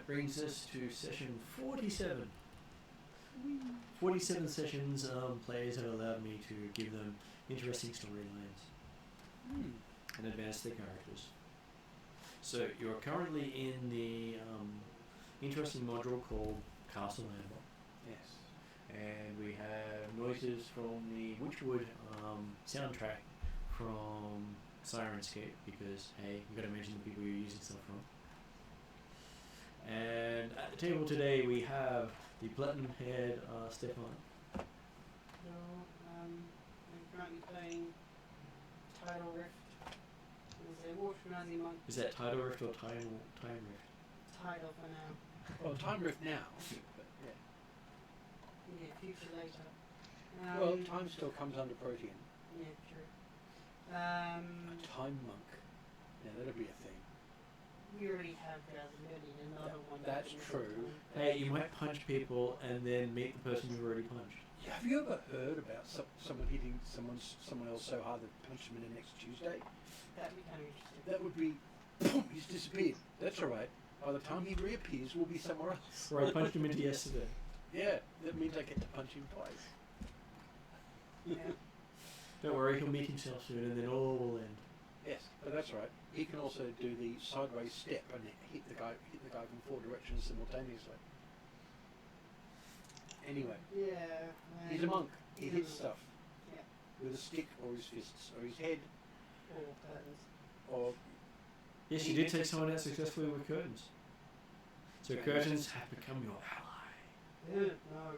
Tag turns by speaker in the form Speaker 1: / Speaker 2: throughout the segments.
Speaker 1: that brings us to session 47. 47 sessions players have allowed me to give them interesting storylines and advance their characters. So you're currently in the interesting module called Castle Landmark.
Speaker 2: Yes.
Speaker 1: And we have noises from the Witchwood soundtrack from Sirenscape because, hey, you've got to mention the people you're using stuff from. And at the table today we have the platinum-haired Stefan.
Speaker 3: No, I'm currently playing Tidal Rift. It's a water monk.
Speaker 1: Is that Tidal Rift or Time Rift?
Speaker 3: Tidal for now.
Speaker 2: Well, Time Rift now. But
Speaker 3: Yeah, future later.
Speaker 2: well, Time still comes under Protean.
Speaker 3: Yeah, true.
Speaker 2: A Time Monk. Yeah, that'll be a thing.
Speaker 3: We already have another one.
Speaker 2: That's true.
Speaker 1: Hey, you might punch people and then meet the person you've already punched.
Speaker 2: Yeah, have you ever heard about someone hitting someone else so hard they punched them in the next Tuesday?
Speaker 3: That'd be kind of interesting.
Speaker 2: That would be, boom, he's disappeared. That's all right. By the time he reappears, we'll be somewhere else.
Speaker 1: Or I punched him into yesterday.
Speaker 2: Yeah, that means I get to punch him twice.
Speaker 3: Yeah.
Speaker 1: Don't worry, he'll meet himself soon and then all will end.
Speaker 2: Yes, but that's right. He can also do the sideways step and hit the guy from 4 directions simultaneously. Anyway,
Speaker 3: Yeah.
Speaker 2: he's a monk. He hits stuff.
Speaker 3: Yeah.
Speaker 2: With a stick or his fists or his head
Speaker 3: Or curtains.
Speaker 2: or...
Speaker 1: Yes, you did take someone out successfully with curtains. So curtains have become your ally.
Speaker 3: No.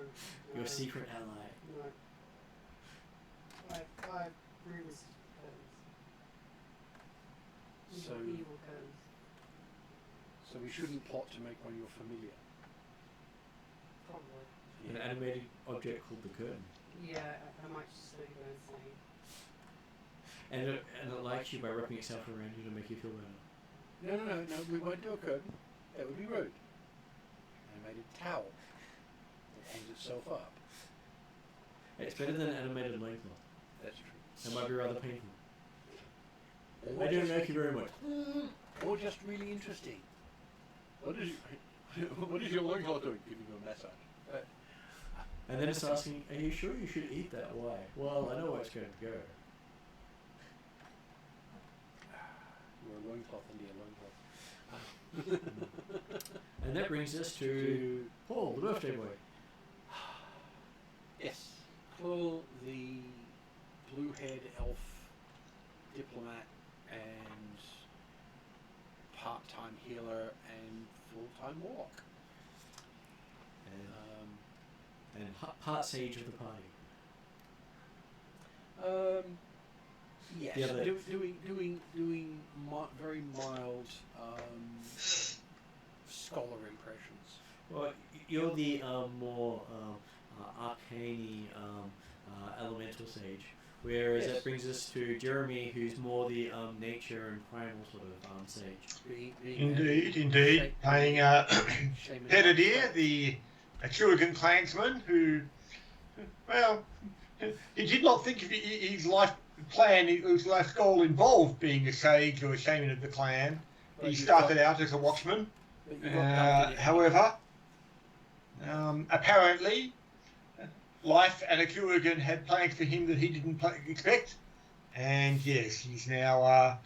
Speaker 1: Your secret ally.
Speaker 3: No. I've resisted curtains.
Speaker 2: So,
Speaker 3: Evil curtains.
Speaker 2: so we shouldn't plot to make one your familiar.
Speaker 3: Probably.
Speaker 1: An animated object called the curtain.
Speaker 3: Yeah, I might just slow you down insane.
Speaker 1: And it likes you by wrapping itself around you to make you feel better.
Speaker 2: No, we won't do a curtain. That would be rude. Animated towel that hangs itself up.
Speaker 1: It's better than an animated loincloth.
Speaker 2: That's true.
Speaker 1: That might be rather painful.
Speaker 2: Or
Speaker 1: I don't
Speaker 2: just-
Speaker 1: like you very much.
Speaker 2: Or just really interesting. What is your loincloth doing? Giving you a massage.
Speaker 1: And then it's asking, are you sure you should eat that? Why? Well, I know where it's going to go.
Speaker 2: You're a loincloth into your loincloth.
Speaker 1: And that brings us to Paul, the birthday boy.
Speaker 2: Yes. Paul, the blue-haired elf diplomat and part-time healer and full-time warlock.
Speaker 1: And part sage of the party.
Speaker 2: Yes.
Speaker 1: The other-
Speaker 2: Doing very mild scholar impressions.
Speaker 1: Well, you're the more arcane elemental sage, whereas that brings us to Jeremy, who's more the nature and primal sort of sage.
Speaker 4: Indeed. Playing Pedadir, the Atruaghin clansman, who, well, he did not think of his life plan, his life goal involved being a sage or a shaman of the clan. He started out as a watchman. However, apparently, life and Atruaghin had plans for him that he didn't expect, and yes, he's now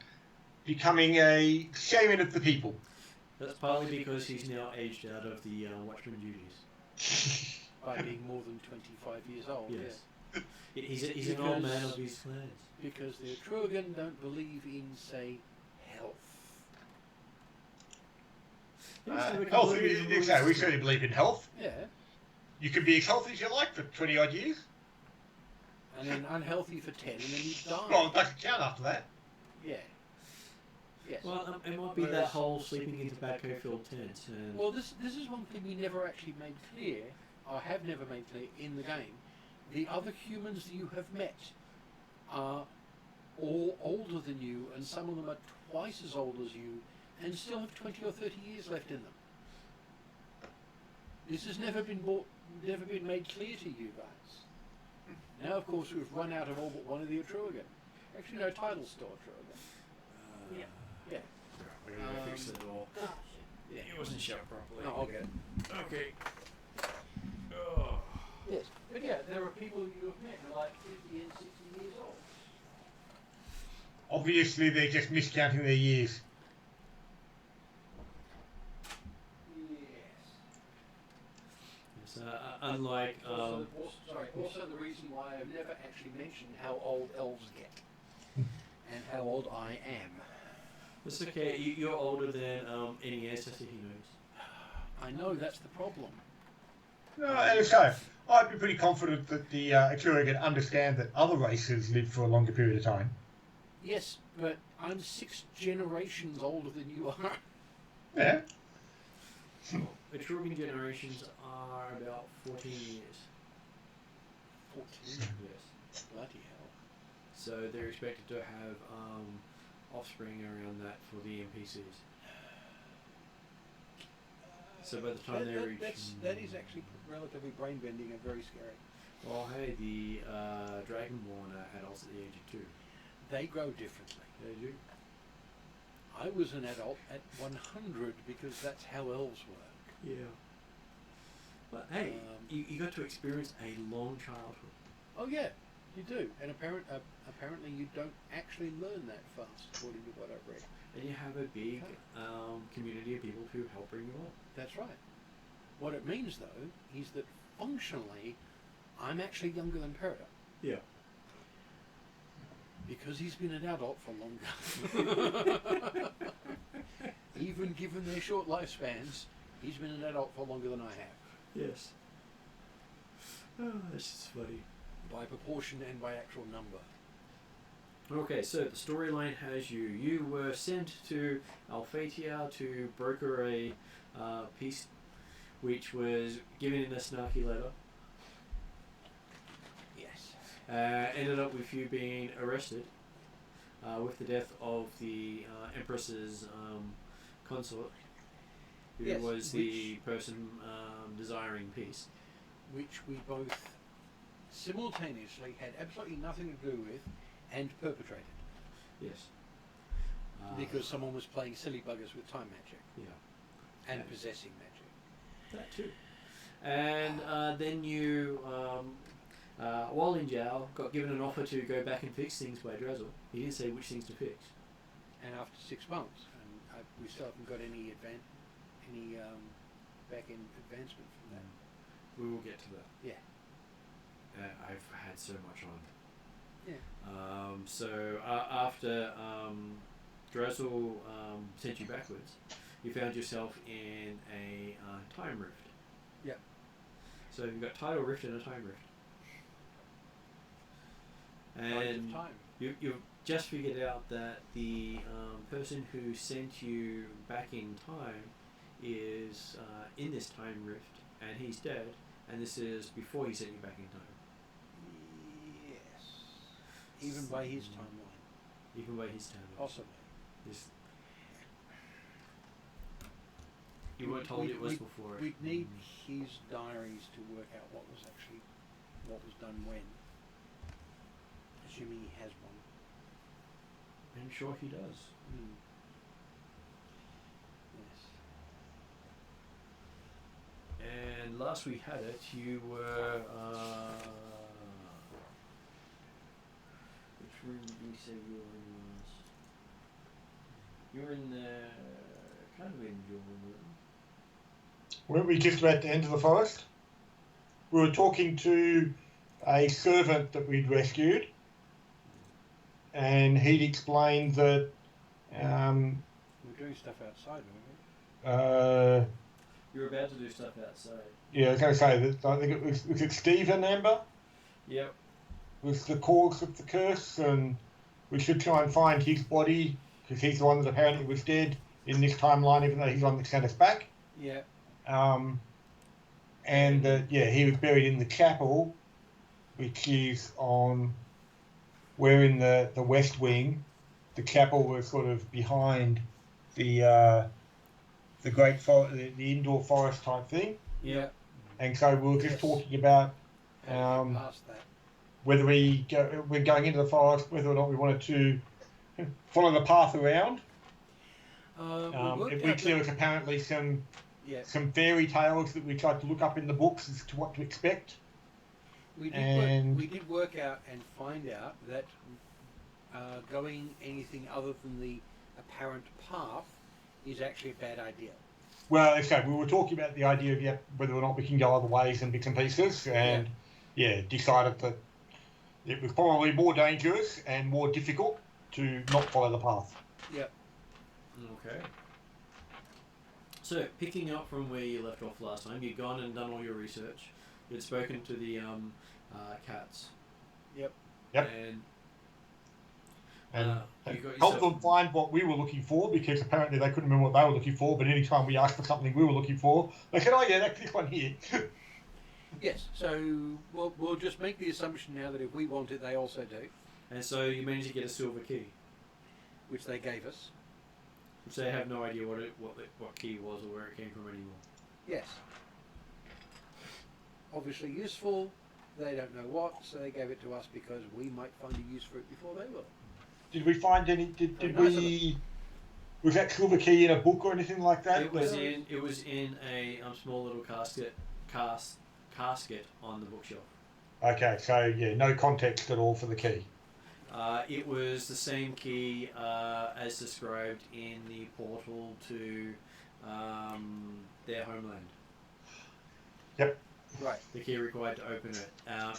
Speaker 4: becoming a shaman of the people.
Speaker 1: That's partly because he's now aged out of the watchman duties.
Speaker 2: By being more than 25 years old.
Speaker 1: Yes.
Speaker 2: Yeah.
Speaker 1: He's an old man of his clans.
Speaker 2: Because the Atruaghin don't believe in, say, health.
Speaker 4: Health, we certainly believe in health.
Speaker 2: Yeah.
Speaker 4: You can be as healthy as you like for 20 odd years.
Speaker 2: And then unhealthy for 10, and then you die.
Speaker 4: Well, it doesn't count after that.
Speaker 2: Yeah. Yes.
Speaker 1: Well, it might be that whole sleeping in tobacco-filled tents. And
Speaker 2: Well, this is one thing we never actually made clear, or have never made clear in the game. The other humans that you have met are all older than you, and some of them are twice as old as you, and still have 20 or 30 years left in them. This has never been made clear to you guys. Now, of course, we've run out of all but one of the Atruaghin. Actually, no, title's still Atruaghin.
Speaker 3: Yeah.
Speaker 2: Yeah.
Speaker 1: we're going to fix it all.
Speaker 3: Oh,
Speaker 1: Yeah, it wasn't shut properly.
Speaker 2: No, I'll get it.
Speaker 1: Okay. Oh.
Speaker 2: Yes, but yeah, there are people you have met who are like 50 and 60 years old.
Speaker 4: Obviously, they're just miscounting their years.
Speaker 2: Yes.
Speaker 1: Unlike
Speaker 2: Also the reason why I've never actually mentioned how old elves get and how old I am.
Speaker 1: it's okay. You're older than any ancestor he knows.
Speaker 2: I know that's the problem.
Speaker 4: No, and so I'd be pretty confident that the Atruaghin understand that other races live for a longer period of time.
Speaker 2: Yes, but I'm 6 generations older than you are.
Speaker 4: Yeah.
Speaker 1: Atruaghin generations are about 14 years.
Speaker 2: 14?
Speaker 1: Yes.
Speaker 2: Bloody hell.
Speaker 1: So they're expected to have offspring around that for the NPCs. So by the time they reach...
Speaker 2: That is actually relatively brain-bending and very scary.
Speaker 1: Well, hey, the Dragonborn are adults at the age of 2.
Speaker 2: They grow differently.
Speaker 1: They do.
Speaker 2: I was an adult at 100 because that's how elves work.
Speaker 1: Yeah. But hey, you got to experience a long childhood.
Speaker 2: Oh yeah, you do. And apparently you don't actually learn that fast, according to what I've read.
Speaker 1: And you have a big community of people who help bring you up.
Speaker 2: That's right. What it means, though, is that functionally, I'm actually younger than Peridot.
Speaker 1: Yeah.
Speaker 2: Because he's been an adult for longer. Even given their short lifespans, he's been an adult for longer than I have.
Speaker 1: Yes. Oh, that's just funny.
Speaker 2: By proportion and by actual number.
Speaker 1: Okay, so the storyline has you. You were sent to Alphatia to broker a peace which was given in a snarky letter.
Speaker 2: Yes.
Speaker 1: Ended up with you being arrested with the death of the Empress's consort, who
Speaker 2: Yes,
Speaker 1: was the person desiring peace.
Speaker 2: Which we both simultaneously had absolutely nothing to do with and perpetrated.
Speaker 1: Yes.
Speaker 2: Because someone was playing silly buggers with time magic.
Speaker 1: Yeah.
Speaker 2: And possessing magic.
Speaker 1: That too. And then you, while in jail, got given an offer to go back and fix things by Drazzle. He didn't say which things to fix.
Speaker 2: And after 6 months, and we still haven't got any back-end advancement from that.
Speaker 1: We will get to that.
Speaker 2: Yeah.
Speaker 1: I've had so much on.
Speaker 2: Yeah.
Speaker 1: So after Drazzle sent you backwards, you found yourself in a time rift.
Speaker 2: Yep.
Speaker 1: So you've got tidal rift and a time rift. And
Speaker 2: time.
Speaker 1: you've just figured out that the person who sent you back in time is in this time rift, and he's dead, and this is before he sent you back in time.
Speaker 2: Yes. Even by his timeline.
Speaker 1: Even by his timeline.
Speaker 2: Possibly.
Speaker 1: This, you weren't told it was before.
Speaker 2: We'd need his diaries to work out what was done when. Assuming he has one.
Speaker 1: I'm sure he does.
Speaker 2: Yes.
Speaker 1: And last we had it, you were. Which room did you say you were in last? You were in the. Kind of in your room.
Speaker 4: Weren't we just about to enter the forest? We were talking to a servant that we'd rescued, and he'd explained that.
Speaker 2: We were doing stuff outside, weren't
Speaker 1: You were about to do stuff outside.
Speaker 4: Yeah, I was going to say that. I think it was it Stephen Amber?
Speaker 1: Yep.
Speaker 4: Was the cause of the curse, and we should try and find his body because he's the one that apparently was dead in this timeline, even though he's the one that sent us back.
Speaker 2: Yeah.
Speaker 4: And he was buried in the chapel, which is on. We're in the west wing. The chapel was sort of behind the great the indoor forest type thing.
Speaker 2: Yeah.
Speaker 4: And so we were just talking about
Speaker 2: past that.
Speaker 4: whether we're going into the forest, whether or not we wanted to follow the path around. There was apparently some fairy tales that we tried to look up in the books as to what to expect.
Speaker 2: We did work out and find out that going anything other than the apparent path is actually a bad idea.
Speaker 4: Well, okay, we were talking about the idea of whether or not we can go other ways and bits and pieces, and decided that it was probably more dangerous and more difficult to not follow the path.
Speaker 2: Yep.
Speaker 1: Okay. So, picking up from where you left off last time, you'd gone and done all your research. You'd spoken to the cats.
Speaker 2: Yep.
Speaker 4: And helped them find what we were looking for, because apparently they couldn't remember what they were looking for, but any time we asked for something we were looking for, they said, oh yeah, that's this one here.
Speaker 2: Yes, so we'll just make the assumption now that if we want it, they also do.
Speaker 1: And so you managed to get a silver key.
Speaker 2: Which they gave us.
Speaker 1: Which they have no idea what key it was or where it came from anymore.
Speaker 2: Yes. Obviously useful, they don't know what, so they gave it to us because we might find a use for it before they will.
Speaker 4: Did we find any? Was that silver key in a book or anything like that?
Speaker 1: It was in a small little casket on the bookshelf.
Speaker 4: Okay, so no context at all for the key.
Speaker 1: It was the same key as described in the portal to their homeland.
Speaker 4: Yep.
Speaker 1: Right. The key required to open it,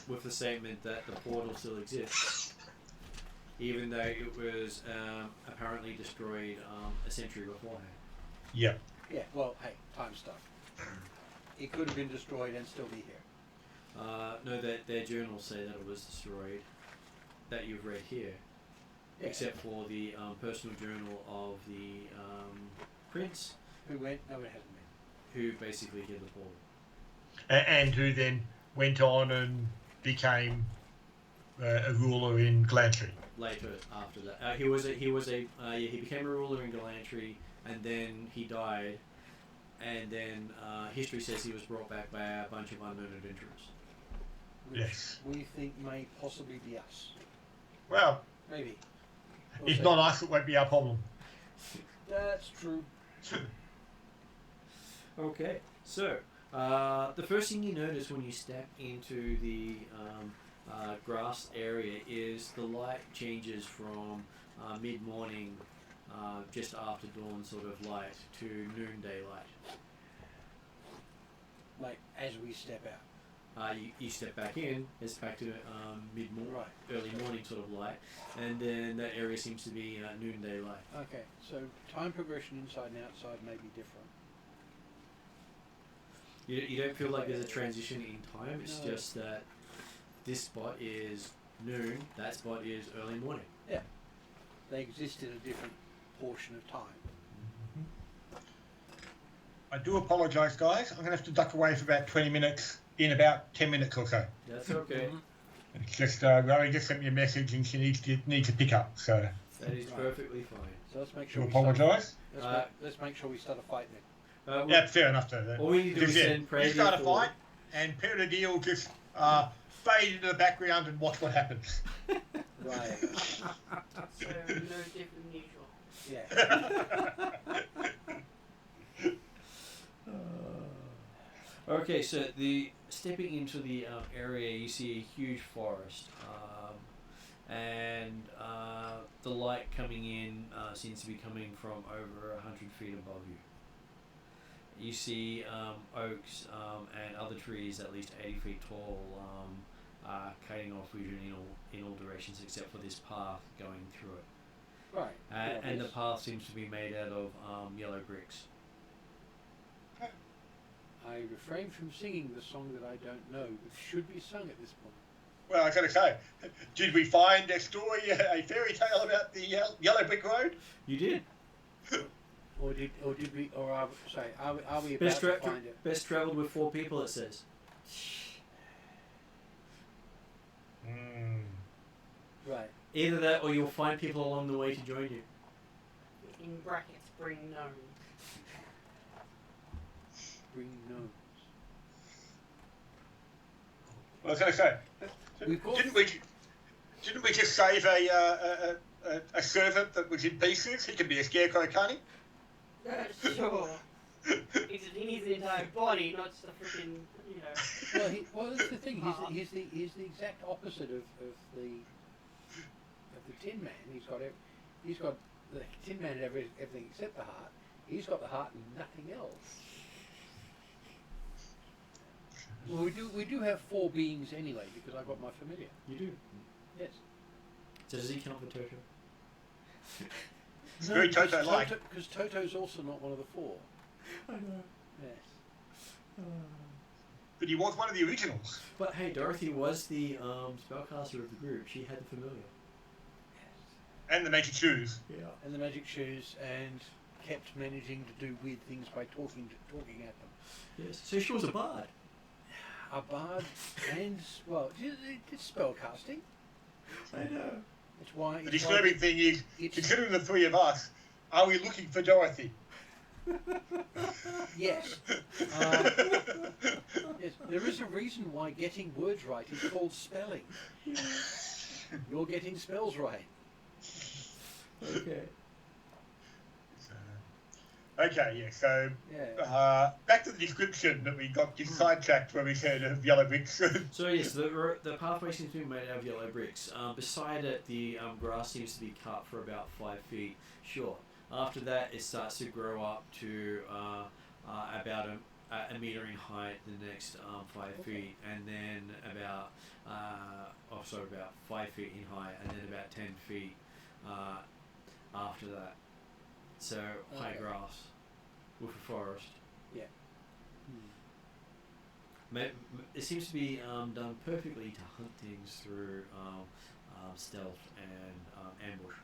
Speaker 1: with the statement that the portal still exists, even though it was apparently destroyed a century beforehand.
Speaker 4: Yeah.
Speaker 2: Yeah, well, hey, time stuff. It could have been destroyed and still be here.
Speaker 1: No, their journals say that it was destroyed, that you've read here, except for the personal journal of the prince.
Speaker 2: Who went? No, it hasn't been.
Speaker 1: Who basically hid the portal.
Speaker 4: And who then went on and became a ruler in Galantry.
Speaker 1: Later, after that, he became a ruler in Galantry, and then he died, and then history says he was brought back by a bunch of unknown adventurers.
Speaker 2: Which we think may possibly be us.
Speaker 4: Well,
Speaker 2: maybe.
Speaker 4: If not us, it won't be our problem.
Speaker 2: That's true.
Speaker 1: Okay, so the first thing you notice when you step into the grass area is the light changes from mid-morning, just after dawn sort of light, to noonday light.
Speaker 2: Like as we step out.
Speaker 1: You step back in, it's back to mid-morning, early morning sort of light, and then that area seems to be noonday light.
Speaker 2: Okay, so time progression inside and outside may be different.
Speaker 1: You don't feel like there's a transition in time, it's just that this spot is noon, that spot is early morning.
Speaker 2: Yeah, they exist in a different portion of time.
Speaker 4: I do apologise, guys. I'm going to have to duck away for about 20 minutes. In about 10 minutes or so.
Speaker 1: That's okay.
Speaker 4: It's just Rory just sent me a message and she needs to pick up. So
Speaker 1: that is perfectly fine.
Speaker 2: So let's make sure.
Speaker 4: You apologise.
Speaker 2: Let's make sure we start a fight then.
Speaker 4: Yeah, fair enough. Though.
Speaker 1: All we need to do is send
Speaker 4: we start a fight, and Perennial will just fade into the background and watch what happens.
Speaker 2: Right.
Speaker 3: So no different usual.
Speaker 2: Yeah.
Speaker 1: Okay, so stepping into the area, you see a huge forest, and the light coming in seems to be coming from over 100 feet above you. You see oaks and other trees at least 80 feet tall, cutting off vision in all directions except for this path going through it.
Speaker 2: Right.
Speaker 1: And the path seems to be made out of yellow bricks.
Speaker 2: I refrain from singing the song that I don't know, but should be sung at this point.
Speaker 4: Well, I got to say, did we find a story, a fairy tale about the Yellow Brick Road?
Speaker 1: You did.
Speaker 2: Are we about to find it?
Speaker 1: Best travelled with 4 people, it says.
Speaker 2: Right.
Speaker 1: Either that, or you'll find people along the way to join you.
Speaker 3: In brackets, bring gnomes.
Speaker 2: Bring gnomes.
Speaker 4: Well, I was going to say, didn't we just save a servant that was in pieces? He can be a scarecrow, can't he?
Speaker 3: Sure. He needs the entire body, not just a freaking, you know.
Speaker 2: Well, that's the thing.
Speaker 3: Heart.
Speaker 2: He's the exact opposite of the Tin Man. He's got the Tin Man had everything except the heart. He's got the heart and nothing else. Well, we do have 4 beings anyway because I got my familiar.
Speaker 1: You do.
Speaker 2: Yes.
Speaker 1: So does he count for Toto?
Speaker 4: It's very Toto-like.
Speaker 2: Because Toto's also not one of the 4.
Speaker 1: I know.
Speaker 2: Yes.
Speaker 4: But he was one of the originals.
Speaker 1: But hey, Dorothy was the spellcaster of the group. She had the familiar.
Speaker 4: And the magic shoes.
Speaker 1: Yeah.
Speaker 2: And the magic shoes, and kept managing to do weird things by talking at them.
Speaker 1: Yes. So she was a bard.
Speaker 2: A bard and, well, it's spell casting.
Speaker 1: I know.
Speaker 2: It's why.
Speaker 4: The disturbing thing is, considering the 3 of us, are we looking for Dorothy?
Speaker 2: Yes. Yes. There is a reason why getting words right is called spelling. You're getting spells right.
Speaker 1: Okay.
Speaker 4: Okay, yeah, so
Speaker 2: Yeah.
Speaker 4: back to the description that we got just sidetracked when we said of yellow bricks.
Speaker 1: So yes, the pathway seems to be made out of yellow bricks. Beside it, the grass seems to be cut for about 5 feet short. After that, it starts to grow up to about a meter in height. The next 5 feet, and then about about 5 feet in height, and then about 10 feet after that. So high grass with a forest.
Speaker 2: Yeah.
Speaker 1: It seems to be done perfectly to hunt things through stealth and ambush.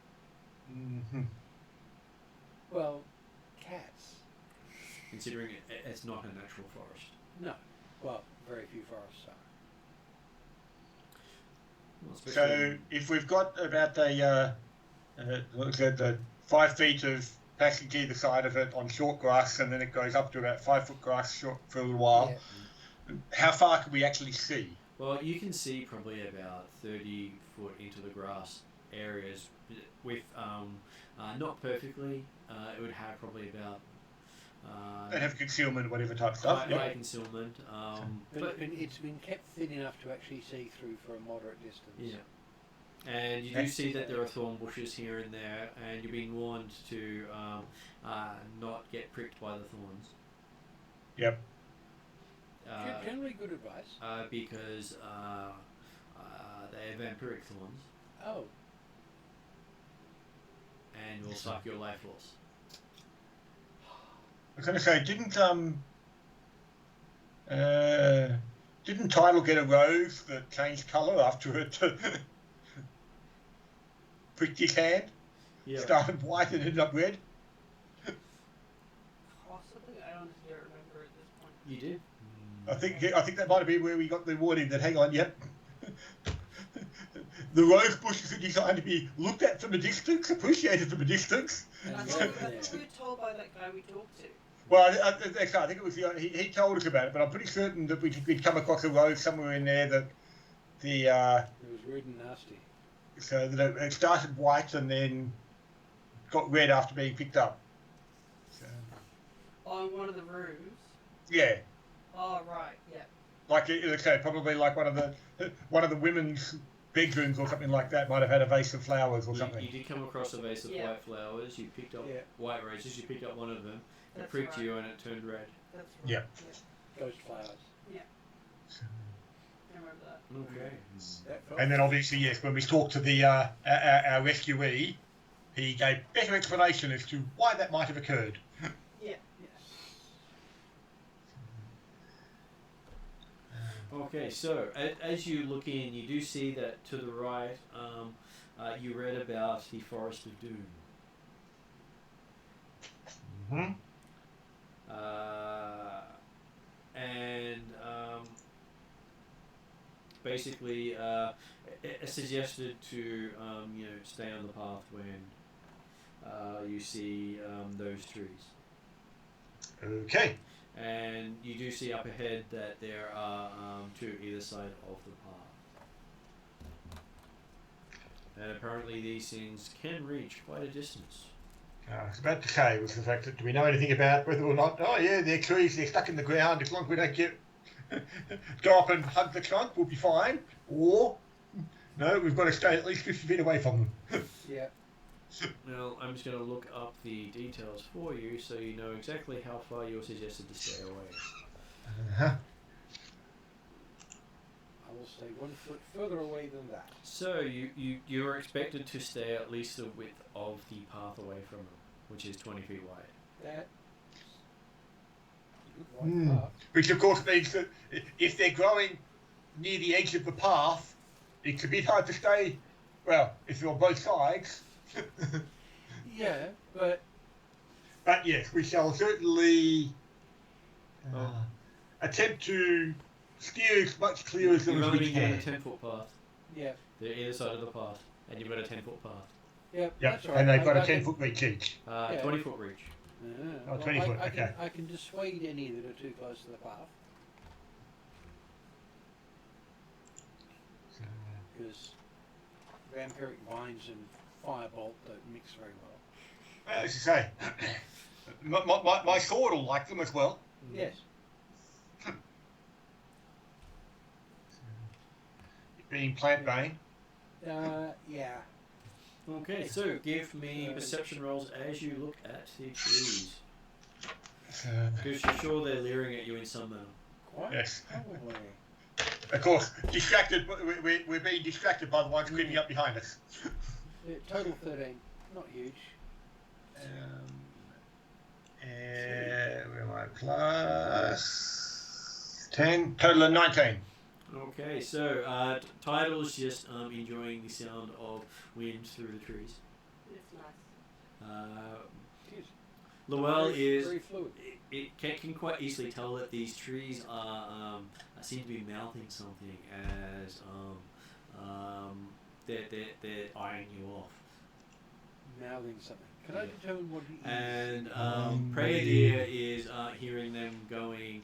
Speaker 4: Mm-hmm.
Speaker 2: Well, cats.
Speaker 1: Considering it's not a natural forest.
Speaker 2: No. Well, very few forests are.
Speaker 1: Well,
Speaker 4: So if we've got about the 5 feet of passage either side of it on short grass, and then it goes up to about 5 foot grass short for a little while, how far can we actually see?
Speaker 1: well, you can see probably about 30 foot into the grass areas with not perfectly. It would have probably about
Speaker 4: And have concealment, whatever type stuff.
Speaker 1: high concealment.
Speaker 2: But it's been kept thin enough to actually see through for a moderate distance.
Speaker 1: Yeah. And you do see that there are thorn bushes here and there, and you're being warned to not get pricked by the thorns.
Speaker 4: Yep.
Speaker 2: Generally good advice.
Speaker 1: Because they are vampiric thorns
Speaker 2: Oh.
Speaker 1: and will suck your life force.
Speaker 4: I was going to say, didn't Tidal get a rose that changed colour after it pricked his hand?
Speaker 1: Yeah.
Speaker 4: Started white and ended up red?
Speaker 3: Possibly, I honestly don't remember at this point.
Speaker 1: You did?
Speaker 4: I think that might have been where we got the warning that, hang on, yep. The rose bushes are designed to be looked at from a distance, appreciated from a distance.
Speaker 2: And
Speaker 3: I
Speaker 2: yeah,
Speaker 3: thought we were told by that guy we talked to.
Speaker 4: Well, I think it was he told us about it, but I'm pretty certain that we'd come across a rose somewhere in there that
Speaker 2: it was rude and nasty.
Speaker 4: so that it started white and then got red after being picked up. So,
Speaker 3: On one of the rooms.
Speaker 4: yeah,
Speaker 3: Oh, right, yeah.
Speaker 4: like okay, probably like one of the women's bedrooms or something like that might have had a vase of flowers or something.
Speaker 1: You did come across a vase of white flowers. You picked up white roses. You picked up one of them. It
Speaker 3: That's
Speaker 1: pricked
Speaker 3: right.
Speaker 1: you and it turned red.
Speaker 3: That's right.
Speaker 4: Yeah.
Speaker 2: Ghost flowers.
Speaker 3: I remember that.
Speaker 1: Okay.
Speaker 2: That felt
Speaker 4: And then obviously, yes, when we talked to the our rescuee, he gave better explanation as to why that might have occurred.
Speaker 3: Yeah.
Speaker 1: Okay, so as you look in, you do see that to the right, you read about the Forest of Doom.
Speaker 4: Mm-hmm.
Speaker 1: And basically, it suggested to stay on the path when you see those trees.
Speaker 4: Okay.
Speaker 1: And you do see up ahead that there are two either side of the path. And apparently these things can reach quite a distance.
Speaker 4: I was about to say was the fact that do we know anything about whether or not, oh yeah, they're trees, they're stuck in the ground, as long as we don't go up and hug the trunk, we'll be fine. Or, no, we've got to stay at least 50 feet away from them.
Speaker 2: Yeah.
Speaker 1: Well, I'm just going to look up the details for you so you know exactly how far you're suggested to stay away.
Speaker 4: Uh-huh.
Speaker 2: I will stay 1 foot further away than that.
Speaker 1: So you're expected to stay at least the width of the path away from them, which is 20 feet wide.
Speaker 2: That. Path.
Speaker 4: Which of course means that if they're growing near the edge of the path, it's a bit hard to stay, well, if you're on both sides.
Speaker 2: Yeah, but...
Speaker 4: But yes, we shall certainly attempt to steer as much clear as
Speaker 1: You've
Speaker 4: we
Speaker 1: only been given
Speaker 4: can.
Speaker 1: a 10-foot path.
Speaker 2: Yeah.
Speaker 1: They're either side of the path, and you've got a 10-foot path.
Speaker 2: Yeah,
Speaker 4: Yep,
Speaker 2: that's all right.
Speaker 4: and they've got a
Speaker 2: I can-
Speaker 4: 10-foot reach each.
Speaker 2: Yeah.
Speaker 1: 20-foot reach.
Speaker 4: Oh, 20 foot, okay.
Speaker 2: I can dissuade any that are too close to the path. Because vampiric vines and firebolt don't mix very well.
Speaker 4: Well, as you say, my sword will like them as well.
Speaker 2: Yes.
Speaker 4: Being plant-bane.
Speaker 2: Yeah.
Speaker 1: Okay, so give me perception rolls as you look at the trees. Because you're sure they're leering at you in some manner.
Speaker 2: Quite
Speaker 4: Yes.
Speaker 2: probably.
Speaker 4: Of course, distracted. We're being distracted by the ones creeping up behind us.
Speaker 2: Yeah, total 13. Not huge.
Speaker 4: Where am I? Plus 10. Total of 19.
Speaker 1: Okay, so Tidal's just enjoying the sound of wind through the trees.
Speaker 3: It's nice.
Speaker 1: Lowell is
Speaker 2: very fluid.
Speaker 1: it can quite easily tell that these trees are seem to be mouthing something as they're eyeing you off.
Speaker 2: Mouthing something. Can I determine what he is?
Speaker 1: And Praedir is hearing them going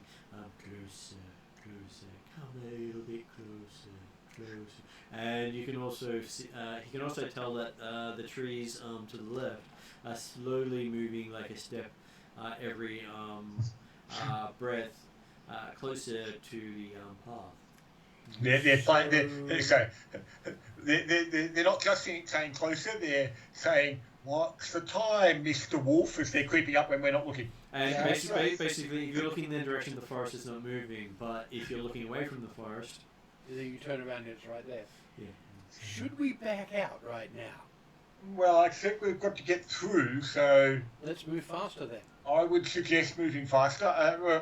Speaker 1: closer, closer, come a little bit closer, closer. And you can also see, he can also tell that the trees to the left are slowly moving like a step every breath closer to the path.
Speaker 4: They're not just saying closer. They're saying, "What's the time, Mr. Wolf?" as they're creeping up when we're not looking.
Speaker 1: And
Speaker 2: Yeah,
Speaker 1: basically, if you're looking in the direction the forest is not moving, but if you're looking away from the forest,
Speaker 2: Then you turn around and it's right there.
Speaker 1: yeah.
Speaker 2: Should we back out right now?
Speaker 4: Well, I think we've got to get through, so
Speaker 2: Let's move faster then.
Speaker 4: I would suggest moving faster.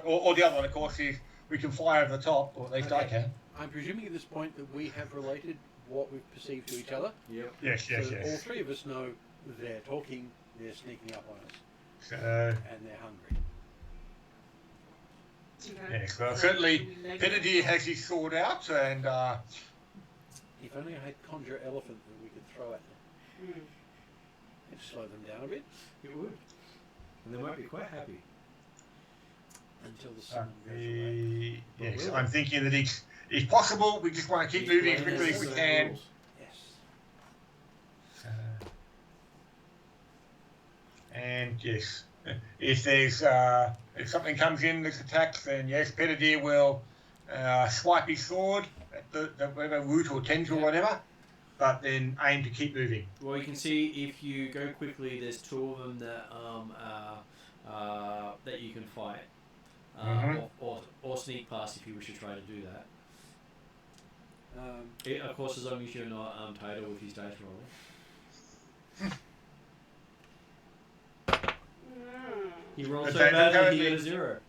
Speaker 4: Or the other one, of course, is we can fly over the top, or at least I can.
Speaker 2: I'm presuming at this point that we have related what we've perceived to each other.
Speaker 1: Yep.
Speaker 4: Yes,
Speaker 2: So that all three of us know they're talking, they're sneaking up on us,
Speaker 4: So,
Speaker 2: and they're hungry.
Speaker 3: Okay.
Speaker 4: yes, well,
Speaker 3: So
Speaker 4: certainly,
Speaker 3: should we make
Speaker 4: Penedier has his sword out, and
Speaker 2: If only I had conjure elephant that we could throw at them.
Speaker 3: Hmm.
Speaker 2: It'd slow them down a bit
Speaker 1: It would. And they might be quite happy.
Speaker 2: until the sun goes away.
Speaker 4: yes,
Speaker 1: Well,
Speaker 4: I'm thinking that it's possible. We just want to keep moving as quickly as we can.
Speaker 2: Yes.
Speaker 4: And yes, if there's if something comes in that's attacked, then yes, Penedier will swipe his sword at the whatever root or tendril or whatever, but then aim to keep moving.
Speaker 1: Well, you can see if you go quickly, there's two of them that that you can fight, or sneak past if you wish to try to do that. Of course, as long as you're not Tidal with his dice rolling. He rolled so
Speaker 4: Okay,
Speaker 1: badly he
Speaker 4: apparently-
Speaker 1: got a 0.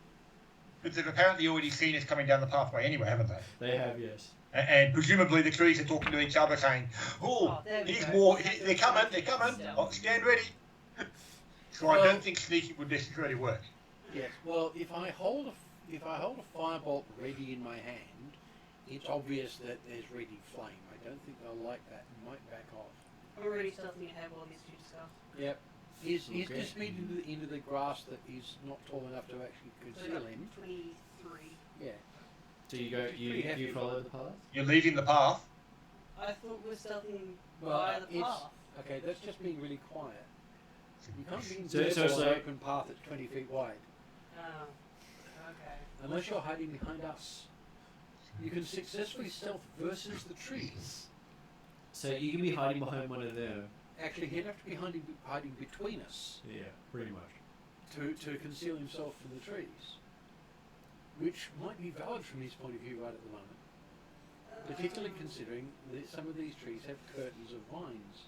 Speaker 4: But they've apparently already seen us coming down the pathway anyway, haven't they?
Speaker 1: They have, yes.
Speaker 4: And presumably the trees are talking to each other, saying, "Oh,
Speaker 3: there we
Speaker 4: here's
Speaker 3: go.
Speaker 4: more. They're coming. They're coming. Oh, stand ready." So I
Speaker 2: Well-
Speaker 4: don't think sneaking would necessarily work.
Speaker 2: Yes. Well, if I hold a firebolt ready in my hand, it's obvious that there's ready flame. I don't think they'll like that and might back off.
Speaker 3: I'm already stealthing ahead while these two discuss.
Speaker 2: Yep. Is
Speaker 1: Okay.
Speaker 2: this meat into the grass that is not tall enough to actually
Speaker 3: So I
Speaker 2: conceal
Speaker 3: got
Speaker 2: him?
Speaker 3: 23.
Speaker 2: Yeah.
Speaker 1: So you go,
Speaker 2: Pretty
Speaker 1: you
Speaker 2: heavy.
Speaker 1: follow the path?
Speaker 4: You're leaving the path.
Speaker 3: I thought we were stealthing
Speaker 2: Well,
Speaker 3: via the
Speaker 2: it's
Speaker 3: path.
Speaker 2: okay. That's just being really quiet. You can't be
Speaker 1: So
Speaker 2: invisible on an open path that's 20 feet wide.
Speaker 3: Oh. Okay.
Speaker 2: Unless you're hiding behind us. You can successfully stealth versus the trees.
Speaker 1: So you can be hiding behind one of them.
Speaker 2: Actually, he'd have to be hiding between us
Speaker 1: Yeah, pretty much.
Speaker 2: to conceal himself from the trees. Which might be valid from his point of view right at the moment. Particularly considering that some of these trees have curtains of vines.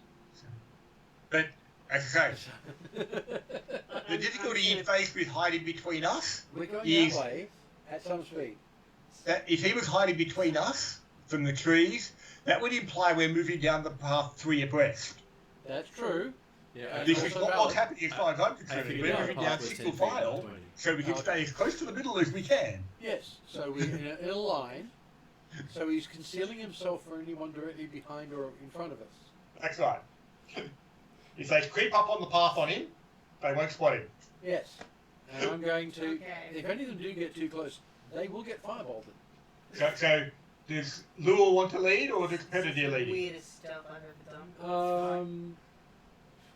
Speaker 4: But, as I say, the difficulty you face with hiding between us
Speaker 2: We're going
Speaker 4: is
Speaker 2: that way at some speed.
Speaker 4: that if he was hiding between us from the trees, that would imply we're moving down the path 3 abreast.
Speaker 2: That's true.
Speaker 1: Yeah,
Speaker 4: This
Speaker 2: also
Speaker 4: is not
Speaker 2: valid.
Speaker 4: what's happening as far as I'm concerned.
Speaker 1: figured
Speaker 4: We're
Speaker 1: out
Speaker 4: moving
Speaker 1: the
Speaker 4: down
Speaker 1: path was 10
Speaker 4: single
Speaker 1: feet, not
Speaker 4: file
Speaker 1: 20.
Speaker 4: so we can stay as close to the middle as we can.
Speaker 2: Yes, so we're in a line. So he's concealing himself from anyone directly behind or in front of us.
Speaker 4: That's right. If they creep up on the path on him, they won't spot him.
Speaker 2: Yes. And I'm going to,
Speaker 3: Okay.
Speaker 2: if any of them do get too close, they will get firebolted.
Speaker 4: So does Lure want to lead or does Predator
Speaker 3: This is the
Speaker 4: lead?
Speaker 3: weirdest stuff I've ever done.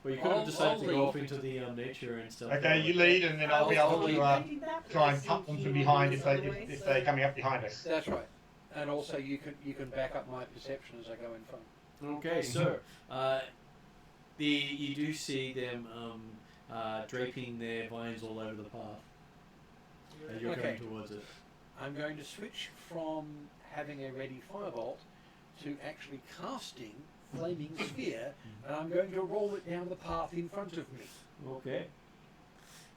Speaker 1: Well, you could have decided
Speaker 2: I'll
Speaker 1: to go
Speaker 2: lead.
Speaker 1: off into the nature and stuff.
Speaker 4: Okay, you lead and then I'll be able to try and
Speaker 3: I
Speaker 4: cut them
Speaker 3: think
Speaker 4: from
Speaker 3: he
Speaker 4: behind
Speaker 3: was
Speaker 4: if
Speaker 3: otherwise,
Speaker 4: they're coming up behind us.
Speaker 2: That's right. And also you can back up my perception as I go in front.
Speaker 1: Okay, so you do see them draping their vines all over the path as you're
Speaker 2: Okay.
Speaker 1: coming towards it.
Speaker 2: I'm going to switch from having a ready firebolt to actually casting flaming sphere, and I'm going to roll it down the path in front of me
Speaker 1: Okay.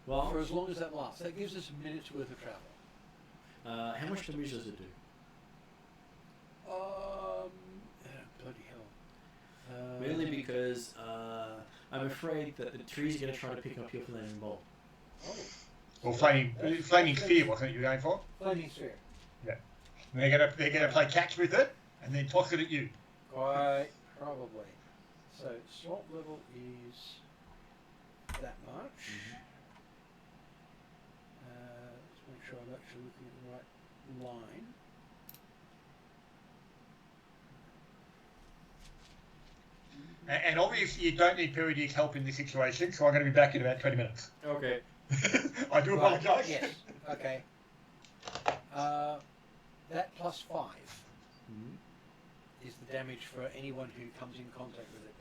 Speaker 1: Well,
Speaker 2: for as long as that lasts. That gives us a minute's worth of travel.
Speaker 1: how much damage does it do?
Speaker 2: Bloody hell.
Speaker 1: Mainly because I'm afraid that the trees are going to try to pick up your flaming bolt.
Speaker 2: Oh,
Speaker 4: Or flaming sphere, wasn't it you were going for?
Speaker 2: flaming sphere.
Speaker 4: And they're gonna play catch with it and then toss it at you.
Speaker 2: Quite probably. So slot level is that much. Let's make sure I'm actually looking at the right line.
Speaker 4: And obviously you don't need Peridia's help in this situation, so I'm going to be back in about 20 minutes.
Speaker 1: Okay.
Speaker 4: I do
Speaker 2: Right,
Speaker 4: apologise.
Speaker 2: Yes. Okay. That plus 5 is the damage for anyone who comes in contact with it.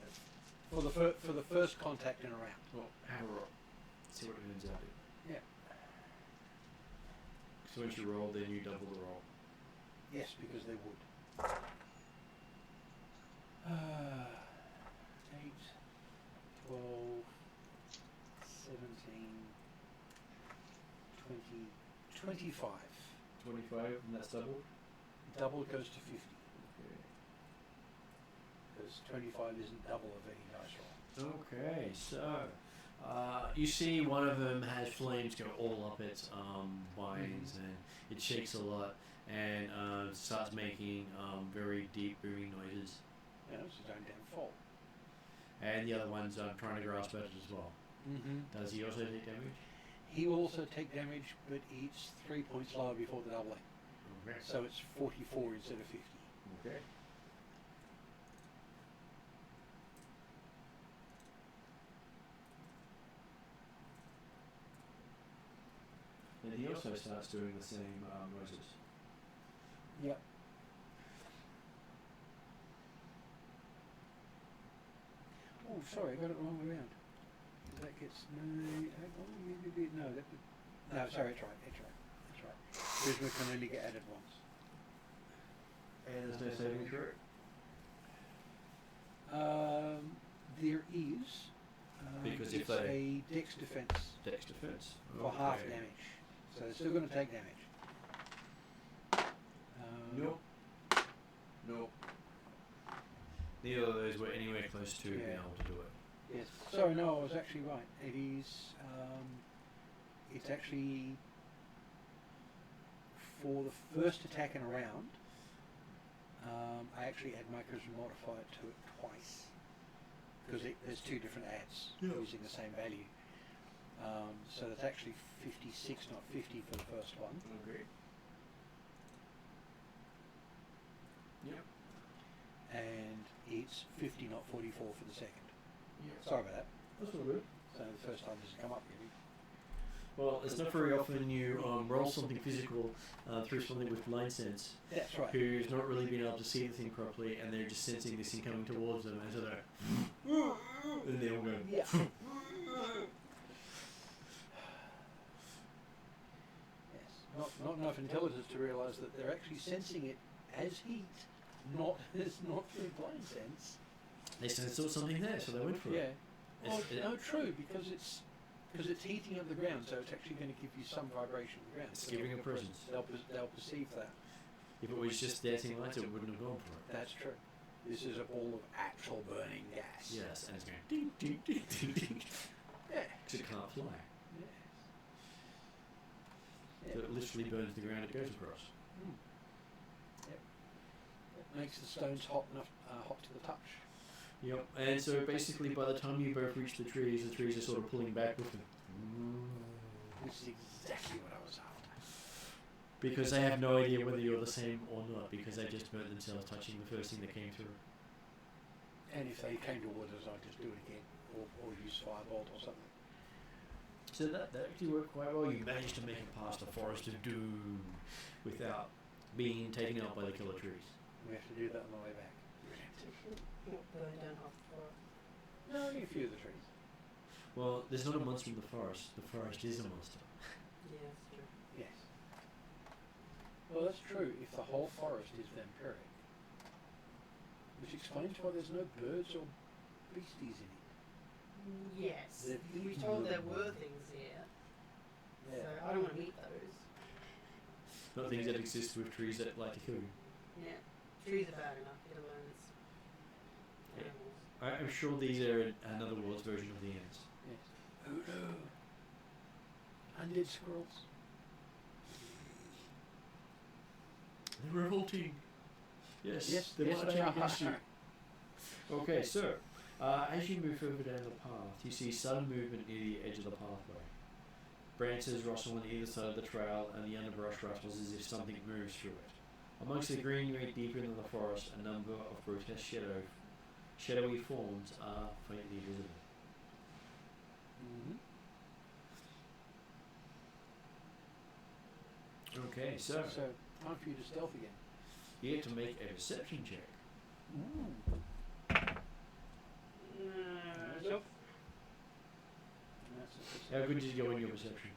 Speaker 2: For the first contact in a round.
Speaker 1: Well, have a roll. See what it ends up in.
Speaker 2: Yeah.
Speaker 1: So once you roll, then you double the roll.
Speaker 2: Yes, because they would. 8, 12, 17, 20, 25.
Speaker 1: 25, and that's double?
Speaker 2: Double goes to 50.
Speaker 1: Okay.
Speaker 2: Because 25 isn't double of any dice roll.
Speaker 1: Okay, so you see one of them has flames go all up its vines, and it shakes a lot and starts making very deep booming noises.
Speaker 2: You know, it's his own damn fault.
Speaker 1: And the other one's trying to grasp at it as well.
Speaker 2: Mm-hmm.
Speaker 1: Does he also take damage?
Speaker 2: He will also take damage, but it's 3 points lower before the doubling.
Speaker 1: Okay.
Speaker 2: So it's 44 instead of 50.
Speaker 1: Okay. And he also starts doing the same noises.
Speaker 2: Yep. Oh, sorry, I got it the wrong way around. That gets no, sorry, it's right. Charisma can only get added once.
Speaker 1: And there's no saving throw?
Speaker 2: There is.
Speaker 1: Because if
Speaker 2: it's
Speaker 1: they-
Speaker 2: a dex defense
Speaker 1: Dex defense.
Speaker 2: for half damage, so they're still going to take damage.
Speaker 1: Nope. Nope. Neither of those were anywhere close to being able to do it.
Speaker 2: Yes. Sorry, no, I was actually right. It is. It's actually for the first attack in a round. I actually add my charisma modifier to it twice because there's 2 different adds using the same value. So that's actually 56, not 50 for the first one.
Speaker 1: Okay. Yep.
Speaker 2: And it's 50, not 44 for the second.
Speaker 1: Yeah.
Speaker 2: Sorry about that.
Speaker 1: That's all good.
Speaker 2: So the first time this has come up, really.
Speaker 1: Well, it's not very often you roll something physical through something with blind sense,
Speaker 2: That's right.
Speaker 1: who's not really been able to see the thing properly, and they're just sensing this thing coming towards them, and so they're and they all go.
Speaker 2: Yeah. Yes. Not enough intelligence to realise that they're actually sensing it as heat, not through blind sense.
Speaker 1: They sensed something there, so they went for it.
Speaker 2: Yeah. Well, no, true, because it's heating up the ground, so it's actually going to give you some vibration on the ground.
Speaker 1: It's giving a presence.
Speaker 2: They'll perceive that.
Speaker 1: If it was just dancing lights, it wouldn't have gone for it.
Speaker 2: That's true. This is a ball of actual burning gas.
Speaker 1: Yes, and it's going ding, ding, ding, ding, ding.
Speaker 2: Yeah.
Speaker 1: Because it can't fly.
Speaker 2: Yes.
Speaker 1: So it literally burns the ground it goes across.
Speaker 2: Yep. It makes the stones hot to the touch.
Speaker 1: Yep, and so basically by the time you both reach the trees are sort of pulling back with them.
Speaker 2: Which is exactly what I was after.
Speaker 1: Because they have no idea whether you're the same or not, because they just burnt themselves touching the first thing that came through.
Speaker 2: And if they came towards us, I'd just do it again, or use firebolt or something.
Speaker 1: So that actually worked quite well. You managed to make it past the forest of doom without being taken out by the killer trees.
Speaker 2: We have to do that on the way back.
Speaker 3: Not burn down half the forest.
Speaker 2: No, only a few of the trees.
Speaker 1: Well, there's not a monster in the forest. The forest is a monster.
Speaker 3: Yeah, that's true.
Speaker 2: Yes. Well, that's true if the whole forest is vampiric. Which explains why there's no birds or beasties in it.
Speaker 3: Yes.
Speaker 2: They've
Speaker 3: We
Speaker 2: eaten
Speaker 3: told there
Speaker 2: them.
Speaker 3: were things here.
Speaker 2: Yeah.
Speaker 3: So I don't want to meet those.
Speaker 1: Not things that exist with trees that like to kill you.
Speaker 3: Yeah. Trees are bad enough, let alone
Speaker 1: Yeah.
Speaker 3: animals.
Speaker 1: I'm sure these are another world's version of the ants.
Speaker 2: Yes. Hoodoo. Undead squirrels.
Speaker 1: They're revolting. Yes,
Speaker 2: Yes,
Speaker 1: they're
Speaker 2: yes,
Speaker 1: marching
Speaker 2: they are.
Speaker 1: against you. Okay, so as you move further down the path, you see sudden movement near the edge of the pathway. Branches rustle on either side of the trail, and the underbrush rustles as if something moves through it. Amongst the greenery deeper into the forest, a number of grotesque shadowy forms are faintly visible. Okay, so
Speaker 2: time for you to stealth again.
Speaker 1: you get to make a perception check.
Speaker 3: Nope.
Speaker 1: How good did you go in your perception?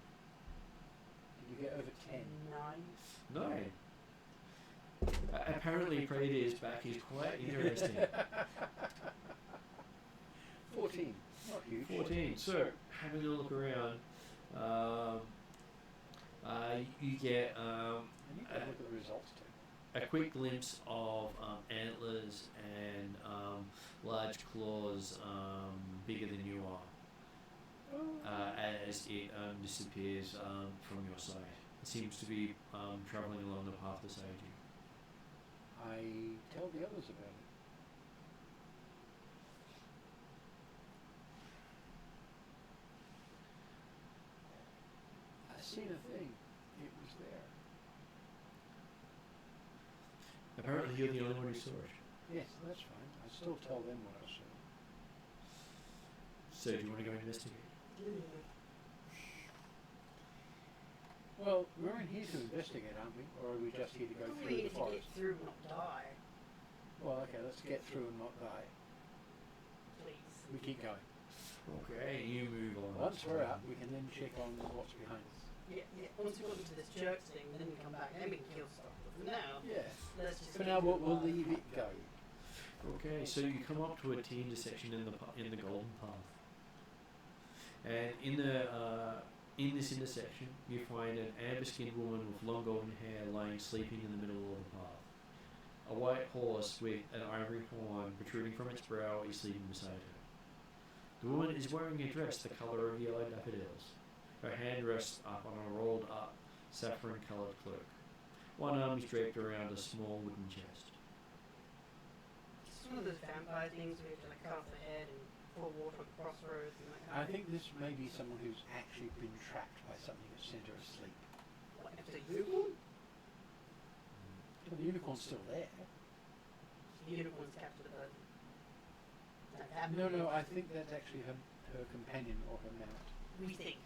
Speaker 2: Did you get over 10?
Speaker 3: 9.
Speaker 1: No. Apparently, Praetor's back is quite interesting.
Speaker 2: 14. Not huge.
Speaker 1: 14. So, having a look around, you get
Speaker 2: I need to look at the results too.
Speaker 1: a quick glimpse of antlers and large claws bigger than you are as it disappears from your sight. It seems to be travelling along the path beside you.
Speaker 2: I tell the others about it. I seen a thing. It was there.
Speaker 1: Apparently, you're the only one who saw it.
Speaker 2: Yes, that's fine. I still tell them what I saw.
Speaker 1: So, do you want to go investigate?
Speaker 2: Well, we're in here to investigate, aren't we? Or are we just here to go
Speaker 3: We
Speaker 2: through
Speaker 3: need
Speaker 2: the
Speaker 3: to get
Speaker 2: forest?
Speaker 3: through and not die,
Speaker 2: Well, okay, let's get through and not die.
Speaker 3: please.
Speaker 2: We keep going.
Speaker 1: Okay, you move on.
Speaker 2: Once we're out, we can then check on what's behind us.
Speaker 3: Yeah. Once we got into this church thing, then we come back and we can kill stuff. But for now,
Speaker 2: Yeah.
Speaker 3: let's just.
Speaker 2: For
Speaker 3: get
Speaker 2: now,
Speaker 3: through
Speaker 2: we'll
Speaker 3: life.
Speaker 2: leave it go.
Speaker 1: Okay, so you come up to a T intersection in the golden path, and in this intersection you find an amber-skinned woman with long golden hair lying sleeping in the middle of the path. A white horse with an ivory horn protruding from its brow is sleeping beside her. The woman is wearing a dress the colour of yellow daffodils. Her hand rests up on a rolled-up saffron-coloured cloak. One arm is draped around a small wooden chest.
Speaker 3: It's one of those vampire things where you have to like cut off the head and pour water on crossroads and that kind
Speaker 2: I
Speaker 3: of
Speaker 2: think this may be someone who's actually been trapped by something that sent her asleep.
Speaker 3: What, if the unicorn?
Speaker 2: Well, the unicorn's still there.
Speaker 3: The unicorn's captured the person. That happened.
Speaker 2: No, I think that's actually her her companion or her mount.
Speaker 3: We think.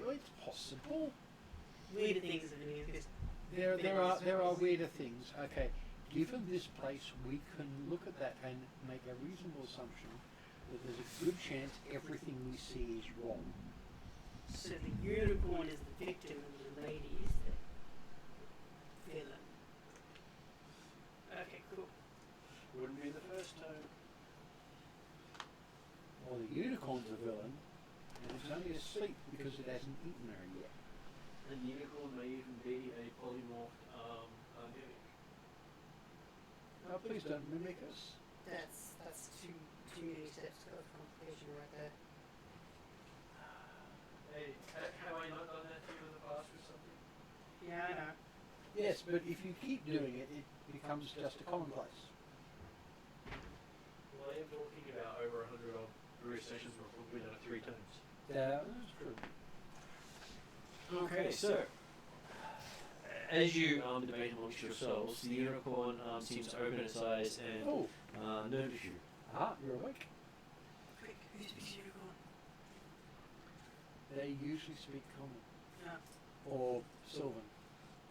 Speaker 2: Well, it's possible.
Speaker 3: Weirder things are doing this.
Speaker 2: There are weirder things. Okay, given this place, we can look at that and make a reasonable assumption that there's a good chance everything we see is wrong.
Speaker 3: So the unicorn is the victim and the lady is the villain. Okay, cool.
Speaker 2: Wouldn't be the first time. Or the unicorn's a villain, and it's only asleep because it hasn't eaten her yet.
Speaker 1: And the unicorn may even be a polymorphed mimic.
Speaker 2: Oh, please don't mimic us.
Speaker 3: That's too many steps of complication right there.
Speaker 1: Hey, have I not done that to you in the past or something?
Speaker 3: Yeah, I know.
Speaker 2: Yes, but if you keep doing it, it becomes just a commonplace.
Speaker 1: Well, I am talking about over 100 odd sessions where I've probably done it 3 times.
Speaker 2: Yeah, that's true.
Speaker 1: Okay, so as you debate amongst yourselves, the unicorn seems to open its eyes and notice you.
Speaker 2: Ah, you're awake.
Speaker 3: Quick, who speaks unicorn?
Speaker 2: They usually speak common.
Speaker 3: No.
Speaker 2: Or Sylvan.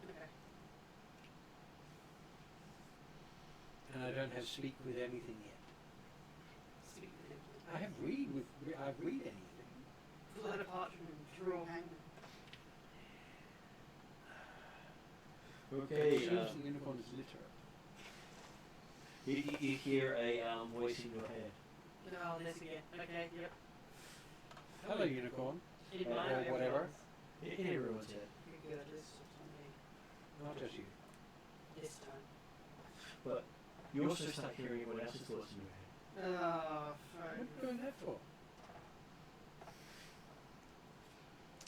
Speaker 3: Okay.
Speaker 2: And I don't have speak with anything yet.
Speaker 3: Speak with him.
Speaker 2: I have read anything.
Speaker 3: Pull out a parchment and draw hangman.
Speaker 1: Okay,
Speaker 2: Assumes the unicorn is literate.
Speaker 1: you hear a voice in your head.
Speaker 3: Oh, this again. Okay, yep.
Speaker 2: Hello, unicorn.
Speaker 3: In
Speaker 2: Or
Speaker 3: mine or
Speaker 2: whatever.
Speaker 3: everyone's?
Speaker 1: In everyone's head.
Speaker 3: Regardless of something.
Speaker 2: Not just you.
Speaker 3: This time.
Speaker 1: But you also start hearing everyone else's thoughts in your head.
Speaker 3: Oh,
Speaker 2: What are
Speaker 3: fuck.
Speaker 2: you doing that for?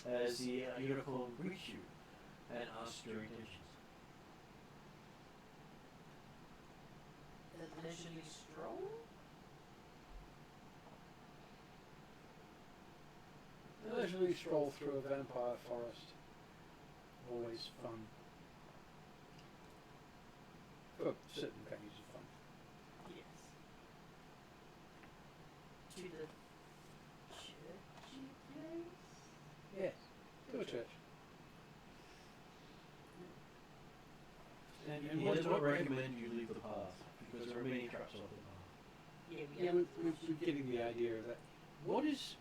Speaker 1: As the unicorn greets you and asks your intentions.
Speaker 3: A leisurely stroll?
Speaker 2: A leisurely stroll through a vampire forest. Always fun. For certain values of fun.
Speaker 3: Yes. To the churchy place?
Speaker 2: Yes. To a church. And
Speaker 1: He
Speaker 2: what
Speaker 1: does not
Speaker 2: what-
Speaker 1: recommend you leave the path because there are many traps off the path.
Speaker 3: Yeah,
Speaker 2: Yeah, we're getting the idea of that. What is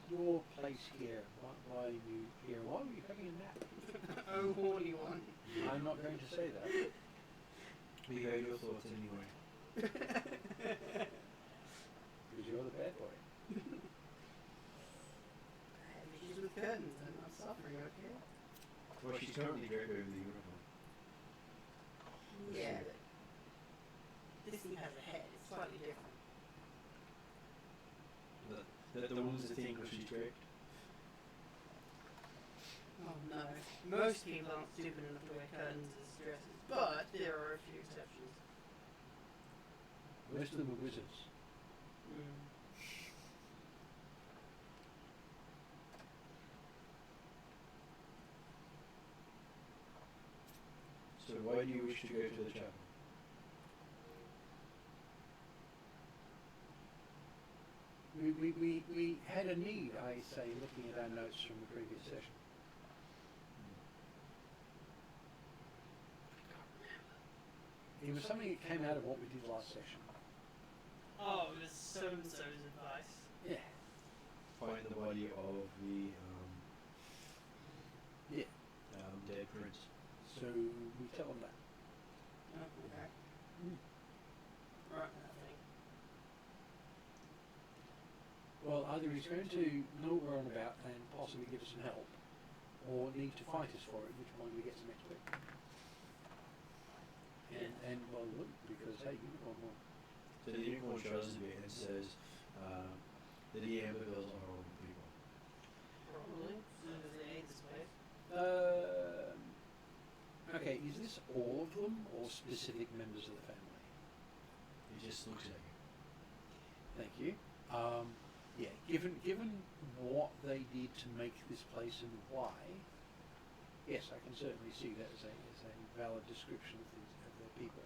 Speaker 2: your place here? Why are you here? Why were you having a nap?
Speaker 3: Oh, horny one.
Speaker 2: I'm not going to say that.
Speaker 1: We heard your thoughts anyway.
Speaker 2: Because you're the bad boy.
Speaker 3: I have issues with curtains and I'm suffering, okay?
Speaker 1: Well, she's currently draped over the unicorn.
Speaker 3: Yeah, but this thing has a head. It's slightly different.
Speaker 1: The woman's a thing because she's draped.
Speaker 3: Oh no. Most people aren't stupid enough to wear curtains as dresses, but there are a few exceptions.
Speaker 2: Most of them are wizards.
Speaker 1: So why do you wish to go to the chapel?
Speaker 2: We had a need, I say, looking at our notes from the previous session. It was something that came out of what we did last session.
Speaker 3: Oh, it was so-and-so's advice.
Speaker 2: Yeah.
Speaker 1: Find the body of the
Speaker 2: Yeah.
Speaker 1: dead prince.
Speaker 2: So we tell them that.
Speaker 3: Oh, okay. Right, nothing.
Speaker 2: Well, either he's going to know what we're on about and possibly give us some help, or need to fight us for it, which one we get to next week. And well, look, because hey, unicorn won.
Speaker 1: So the unicorn shows a bit and says, the D'Ambervilles are horrible people.
Speaker 3: Probably. As soon as they ate this place.
Speaker 2: Okay, is this all of them or specific members of the family?
Speaker 1: He just looks at you.
Speaker 2: Thank you. Yeah, given what they did to make this place and why, yes, I can certainly see that as a valid description of their people.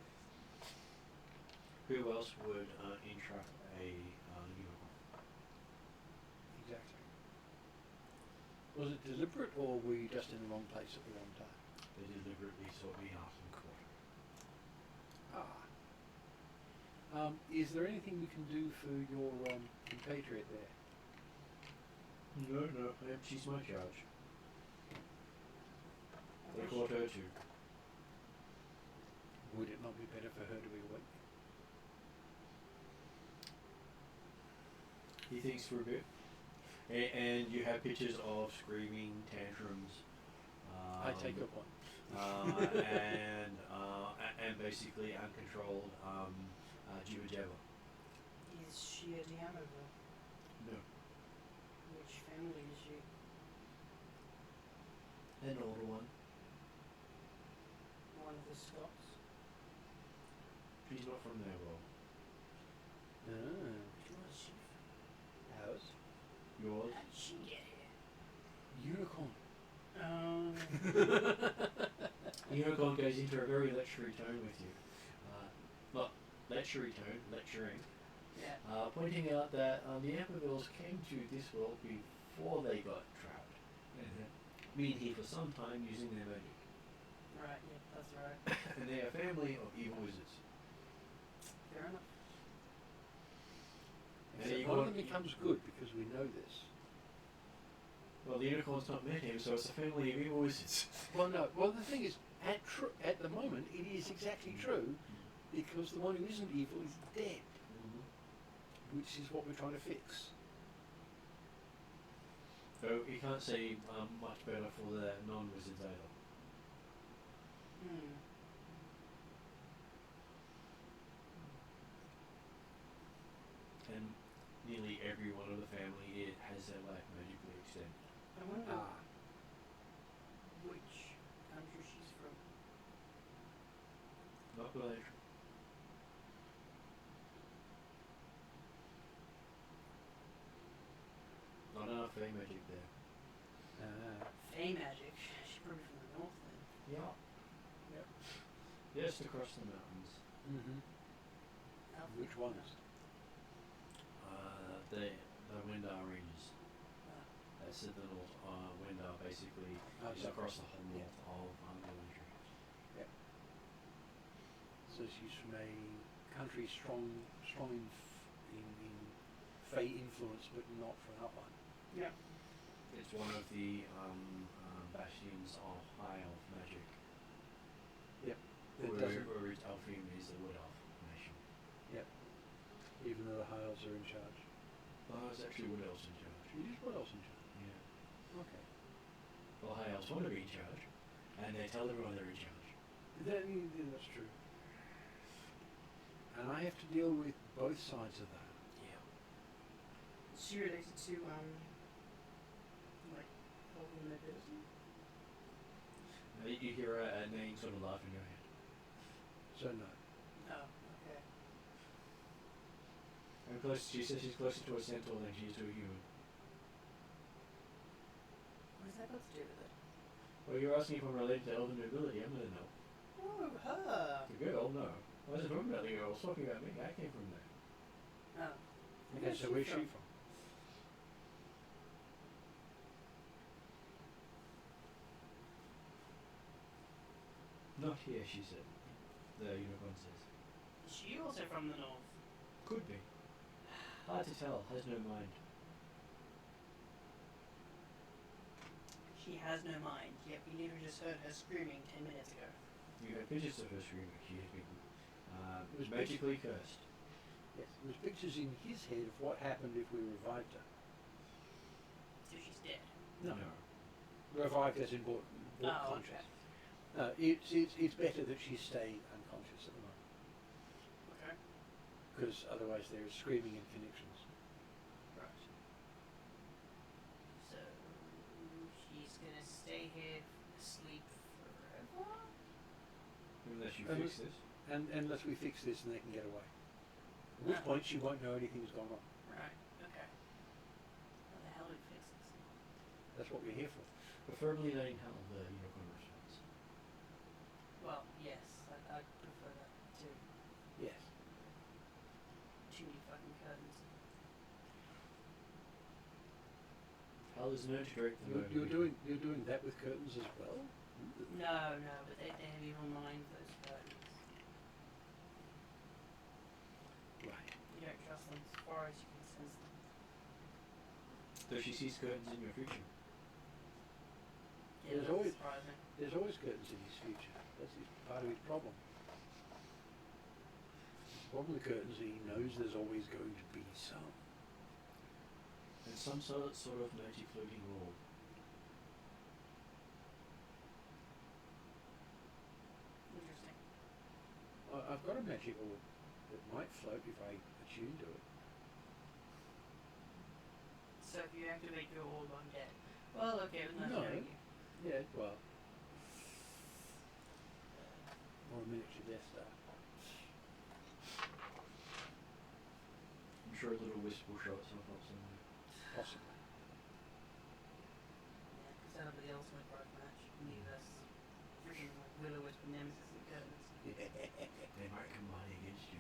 Speaker 1: Who else would entrap a unicorn?
Speaker 2: Was it deliberate, or were you just in the wrong place at the wrong time?
Speaker 1: They deliberately sought me out in court.
Speaker 2: Is there anything we can do for your compatriot there?
Speaker 1: No, she's my charge. They caught her too.
Speaker 2: Would it not be better for her to be awake?
Speaker 1: He thinks for a bit. And you have pictures of screaming, tantrums.
Speaker 2: I take your point.
Speaker 1: And basically uncontrolled jibber jabber.
Speaker 3: Is she a Diamover?
Speaker 1: No.
Speaker 3: Which family is she?
Speaker 1: An older one.
Speaker 3: One of the Scots?
Speaker 1: She's not from their world.
Speaker 3: Which was she?
Speaker 1: Ours. Yours.
Speaker 3: How did she get here?
Speaker 2: Unicorn.
Speaker 1: Unicorn goes into a very lectury tone with you. Not lectury tone, lecturing.
Speaker 3: Yeah.
Speaker 1: Pointing out that the Ambervilles came to this world before they got trapped. Been here for some time using their magic.
Speaker 3: Right, yeah, that's right.
Speaker 1: And they are a family of evil wizards.
Speaker 3: Fair enough.
Speaker 2: Except one of them becomes good because we know this.
Speaker 1: Well, the unicorn's not met him, so it's a family of evil wizards.
Speaker 2: Well, no. Well, the thing is, at the moment, it is exactly true, because the one who isn't evil is dead, which is what we're trying to fix.
Speaker 1: So you can't say much better for the non-wizards either. And nearly every one of the family has their life magically extended.
Speaker 3: I wonder which country she's from.
Speaker 1: Not Galadriel. Not enough fey magic there.
Speaker 3: Fey magic. She's probably from the north then.
Speaker 1: Yeah. Yep. Just across the mountains.
Speaker 2: Which ones?
Speaker 1: The Wendar Rangers. That's at the north. Wendar basically is across the whole north of Galadriel.
Speaker 2: Yeah. So she's from a country strong in fey influence, but not from outline.
Speaker 3: Yeah.
Speaker 1: It's one of the bastions of high elf magic.
Speaker 2: Yep.
Speaker 1: Where Elfim is the wood elf nation.
Speaker 2: Yep. Even though the high elves are in charge.
Speaker 1: It's actually wood elves in charge.
Speaker 2: It is wood elves in charge.
Speaker 1: Yeah.
Speaker 2: Okay.
Speaker 1: Well, high elves want to be in charge, and they tell everyone they're in charge.
Speaker 2: That's true. And I have to deal with both sides of that.
Speaker 1: Yeah.
Speaker 3: Is she related to like elven nobility?
Speaker 1: You hear a name sort of laugh in your head.
Speaker 2: So no.
Speaker 3: Oh, okay.
Speaker 1: And she says she's closer to a centaur than she is to a human.
Speaker 3: What has that got to do with it?
Speaker 1: Well, you're asking if I'm related to elven nobility. I'm gonna know.
Speaker 3: Oh, her.
Speaker 1: The girl, no. I wasn't talking about the girl. I was talking about me. I came from there.
Speaker 3: Oh.
Speaker 2: Okay, so where's she from?
Speaker 1: Not here, she said. The unicorn says.
Speaker 3: Is she also from the north?
Speaker 1: Could be. Hard to tell. Has no mind.
Speaker 3: She has no mind, yet we literally just heard her screaming 10 minutes ago.
Speaker 1: You have pictures of her screaming. She has been
Speaker 2: was
Speaker 1: magically cursed.
Speaker 2: Yes, there was pictures in his head of what happened if we revived her.
Speaker 3: So she's dead.
Speaker 1: No.
Speaker 2: Revived as in brought
Speaker 3: Oh,
Speaker 2: conscious. It's better that she stay unconscious at the moment,
Speaker 3: Okay.
Speaker 2: because otherwise there is screaming and connections.
Speaker 3: Right. So she's gonna stay here asleep forever?
Speaker 1: Unless you
Speaker 2: And
Speaker 1: fix this.
Speaker 2: And unless we fix this and they can get away. At which point she won't know anything's gone wrong.
Speaker 3: Right, okay. How the hell do we fix this?
Speaker 2: That's what we're here for.
Speaker 1: Preferably letting Hal the unicorn response.
Speaker 3: Well, yes, I prefer that too.
Speaker 2: Yes.
Speaker 3: Too many fucking curtains.
Speaker 1: Hal others know to direct them.
Speaker 2: You're doing that with curtains as well?
Speaker 3: No, but they have evil minds, those curtains.
Speaker 2: Right.
Speaker 3: You don't trust them as far as you can sense them.
Speaker 1: So she sees curtains in your future.
Speaker 3: Yeah,
Speaker 2: There's
Speaker 3: that's
Speaker 2: always-
Speaker 3: surprising.
Speaker 2: There's always curtains in his future. That's part of his problem. The problem with curtains is he knows there's always going to be some.
Speaker 1: And some sort of magic floating wall.
Speaker 3: Interesting.
Speaker 2: I've got a magic orb that might float if I attune to it.
Speaker 3: So if you activate your orb, I'm dead. Well, okay, it was nice
Speaker 2: No.
Speaker 3: knowing you.
Speaker 2: Yeah, well. Or a miniature Death Star.
Speaker 1: I'm sure a little wisp will show itself up somewhere.
Speaker 2: Possibly.
Speaker 3: Yeah, because that'll be the ultimate grudge match. Leave us freaking like Will-O-Wisp and Nemesis and curtains.
Speaker 1: They might combine against you.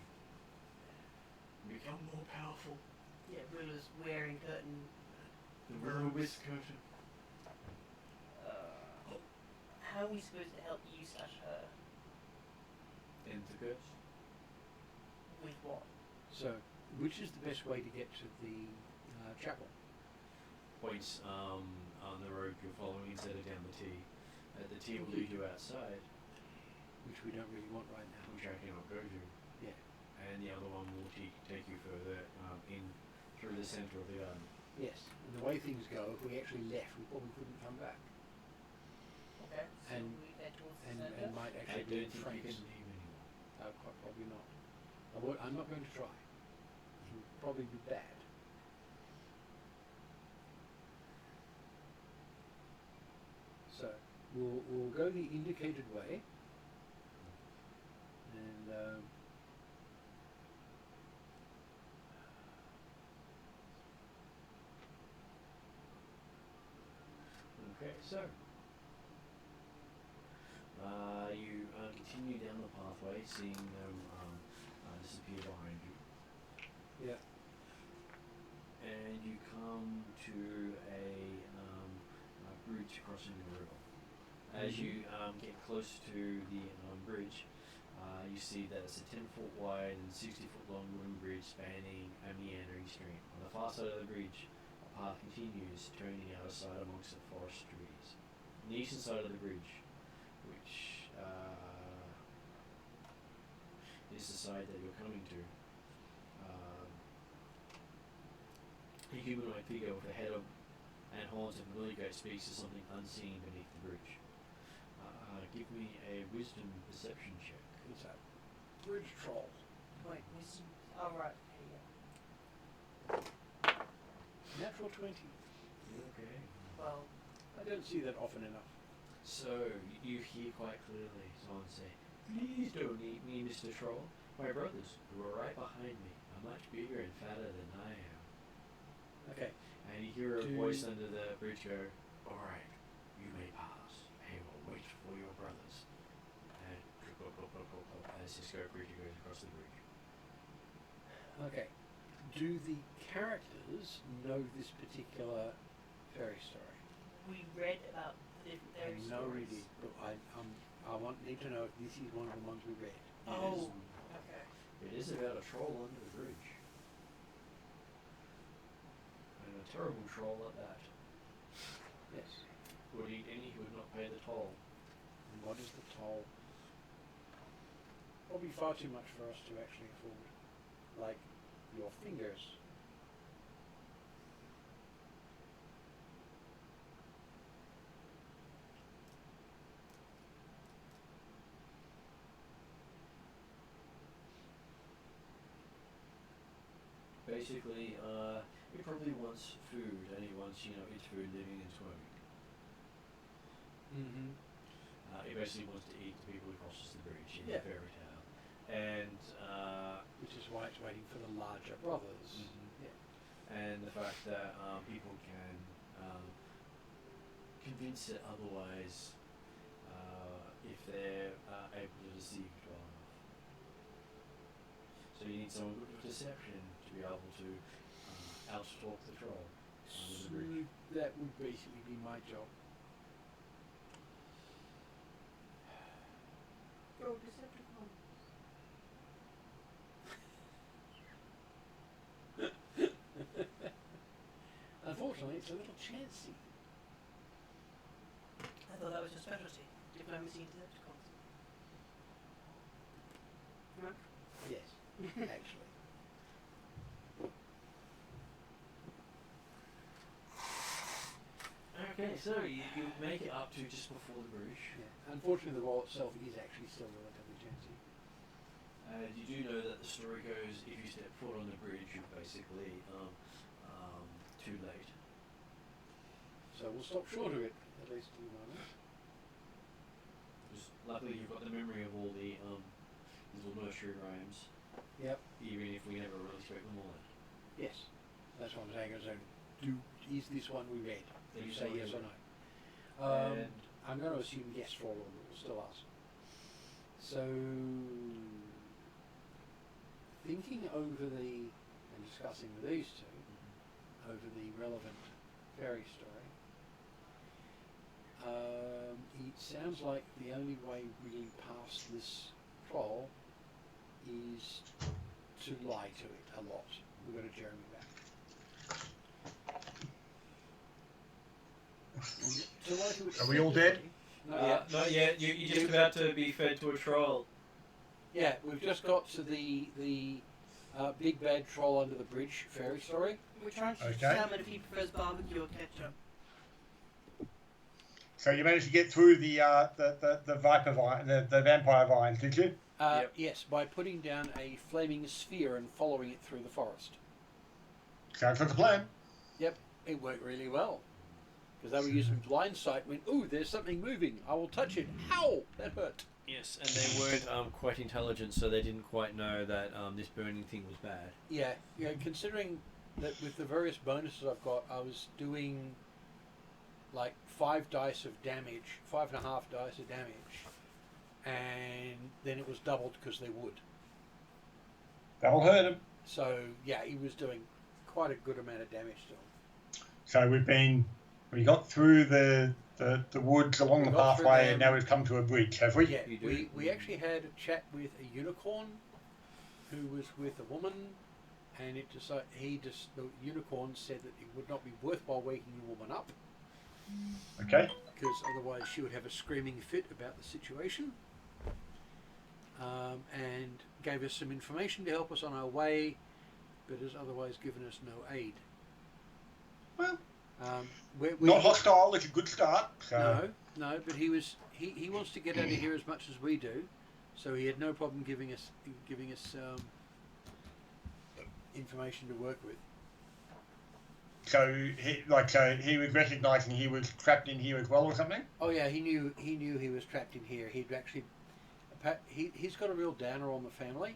Speaker 1: Become more powerful.
Speaker 3: Yeah, Willow's wearing curtain.
Speaker 1: The Will-O-Wisp curtain.
Speaker 3: How are we supposed to help you slash her?
Speaker 1: End the curse.
Speaker 3: With what?
Speaker 2: So, which is the best way to get to the chapel?
Speaker 1: Points on the road you're following instead of down the T. The T will lead you outside,
Speaker 2: Which we don't really want right now.
Speaker 1: which I cannot go to.
Speaker 2: Yeah.
Speaker 1: And the other one will take you further in through the centre of the garden.
Speaker 2: Yes. And the way things go, if we actually left, we probably couldn't come back.
Speaker 3: Okay, so
Speaker 2: And-
Speaker 3: we head towards the
Speaker 2: And
Speaker 3: centre.
Speaker 2: might
Speaker 1: I
Speaker 2: actually be
Speaker 1: don't
Speaker 2: in
Speaker 1: think you
Speaker 2: frames.
Speaker 1: can leave anymore.
Speaker 2: Quite probably not. I'm not going to try. It would probably be bad. So we'll go the indicated way, and
Speaker 1: Okay, so you continue down the pathway, seeing them disappear behind you,
Speaker 2: yeah,
Speaker 1: and you come to a bridge crossing the river. As you get close to the bridge, you see that it's a 10-foot wide and 60-foot long wooden bridge spanning a meandering stream. On the far side of the bridge, a path continues, turning out of sight amongst the forest trees. On the eastern side of the bridge, which is the side that you're coming to, a humanoid figure with a head of and horns of a goat speaks to something unseen beneath the bridge. Give me a wisdom perception check.
Speaker 2: it's a bridge troll.
Speaker 3: Wait, wisdom. Oh, right.
Speaker 2: Natural 20.
Speaker 1: Okay.
Speaker 3: Well,
Speaker 2: I don't see that often enough.
Speaker 1: So you hear quite clearly someone say, "Please don't eat me, Mr. Troll. My brothers, who are right behind me, are much bigger and fatter than I am."
Speaker 2: Okay.
Speaker 1: And you hear a
Speaker 2: Do-
Speaker 1: voice under the bridge go, "All right, you may pass. I will wait for your brothers." And as this bridge goes across the bridge.
Speaker 2: Okay. Do the characters know this particular fairy story?
Speaker 3: we read about the different
Speaker 2: I
Speaker 3: fairy
Speaker 2: know we
Speaker 3: stories.
Speaker 2: did, but I need to know if this is one of the ones we read.
Speaker 3: Oh, okay.
Speaker 1: It is about a troll under the bridge. And a terrible troll at that.
Speaker 2: Yes.
Speaker 1: Who would eat any who would not pay the toll.
Speaker 2: And what is the toll? Probably far too much for us to actually afford. Like your fingers.
Speaker 1: Basically, he probably wants food, and he wants, its food, living and swimming.
Speaker 2: Mm-hmm.
Speaker 1: He basically wants to eat the people who crosses the bridge in
Speaker 2: Yeah.
Speaker 1: the fairy tale. And,
Speaker 2: Which is why it's waiting for the larger brothers.
Speaker 1: Mhm.
Speaker 2: Yeah.
Speaker 1: and the fact that people can convince it otherwise if they're able to deceive it well enough. So you need someone good with deception to be able to out-talk the troll. under the bridge.
Speaker 2: That would basically be my job.
Speaker 3: Go Decepticon.
Speaker 2: Unfortunately, it's a little chancy.
Speaker 3: I thought that was your specialty. Diplomacy and Decepticons. No?
Speaker 2: Yes, actually.
Speaker 1: Okay, so you make it up to just before the bridge.
Speaker 2: Yeah. Unfortunately, the roll itself is actually still relatively chancy.
Speaker 1: You do know that the story goes, if you step foot on the bridge, you're basically too late.
Speaker 2: So we'll stop short of it, at least in the moment.
Speaker 1: Because luckily you've got the memory of all the little nursery rhymes,
Speaker 2: Yep.
Speaker 1: even if we never really spoke them all.
Speaker 2: Yes. That's what I'm saying. So, is this one we read?
Speaker 1: Then
Speaker 2: You
Speaker 1: you
Speaker 2: say
Speaker 1: say
Speaker 2: yes
Speaker 1: we
Speaker 2: or
Speaker 1: read.
Speaker 2: no.
Speaker 1: And
Speaker 2: I'm going to assume yes for all of them, but we'll still ask. So, thinking over and discussing with these two, over the relevant fairy story, it sounds like the only way really past this troll is to lie to it a lot. We've got a Jeremy back. To lie to it
Speaker 4: Are we all dead?
Speaker 2: Not yet.
Speaker 1: not yet. You're just about to be fed to a troll.
Speaker 2: Yeah, we've just got to the big bad troll under the bridge fairy story.
Speaker 3: We're trying to
Speaker 4: Okay.
Speaker 3: determine if he prefers barbecue or ketchup.
Speaker 4: So you managed to get through the viper vine, the vampire vines, did you?
Speaker 1: Yep.
Speaker 2: Yes, by putting down a flaming sphere and following it through the forest.
Speaker 4: Sounds like a plan.
Speaker 2: It worked really well. Because they were using blind sight, went, ooh, there's something moving, I will touch it. Ow! That hurt.
Speaker 1: Yes, and they weren't quite intelligent, so they didn't quite know that this burning thing was bad.
Speaker 2: Yeah, considering that with the various bonuses I've got, I was doing like 5 dice of damage, 5.5 dice of damage, and then it was doubled because they would.
Speaker 4: That'll hurt him.
Speaker 2: So yeah, he was doing quite a good amount of damage to him.
Speaker 4: So we got through the woods along the
Speaker 2: We got through
Speaker 4: pathway,
Speaker 2: them.
Speaker 4: and now we've come to a bridge, have we?
Speaker 2: Yeah,
Speaker 1: You do.
Speaker 2: we actually had a chat with a unicorn who was with a woman, and the unicorn said that it would not be worthwhile waking the woman up
Speaker 4: Okay.
Speaker 2: because otherwise she would have a screaming fit about the situation, and gave us some information to help us on our way, but has otherwise given us no aid.
Speaker 4: Well,
Speaker 2: we
Speaker 4: not hostile. It's a good start. So.
Speaker 2: No, but he wants to get out of here as much as we do, so he had no problem giving us information to work with.
Speaker 4: So he was recognising he was trapped in here as well, or something.
Speaker 2: Oh yeah, he knew he was trapped in here. He'd actually he's got a real downer on the family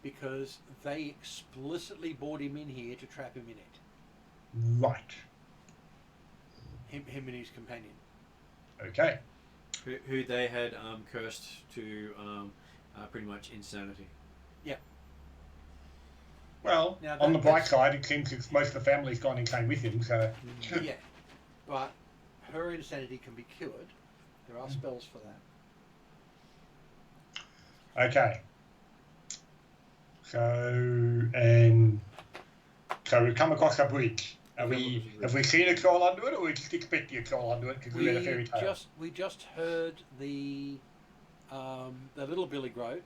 Speaker 2: because they explicitly brought him in here to trap him in it.
Speaker 4: Right.
Speaker 2: Him and his companion.
Speaker 4: Okay.
Speaker 1: Who they had cursed to pretty much insanity.
Speaker 4: Well,
Speaker 2: Now
Speaker 4: on the bright
Speaker 2: that's-
Speaker 4: side, it seems that most of the family's gone insane with him. So.
Speaker 2: Yeah, but her insanity can be cured. There are spells for that.
Speaker 4: Okay. So we've come across a bridge. Have we seen a troll under it, or are we just expecting a troll under it because we read a fairy tale?
Speaker 2: We just heard the little billy goat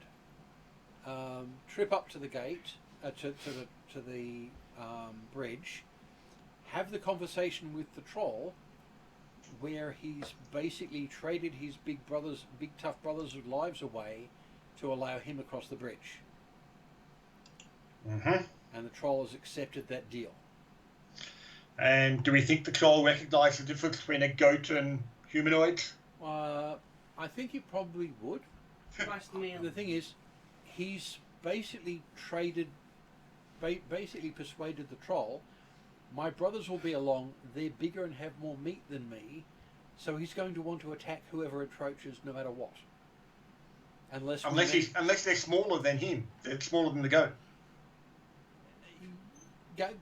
Speaker 2: trip up to the gate to the bridge, have the conversation with the troll, where he's basically traded his big tough brothers' lives away to allow him across the bridge.
Speaker 4: Mm-hmm.
Speaker 2: And the troll has accepted that deal.
Speaker 4: And do we think the troll recognised the difference between a goat and humanoids?
Speaker 2: I think he probably would.
Speaker 3: Twice the meal.
Speaker 2: The thing is, he's basically persuaded the troll, my brothers will be along, they're bigger and have more meat than me, so he's going to want to attack whoever approaches no matter what. Unless
Speaker 4: they're smaller than him. They're smaller than the goat.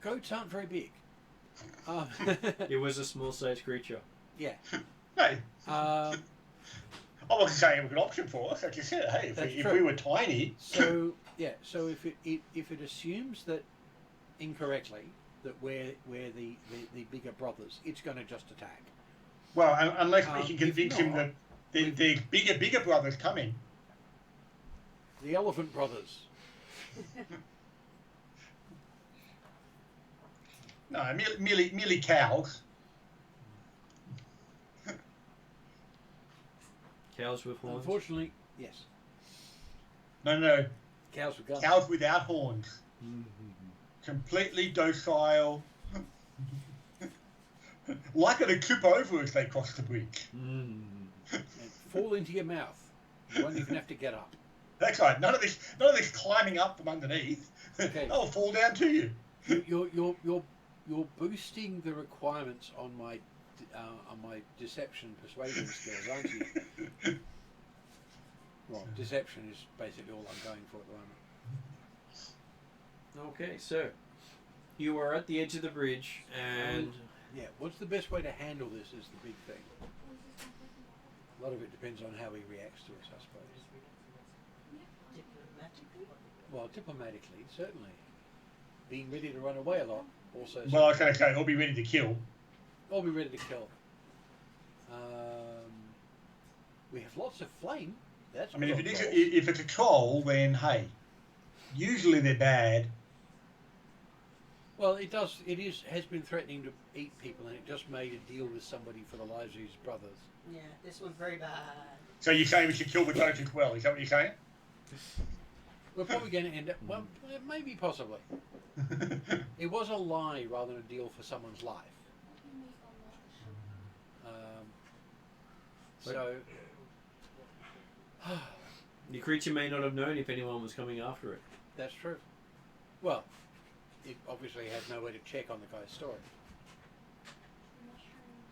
Speaker 2: Goats aren't very big.
Speaker 1: It was a small-sized creature.
Speaker 2: Yeah.
Speaker 4: Hey,
Speaker 2: Um,
Speaker 4: I wasn't saying it was an option for us. I just said, hey, if we were tiny.
Speaker 2: So if it assumes that incorrectly that we're the bigger brothers, it's going to just attack.
Speaker 4: Well, unless we can convince
Speaker 2: if
Speaker 4: him
Speaker 2: not,
Speaker 4: that the bigger brothers coming.
Speaker 2: The elephant brothers.
Speaker 4: No, merely cows.
Speaker 1: Cows with horns.
Speaker 2: Unfortunately, yes.
Speaker 4: No.
Speaker 2: Cows with guns.
Speaker 4: Cows without horns. Completely docile. Likely to trip over as they cross the bridge.
Speaker 2: And fall into your mouth. You won't even have to get up.
Speaker 4: That's right. None of this climbing up from underneath.
Speaker 2: Okay.
Speaker 4: They'll fall down to you.
Speaker 2: You're boosting the requirements on my deception persuasion skills, aren't you? Well, deception is basically all I'm going for at the moment.
Speaker 1: Okay, so you are at the edge of the bridge, and
Speaker 2: yeah, what's the best way to handle this is the big thing. A lot of it depends on how he reacts to us, I suppose.
Speaker 3: Diplomatically?
Speaker 2: Well, diplomatically, certainly. Being ready to run away a lot, also.
Speaker 4: Well, I was going to say, he'll be ready to kill.
Speaker 2: I'll be ready to kill. We have lots of flame. That's.
Speaker 4: I mean, if it's a troll, then hey, usually they're bad.
Speaker 2: Well, it has been threatening to eat people, and it just made a deal with somebody for the lives of his brothers.
Speaker 3: Yeah, this one's very bad.
Speaker 4: So you're saying we should kill the boat as well? Is that what you're saying?
Speaker 2: We're probably going to end up. Well, maybe possibly. It was a lie rather than a deal for someone's life. So.
Speaker 1: the creature may not have known if anyone was coming after it.
Speaker 2: That's true. Well, it obviously had no way to check on the guy's story.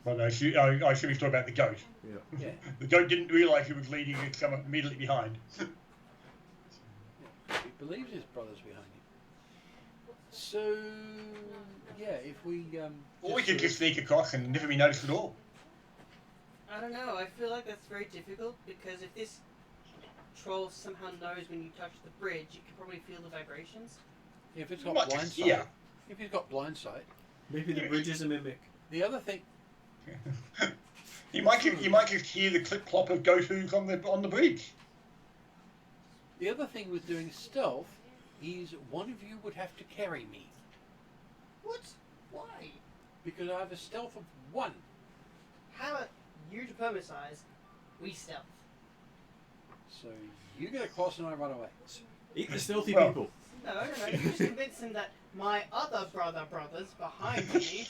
Speaker 4: Well, no, I assume he's talking about the goat.
Speaker 2: Yeah.
Speaker 4: The goat didn't realise he was leading someone immediately behind.
Speaker 2: He believes his brother's behind him. So, yeah, if we...
Speaker 4: or we could just sneak across and never be noticed at all.
Speaker 3: I don't know, I feel like that's very difficult, because if this troll somehow knows when you touch the bridge, you can probably feel the vibrations.
Speaker 2: If it's got blind sight...
Speaker 4: Yeah.
Speaker 2: If he's got blind sight...
Speaker 1: Maybe the bridge is a mimic.
Speaker 2: The other thing...
Speaker 4: you might just hear the clip clop of goat hooves on the bridge.
Speaker 2: The other thing with doing stealth is one of you would have to carry me.
Speaker 3: What? Why?
Speaker 2: Because I have a stealth of 1.
Speaker 3: How about you diplomatize, we stealth?
Speaker 2: So you get across and I run away.
Speaker 1: Eat the stealthy people.
Speaker 3: No, you just convince him that my other brothers behind me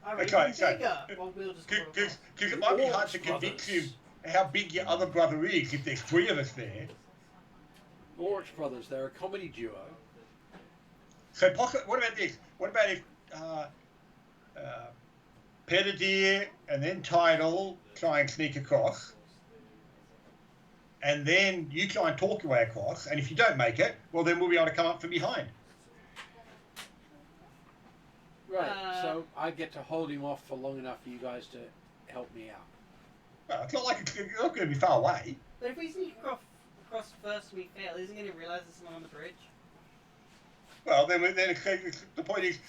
Speaker 3: are even bigger. Well, we'll just
Speaker 4: Because it might be hard to convince you how big your other brother is if there's 3 of us there.
Speaker 2: Orcs brothers, they're a comedy duo.
Speaker 4: So what about this? What about if Pettideer and then Tidal try and sneak across, and then you try and talk your way across, and if you don't make it, well then we'll be able to come up from behind.
Speaker 2: Right, so I get to hold him off for long enough for you guys to help me out.
Speaker 4: Well, it's not like it's not going to be far away.
Speaker 3: But if we sneak across first and we fail, isn't he going to realise there's someone on the bridge?
Speaker 4: Well, then the point is,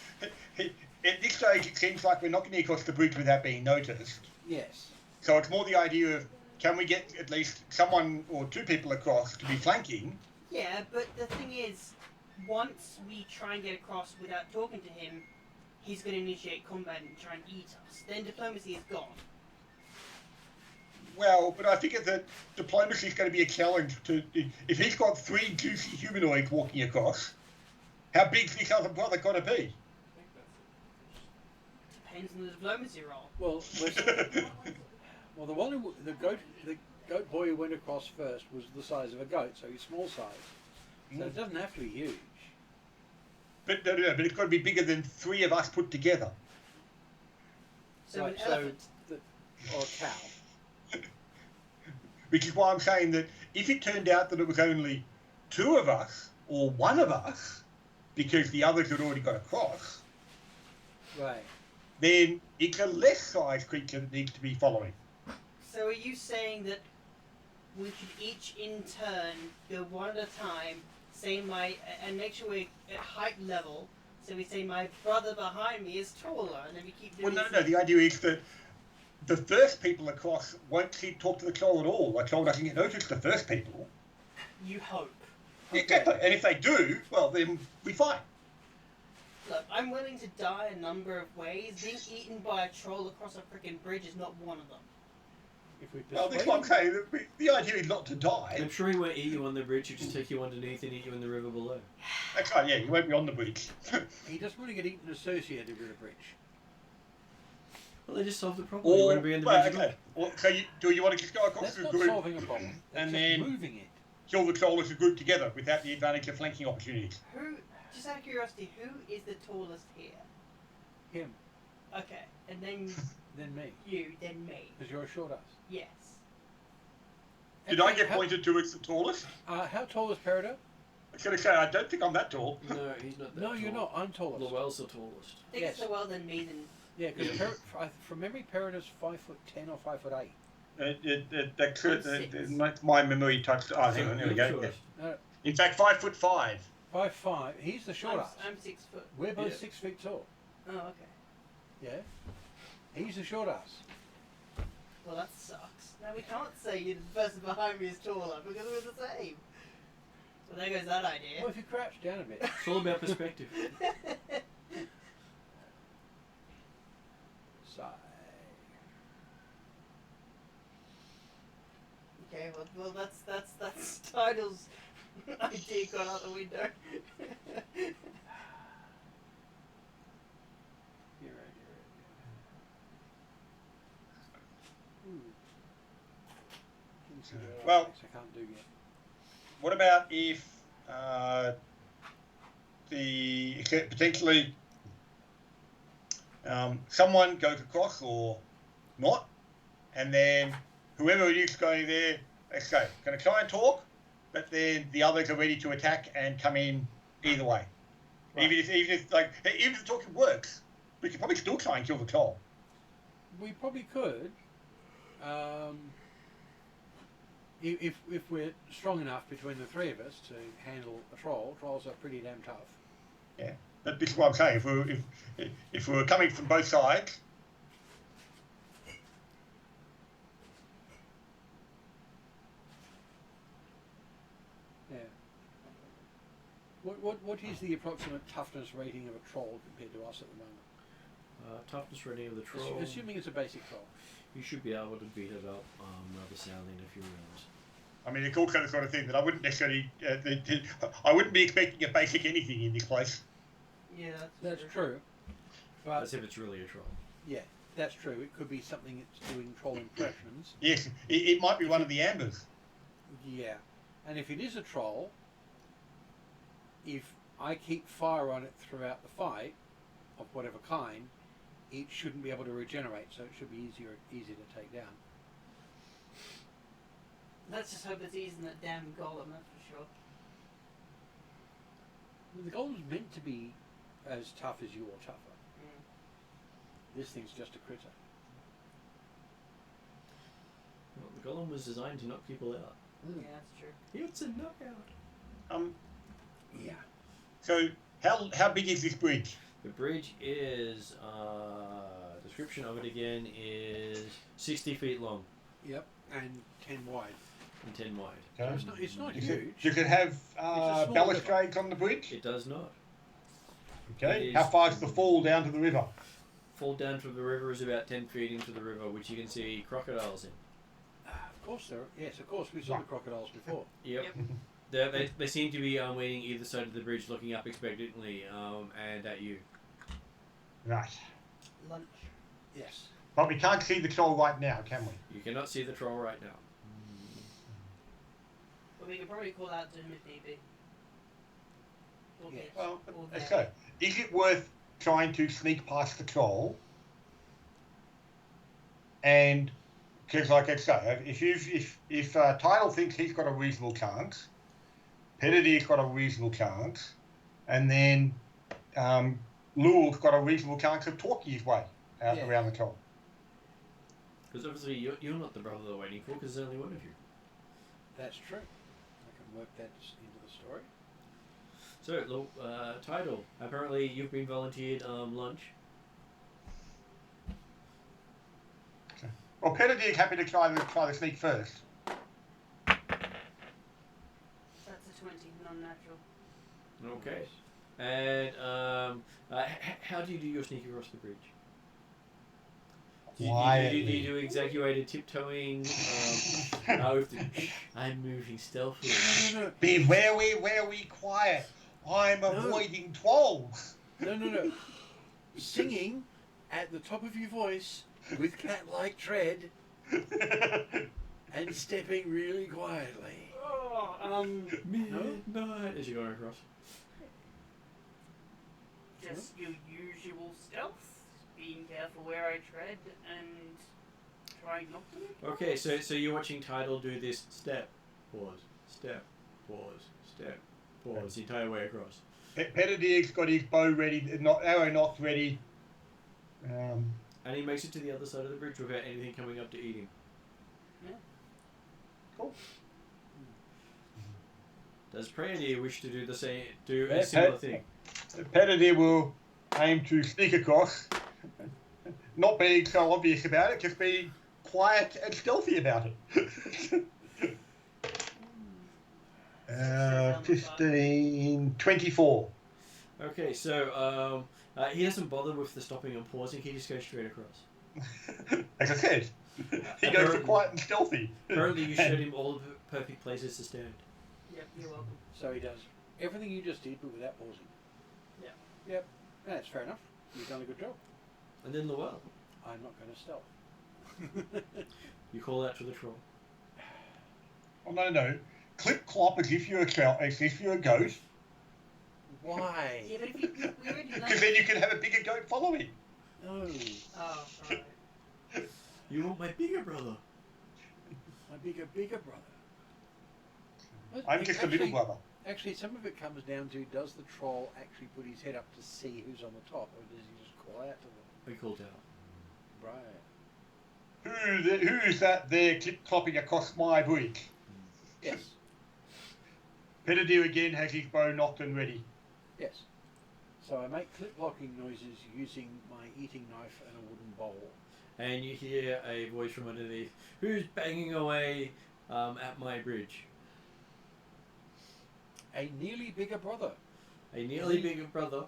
Speaker 4: at this stage it seems like we're not getting across the bridge without being noticed.
Speaker 2: Yes.
Speaker 4: So it's more the idea of, can we get at least someone or 2 people across to be flanking?
Speaker 3: Yeah, but the thing is, once we try and get across without talking to him, he's going to initiate combat and try and eat us. Then diplomacy is gone.
Speaker 4: Well, but I think that diplomacy is going to be a challenge to... If he's got 3 juicy humanoids walking across, how big's this other brother got to be?
Speaker 3: Depends on the diplomacy roll.
Speaker 2: Well, the goat boy who went across first was the size of a goat, so he's small size. So it doesn't have to be huge.
Speaker 4: But no, but it's got to be bigger than 3 of us put together.
Speaker 3: So
Speaker 2: right,
Speaker 3: an elephant.
Speaker 2: Or a cow.
Speaker 4: Which is why I'm saying that if it turned out that it was only 2 of us, or 1 of us, because the others had already got across,
Speaker 2: right,
Speaker 4: then it's a less-sized creature that needs to be following.
Speaker 3: So are you saying that we should each in turn go one at a time, say and make sure we're at height level, so we say my brother behind me is taller, and then we keep doing
Speaker 4: Well, no, the idea is that the first people across won't talk to the troll at all. The troll doesn't get noticed the first people.
Speaker 3: You hope.
Speaker 4: Exactly. And if they do, well, then we fight.
Speaker 3: Look, I'm willing to die a number of ways. Being eaten by a troll across a freaking bridge is not one of them.
Speaker 2: If we
Speaker 4: Well, that's what I'm saying. The idea is not to die.
Speaker 1: I'm sure he won't eat you on the bridge, he'll just take you underneath and eat you in the river below.
Speaker 4: That's right, yeah, you won't be on the bridge.
Speaker 2: He doesn't want to get eaten associated with a bridge.
Speaker 1: Well, they just solved the problem. You wouldn't be in the bridge at all.
Speaker 4: Well, so do you want to just go across
Speaker 2: That's
Speaker 4: the
Speaker 2: not
Speaker 4: group
Speaker 2: solving a problem. That's
Speaker 4: and
Speaker 2: just
Speaker 4: then
Speaker 2: moving it.
Speaker 4: kill the troll as a group together without the advantage of flanking opportunities?
Speaker 3: Just out of curiosity, who is the tallest here?
Speaker 2: Him.
Speaker 3: Okay, and then
Speaker 2: Then me.
Speaker 3: you, then me.
Speaker 2: Because you're a short ass.
Speaker 3: Yes.
Speaker 4: Did I get pointed to as the tallest?
Speaker 2: How tall is Peridot?
Speaker 4: I was going to say, I don't think I'm that tall.
Speaker 1: No, he's not that
Speaker 2: No,
Speaker 1: tall.
Speaker 2: you're not. I'm tallest.
Speaker 1: Lowell's the tallest.
Speaker 3: I think it's
Speaker 2: Yes.
Speaker 3: well than me then.
Speaker 2: Yeah, because from memory, Peridot's 5'10" or 5'8".
Speaker 4: My memory touched. Oh, hang on, there we go.
Speaker 1: Shortest.
Speaker 4: In fact, 5'5".
Speaker 2: 5'5". He's the short ass.
Speaker 3: I'm 6 foot.
Speaker 2: We're both
Speaker 1: Yeah.
Speaker 2: 6 feet tall.
Speaker 3: Oh, okay.
Speaker 2: Yeah. He's the short ass.
Speaker 3: Well, that sucks. Now we can't say the person behind me is taller because we're the same. Well, there goes that idea.
Speaker 2: Well, if you crouch down a bit.
Speaker 1: It's all about perspective.
Speaker 2: Sigh.
Speaker 3: Okay, well that's Title's idea gone out the window.
Speaker 2: You're right.
Speaker 4: Well-
Speaker 2: I can't do yet.
Speaker 4: What about if potentially someone goes across or not, and then whoever it is going there, let's go, going to try and talk, but then the others are ready to attack and come in either way.
Speaker 2: Right.
Speaker 4: Even if the talking works, we could probably still try and kill the troll.
Speaker 2: We probably could. If we're strong enough between the three of us to handle a troll. Trolls are pretty damn tough.
Speaker 4: Yeah, but this is what I'm saying. If we were coming from both sides.
Speaker 2: Yeah. What is the approximate toughness rating of a troll compared to us at the moment?
Speaker 1: Toughness rating of the troll.
Speaker 2: Assuming it's a basic troll.
Speaker 1: You should be able to beat it up rather soundly in a few rounds.
Speaker 4: I mean, it's also the sort of thing that I wouldn't necessarily. I wouldn't be expecting a basic anything in this place.
Speaker 3: Yeah,
Speaker 2: That's true. But
Speaker 1: As if it's really a troll.
Speaker 2: yeah, that's true. It could be something that's doing troll impressions.
Speaker 4: Yes, it might be one of the ambers.
Speaker 2: Yeah. And if it is a troll, if I keep fire on it throughout the fight, of whatever kind, it shouldn't be able to regenerate, so it should be easier to take down.
Speaker 3: Let's just hope it's easier than that damn golem, that's for sure.
Speaker 2: The golem's meant to be as tough as you or tougher. This thing's just a critter.
Speaker 1: Well, the golem was designed to knock people out.
Speaker 3: Yeah, that's true.
Speaker 1: It's a knockout.
Speaker 2: Yeah.
Speaker 4: So how big is this bridge?
Speaker 1: The bridge is, description of it again is 60 feet long
Speaker 2: Yep. And 10 wide.
Speaker 1: and 10 wide.
Speaker 4: Okay.
Speaker 2: So it's not
Speaker 4: Does
Speaker 2: huge.
Speaker 4: it have
Speaker 2: small
Speaker 4: balustrades on the bridge?
Speaker 1: It does not.
Speaker 4: Okay.
Speaker 1: It
Speaker 4: How
Speaker 1: is-
Speaker 4: far is the fall down to the river?
Speaker 1: Fall down to the river is about 10 feet into the river, which you can see crocodiles in.
Speaker 2: Of course there are. Yes, of course we saw the crocodiles before.
Speaker 1: Yep.
Speaker 3: Yep.
Speaker 1: They seem to be waiting either side of the bridge, looking up expectantly and at you.
Speaker 4: Right.
Speaker 3: Lunch.
Speaker 2: Yes.
Speaker 4: But we can't see the troll right now, can we?
Speaker 1: You cannot see the troll right now.
Speaker 3: But we can probably call out to him if need be. Or
Speaker 2: Yeah.
Speaker 3: this,
Speaker 4: Well,
Speaker 3: or
Speaker 4: let's
Speaker 3: that.
Speaker 4: go. Is it worth trying to sneak past the troll? And because, like I say, if Tidal thinks he's got a reasonable chance, Petitier's got a reasonable chance, and then Lul's got a reasonable chance of talking his way around the top.
Speaker 1: Because obviously you're not the brother they're waiting for, because there's only one of you.
Speaker 2: That's true. I can work that into the story.
Speaker 1: So, title. Apparently you've been volunteered lunch.
Speaker 4: Well, Peter happy to try the sneak first.
Speaker 3: That's a 20, non-natural.
Speaker 1: Okay. And how do you do your sneak across the bridge? Do you do exaggerated tiptoeing? I'm moving stealthily.
Speaker 2: No.
Speaker 4: Be very quiet. I'm avoiding trolls.
Speaker 2: No. Singing at the top of your voice with cat-like tread and stepping really quietly.
Speaker 3: Oh,
Speaker 1: Midnight as you're going across.
Speaker 3: just your usual stealth, being careful where I tread and trying not to make
Speaker 1: Okay,
Speaker 3: noise.
Speaker 1: so you're watching Tidal do this step, pause, step, pause, step, pause the entire way across.
Speaker 4: Peter's got his bow ready, arrow nocked ready.
Speaker 1: And he makes it to the other side of the bridge without anything coming up to eat him.
Speaker 3: Yeah.
Speaker 4: Cool.
Speaker 1: Does Preadir wish to do the same, a similar thing?
Speaker 4: Peter will aim to sneak across, not being so obvious about it, just being quiet and stealthy about it. 15, 24.
Speaker 1: Okay, so he doesn't bother with the stopping and pausing, he just goes straight across.
Speaker 4: As I said, he goes to quiet and stealthy.
Speaker 1: Apparently you showed him all the perfect places to stand.
Speaker 3: Yep, you're welcome.
Speaker 2: So he does everything you just did, but without pausing.
Speaker 3: Yeah.
Speaker 2: Yep. That's fair enough. You've done a good job.
Speaker 1: And then the well.
Speaker 2: I'm not going to stealth.
Speaker 1: You call out to the troll.
Speaker 4: Oh, no. Clip clop as if you're a ghost,
Speaker 2: Why?
Speaker 3: Yeah, but if we already know.
Speaker 4: because then you can have a bigger goat following.
Speaker 2: No.
Speaker 3: Oh, right.
Speaker 1: You want my bigger brother?
Speaker 2: My bigger brother. But
Speaker 4: I'm just a little brother.
Speaker 2: Actually, some of it comes down to, does the troll actually put his head up to see who's on the top, or does he just call out to them?
Speaker 1: We called out.
Speaker 2: Right.
Speaker 4: Who's that there clip clopping across my bridge?
Speaker 2: Yes.
Speaker 4: Peter again has his bow knocked and ready.
Speaker 2: Yes. So I make clip-locking noises using my eating knife and a wooden bowl.
Speaker 1: And you hear a voice from underneath. Who's banging away at my bridge?
Speaker 2: A nearly bigger brother.
Speaker 1: A nearly bigger brother.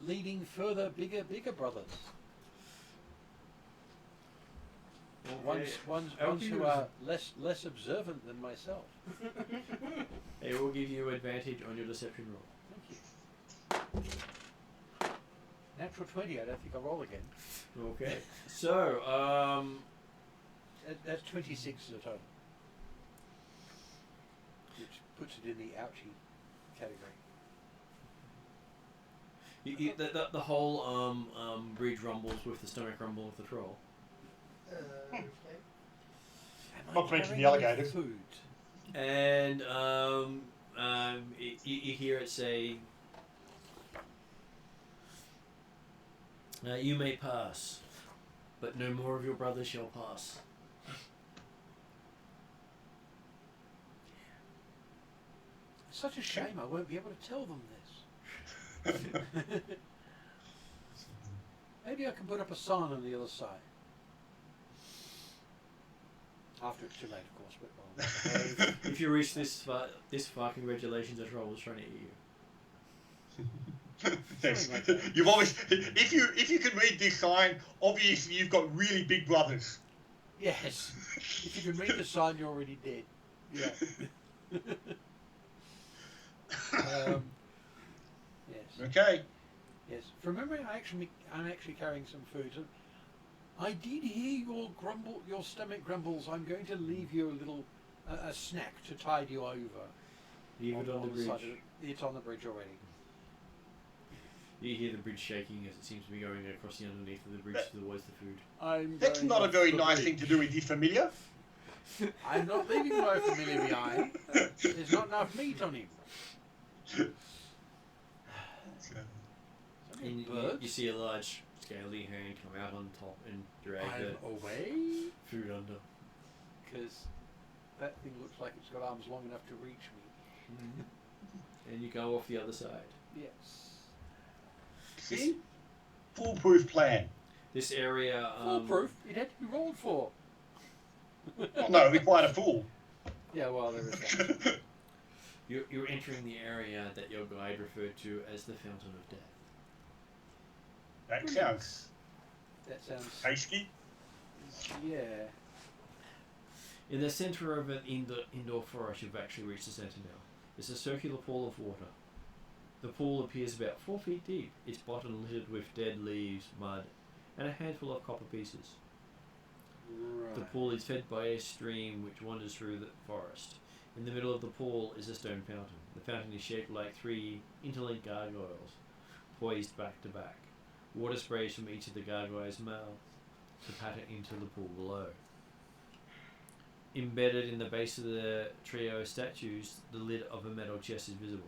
Speaker 2: Leading further bigger brothers.
Speaker 1: Okay.
Speaker 2: Ones who are less observant than myself.
Speaker 1: It will give you advantage on your deception roll.
Speaker 2: Thank you. Natural 20, I don't think I'll roll again.
Speaker 1: Okay. So,
Speaker 2: That's 26 as a total. Which puts it in the ouchie category.
Speaker 1: the whole bridge rumbles with the stomach rumble of the troll.
Speaker 3: Okay.
Speaker 4: Not to mention the alligators.
Speaker 2: Food.
Speaker 1: And you hear it say, you may pass, but no more of your brothers shall pass.
Speaker 2: It's such a shame I won't be able to tell them this. Maybe I can put up a sign on the other side. After it's too late, of course. But
Speaker 1: If you reach this far, congratulations, the troll was trying to eat you.
Speaker 4: Yes. You've always, if you can read this sign, obviously you've got really big brothers.
Speaker 2: yes. If you can read the sign, you're already dead. Yeah. Yes.
Speaker 4: Okay.
Speaker 2: Yes. From memory, I'm actually carrying some food. So I did hear your stomach grumbles. I'm going to leave you a little a snack to tide you over.
Speaker 1: Leave it on the bridge.
Speaker 2: side of it's on the bridge already.
Speaker 1: You hear the bridge shaking as it seems to be going across the underneath of the bridge towards the food.
Speaker 4: That's not a very nice thing to do with your familiar.
Speaker 2: I'm not leaving my familiar behind. There's not enough meat on him.
Speaker 1: And you
Speaker 2: Birds?
Speaker 1: see a large scaly hand come out on top and drag
Speaker 2: I'm
Speaker 1: the
Speaker 2: away,
Speaker 1: food under.
Speaker 2: because that thing looks like it's got arms long enough to reach me.
Speaker 1: And you go off the other side.
Speaker 2: Yes.
Speaker 4: See? Foolproof plan.
Speaker 1: This area.
Speaker 2: Foolproof. It had to be rolled for.
Speaker 4: Well, no, we're quite a fool.
Speaker 2: Yeah, well, there is that.
Speaker 1: You're entering the area that your guide referred to as the Fountain of Death.
Speaker 4: That sounds
Speaker 2: That sounds.
Speaker 4: tasty.
Speaker 2: Yeah.
Speaker 1: In the centre of an indoor forest, you've actually reached the centre now. It's a circular pool of water. The pool appears about 4 feet deep, its bottom littered with dead leaves, mud, and a handful of copper pieces.
Speaker 2: Right.
Speaker 1: The pool is fed by a stream which wanders through the forest. In the middle of the pool is a stone fountain. The fountain is shaped like 3 interlinked gargoyles, poised back to back. Water sprays from each of the gargoyles' mouths to patter into the pool below. Embedded in the base of the trio of statues, the lid of a metal chest is visible.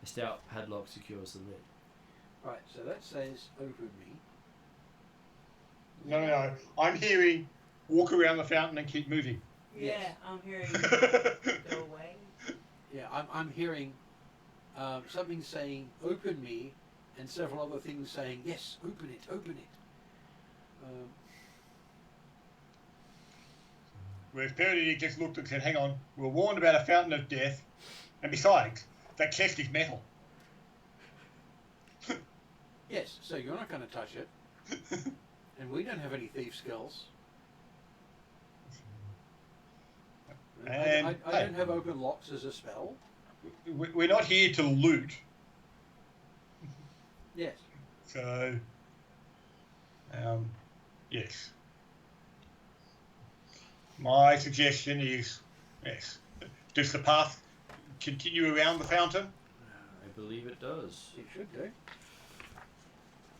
Speaker 1: A stout padlock secures the lid.
Speaker 2: Right, so that says open me.
Speaker 4: No. I'm hearing walk around the fountain and keep moving.
Speaker 3: Yeah,
Speaker 2: Yes.
Speaker 3: I'm hearing go away.
Speaker 2: Yeah, I'm hearing something saying open me, and several other things saying yes, open it, open it.
Speaker 4: Whereas Peridea just looked and said, hang on, we're warned about a fountain of death, and besides, that chest is metal.
Speaker 2: Yes, so you're not going to touch it, and we don't have any thief skills.
Speaker 4: And
Speaker 2: I don't have open locks as a spell.
Speaker 4: We're not here to loot,
Speaker 2: Yes.
Speaker 4: so yes. My suggestion is, yes, does the path continue around the fountain?
Speaker 1: I believe it does.
Speaker 2: It should do.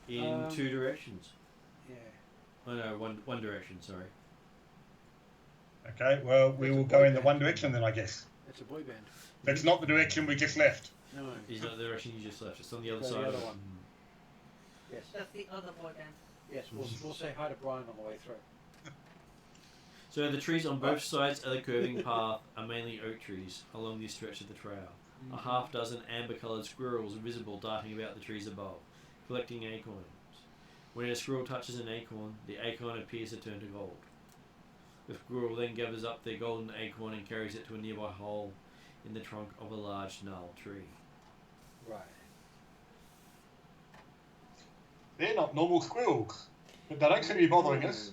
Speaker 1: In 2 directions.
Speaker 2: Yeah.
Speaker 1: Oh no, one direction, sorry.
Speaker 4: Okay, well, we
Speaker 2: It's a
Speaker 4: will go
Speaker 2: boy
Speaker 4: in the
Speaker 2: band.
Speaker 4: one direction then, I guess.
Speaker 2: It's a boy band.
Speaker 4: That's not the direction we just left.
Speaker 2: No.
Speaker 1: Is not the direction you just left, it's on the other
Speaker 2: Go the
Speaker 1: side
Speaker 2: other
Speaker 1: of it.
Speaker 2: one. Yes.
Speaker 3: That's the other boy band.
Speaker 2: Yes, we'll say hi to Brian on the way through.
Speaker 1: So the trees on both sides of the curving path are mainly oak trees along this stretch of the trail. A half dozen amber-coloured squirrels are visible darting about the trees above, collecting acorns. When a squirrel touches an acorn, the acorn appears to turn to gold. The squirrel then gathers up the golden acorn and carries it to a nearby hole in the trunk of a large gnarled tree.
Speaker 2: Right.
Speaker 4: They're not normal squirrels, but they don't seem to be bothering us,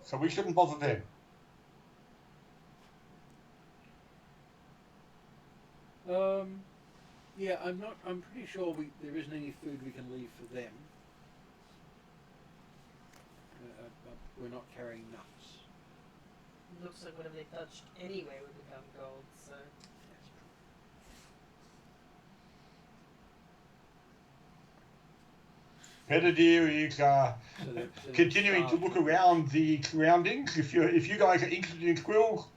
Speaker 4: so we shouldn't bother them.
Speaker 2: Yeah, I'm pretty sure there isn't any food we can leave for them. We're not carrying nuts.
Speaker 3: Looks like whatever they touched anyway would become gold, so.
Speaker 4: Peridea is
Speaker 2: So
Speaker 4: continuing to look around the surroundings. If you guys are interested in squirrels,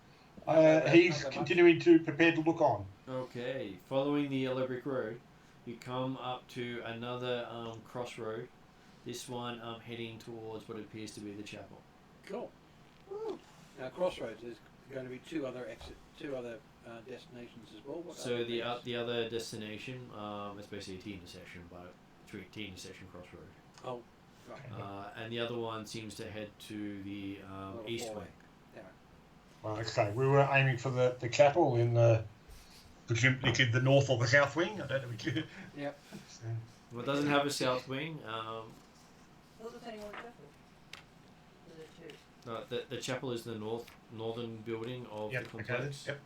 Speaker 4: he's continuing to prepare to look on.
Speaker 1: Okay, following the yellow brick road, you come up to another crossroad. This one heading towards what appears to be the chapel.
Speaker 2: Cool. Woo. Now, crossroads. There's going to be two other destinations as well. What
Speaker 1: So
Speaker 2: other
Speaker 1: the
Speaker 2: things?
Speaker 1: the other destination, it's basically a T intersection, but T intersection crossroad.
Speaker 2: Oh, right.
Speaker 1: And the other one seems to head to the
Speaker 2: Little
Speaker 1: east
Speaker 2: four-way.
Speaker 1: way.
Speaker 2: Yeah.
Speaker 4: Well, okay, we were aiming for the chapel in presumably to the north or the south wing. I don't know which.
Speaker 2: Yep.
Speaker 4: So,
Speaker 1: Well, it doesn't have a south wing.
Speaker 3: What was anyone careful? Was it two?
Speaker 1: The chapel is the northern building of
Speaker 4: yep.
Speaker 1: the
Speaker 4: Okay.
Speaker 1: complex.
Speaker 4: Yep.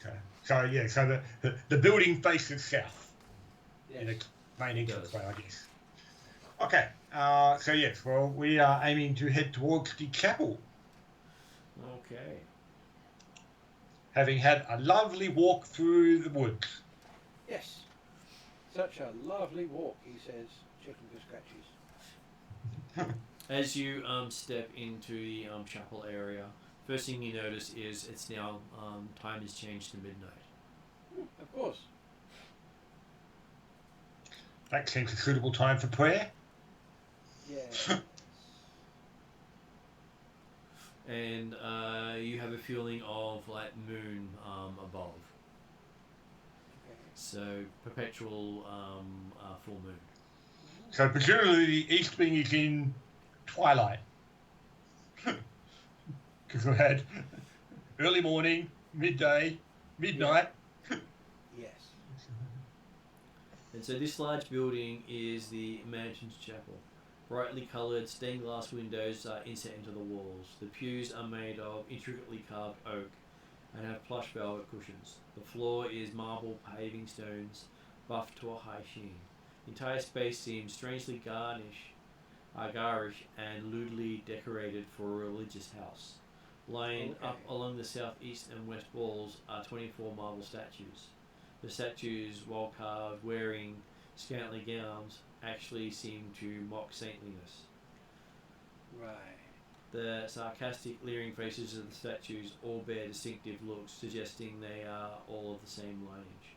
Speaker 4: Okay. So yeah. So the building faces south.
Speaker 2: Yes.
Speaker 4: In the main
Speaker 1: It
Speaker 4: entrance
Speaker 1: does.
Speaker 4: way, I guess. Okay. So yes. Well, we are aiming to head towards the chapel,
Speaker 1: Okay.
Speaker 4: having had a lovely walk through the woods.
Speaker 2: Yes. Such a lovely walk, he says, checking for scratches.
Speaker 1: As you step into the chapel area, first thing you notice is it's now time has changed to midnight.
Speaker 2: Of course.
Speaker 4: That seems a suitable time for prayer.
Speaker 1: And you have a feeling of like moon above. So perpetual full moon.
Speaker 4: So presumably the east wing is in twilight. Because we had early morning, midday, midnight.
Speaker 2: Yes.
Speaker 1: And so this large building is the mansion's chapel. Brightly coloured stained glass windows are inset into the walls. The pews are made of intricately carved oak and have plush velvet cushions. The floor is marble paving stones buffed to a high sheen. The entire space seems strangely garish and lewdly decorated for a religious house. Lying up along the southeast and west walls are 24 marble statues. The statues, while carved wearing scantily gowns, actually seem to mock saintliness.
Speaker 2: Right.
Speaker 1: The sarcastic, leering faces of the statues all bear distinctive looks, suggesting they are all of the same lineage.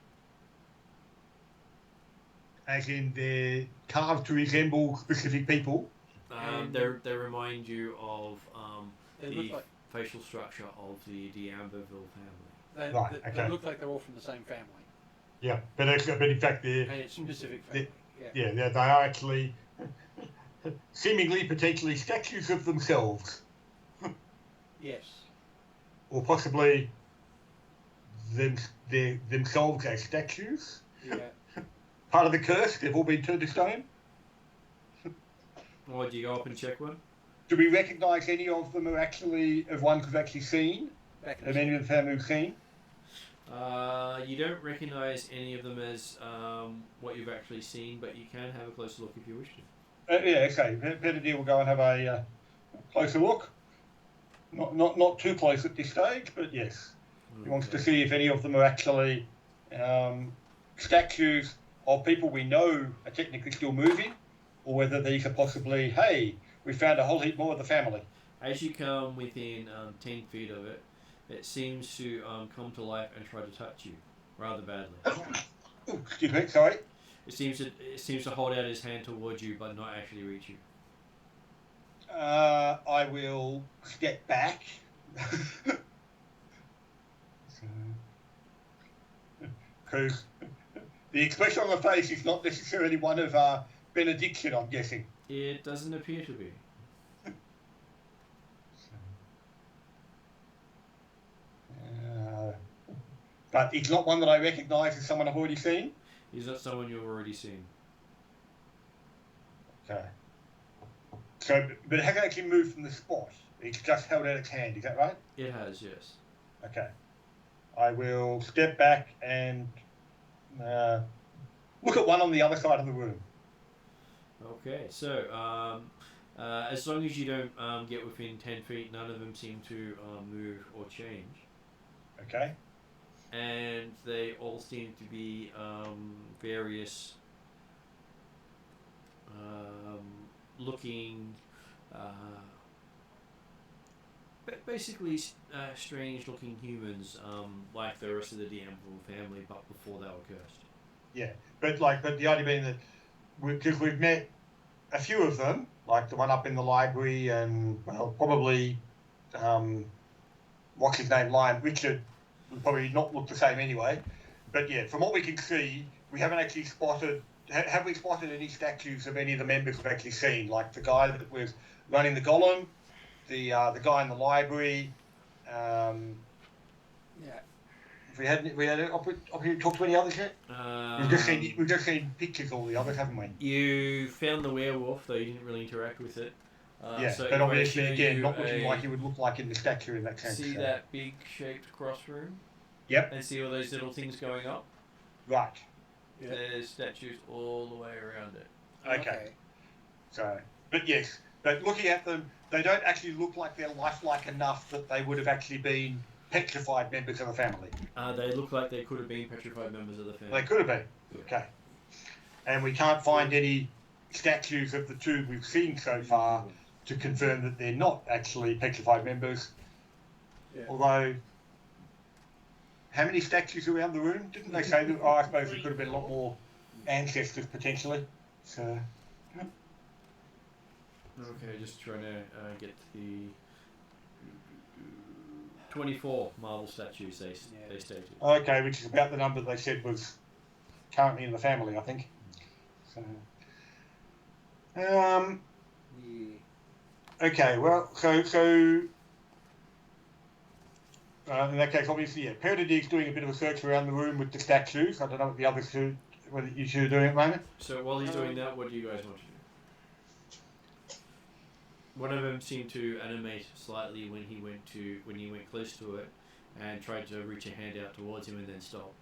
Speaker 4: As in, they're carved to resemble specific people.
Speaker 1: They remind you of the
Speaker 2: like
Speaker 1: facial structure of the D'Amberville family.
Speaker 2: They look like they're all from the same family.
Speaker 4: Yeah, but in fact they're...
Speaker 2: And it's specific family.
Speaker 4: Yeah, they are actually seemingly potentially statues of themselves.
Speaker 2: Yes.
Speaker 4: Or possibly themselves as statues.
Speaker 2: Yeah.
Speaker 4: Part of the curse, they've all been turned to stone.
Speaker 1: Why do you go up and check one?
Speaker 4: Do we recognise any of them are actually of ones we've actually seen? Of any of the family we've seen?
Speaker 1: You don't recognise any of them as what you've actually seen, but you can have a closer look if you wish to.
Speaker 4: Yeah, okay. Pettidier will go and have a closer look. Not too close at this stage, but yes. Okay. He wants to see if any of them are actually statues of people we know are technically still moving, or whether these are possibly, hey, we found a whole heap more of the family.
Speaker 1: As you come within 10 feet of it, it seems to come to life and try to touch you, rather badly.
Speaker 4: Excuse me, sorry.
Speaker 1: It seems to hold out his hand towards you, but not actually reach you.
Speaker 4: I will step back. Because the expression on the face is not necessarily one of benediction, I'm guessing.
Speaker 1: It doesn't appear to be.
Speaker 4: But it's not one that I recognise as someone I've already seen?
Speaker 1: He's not someone you've already seen.
Speaker 4: Okay. So, but it hasn't actually moved from the spot. It's just held out its hand, is that right?
Speaker 1: It has, yes.
Speaker 4: Okay. I will step back and look at one on the other side of the room.
Speaker 1: Okay, so as long as you don't get within 10 feet, none of them seem to move or change.
Speaker 4: Okay.
Speaker 1: And they all seem to be various looking, basically strange looking humans, like the rest of the D'Amberville family, but before they were cursed.
Speaker 4: Yeah, but the idea being that because we've met a few of them, like the one up in the library, and well, probably what's his name, Richard, would probably not look the same anyway. But yeah, from what we can see, we haven't actually spotted. Have we spotted any statues of any of the members we've actually seen? Like the guy that was running the golem, the guy in the library.
Speaker 2: Yeah.
Speaker 4: If we had opportunity to talk to any others yet? We've just seen pictures of all the others, haven't we?
Speaker 1: You found the werewolf, though you didn't really interact with it.
Speaker 4: Yeah, so but obviously, again, not looking like he would look like in the statue in that sense.
Speaker 1: See that big shaped cross room?
Speaker 4: Yep.
Speaker 1: And see all those little things going up?
Speaker 4: Right.
Speaker 1: Yep. There's statues all the way around it.
Speaker 4: Okay. So, but yes, but looking at them, they don't actually look like they're lifelike enough that they would have actually been petrified members of the family.
Speaker 1: They look like they could have been petrified members of the family.
Speaker 4: They could have been. Okay. And we can't find any statues of the two we've seen so far to confirm that they're not actually petrified members. Yeah. Although, how many statues around the room? Didn't they say that? Oh, I suppose there could have been a lot more ancestors potentially. So.
Speaker 1: Okay, just trying to get the 24 marble statues they stated.
Speaker 4: Okay, which is about the number they said was currently in the family, I think. So,
Speaker 2: Yeah.
Speaker 4: okay, well, so in that case, obviously, yeah, Perdidig's doing a bit of a search around the room with the statues. I don't know what the others two, whether you two are doing at the moment.
Speaker 1: So while he's doing that, what do you guys want to do? One of them seemed to animate slightly when he went close to it, and tried to reach a hand out towards him and then stop.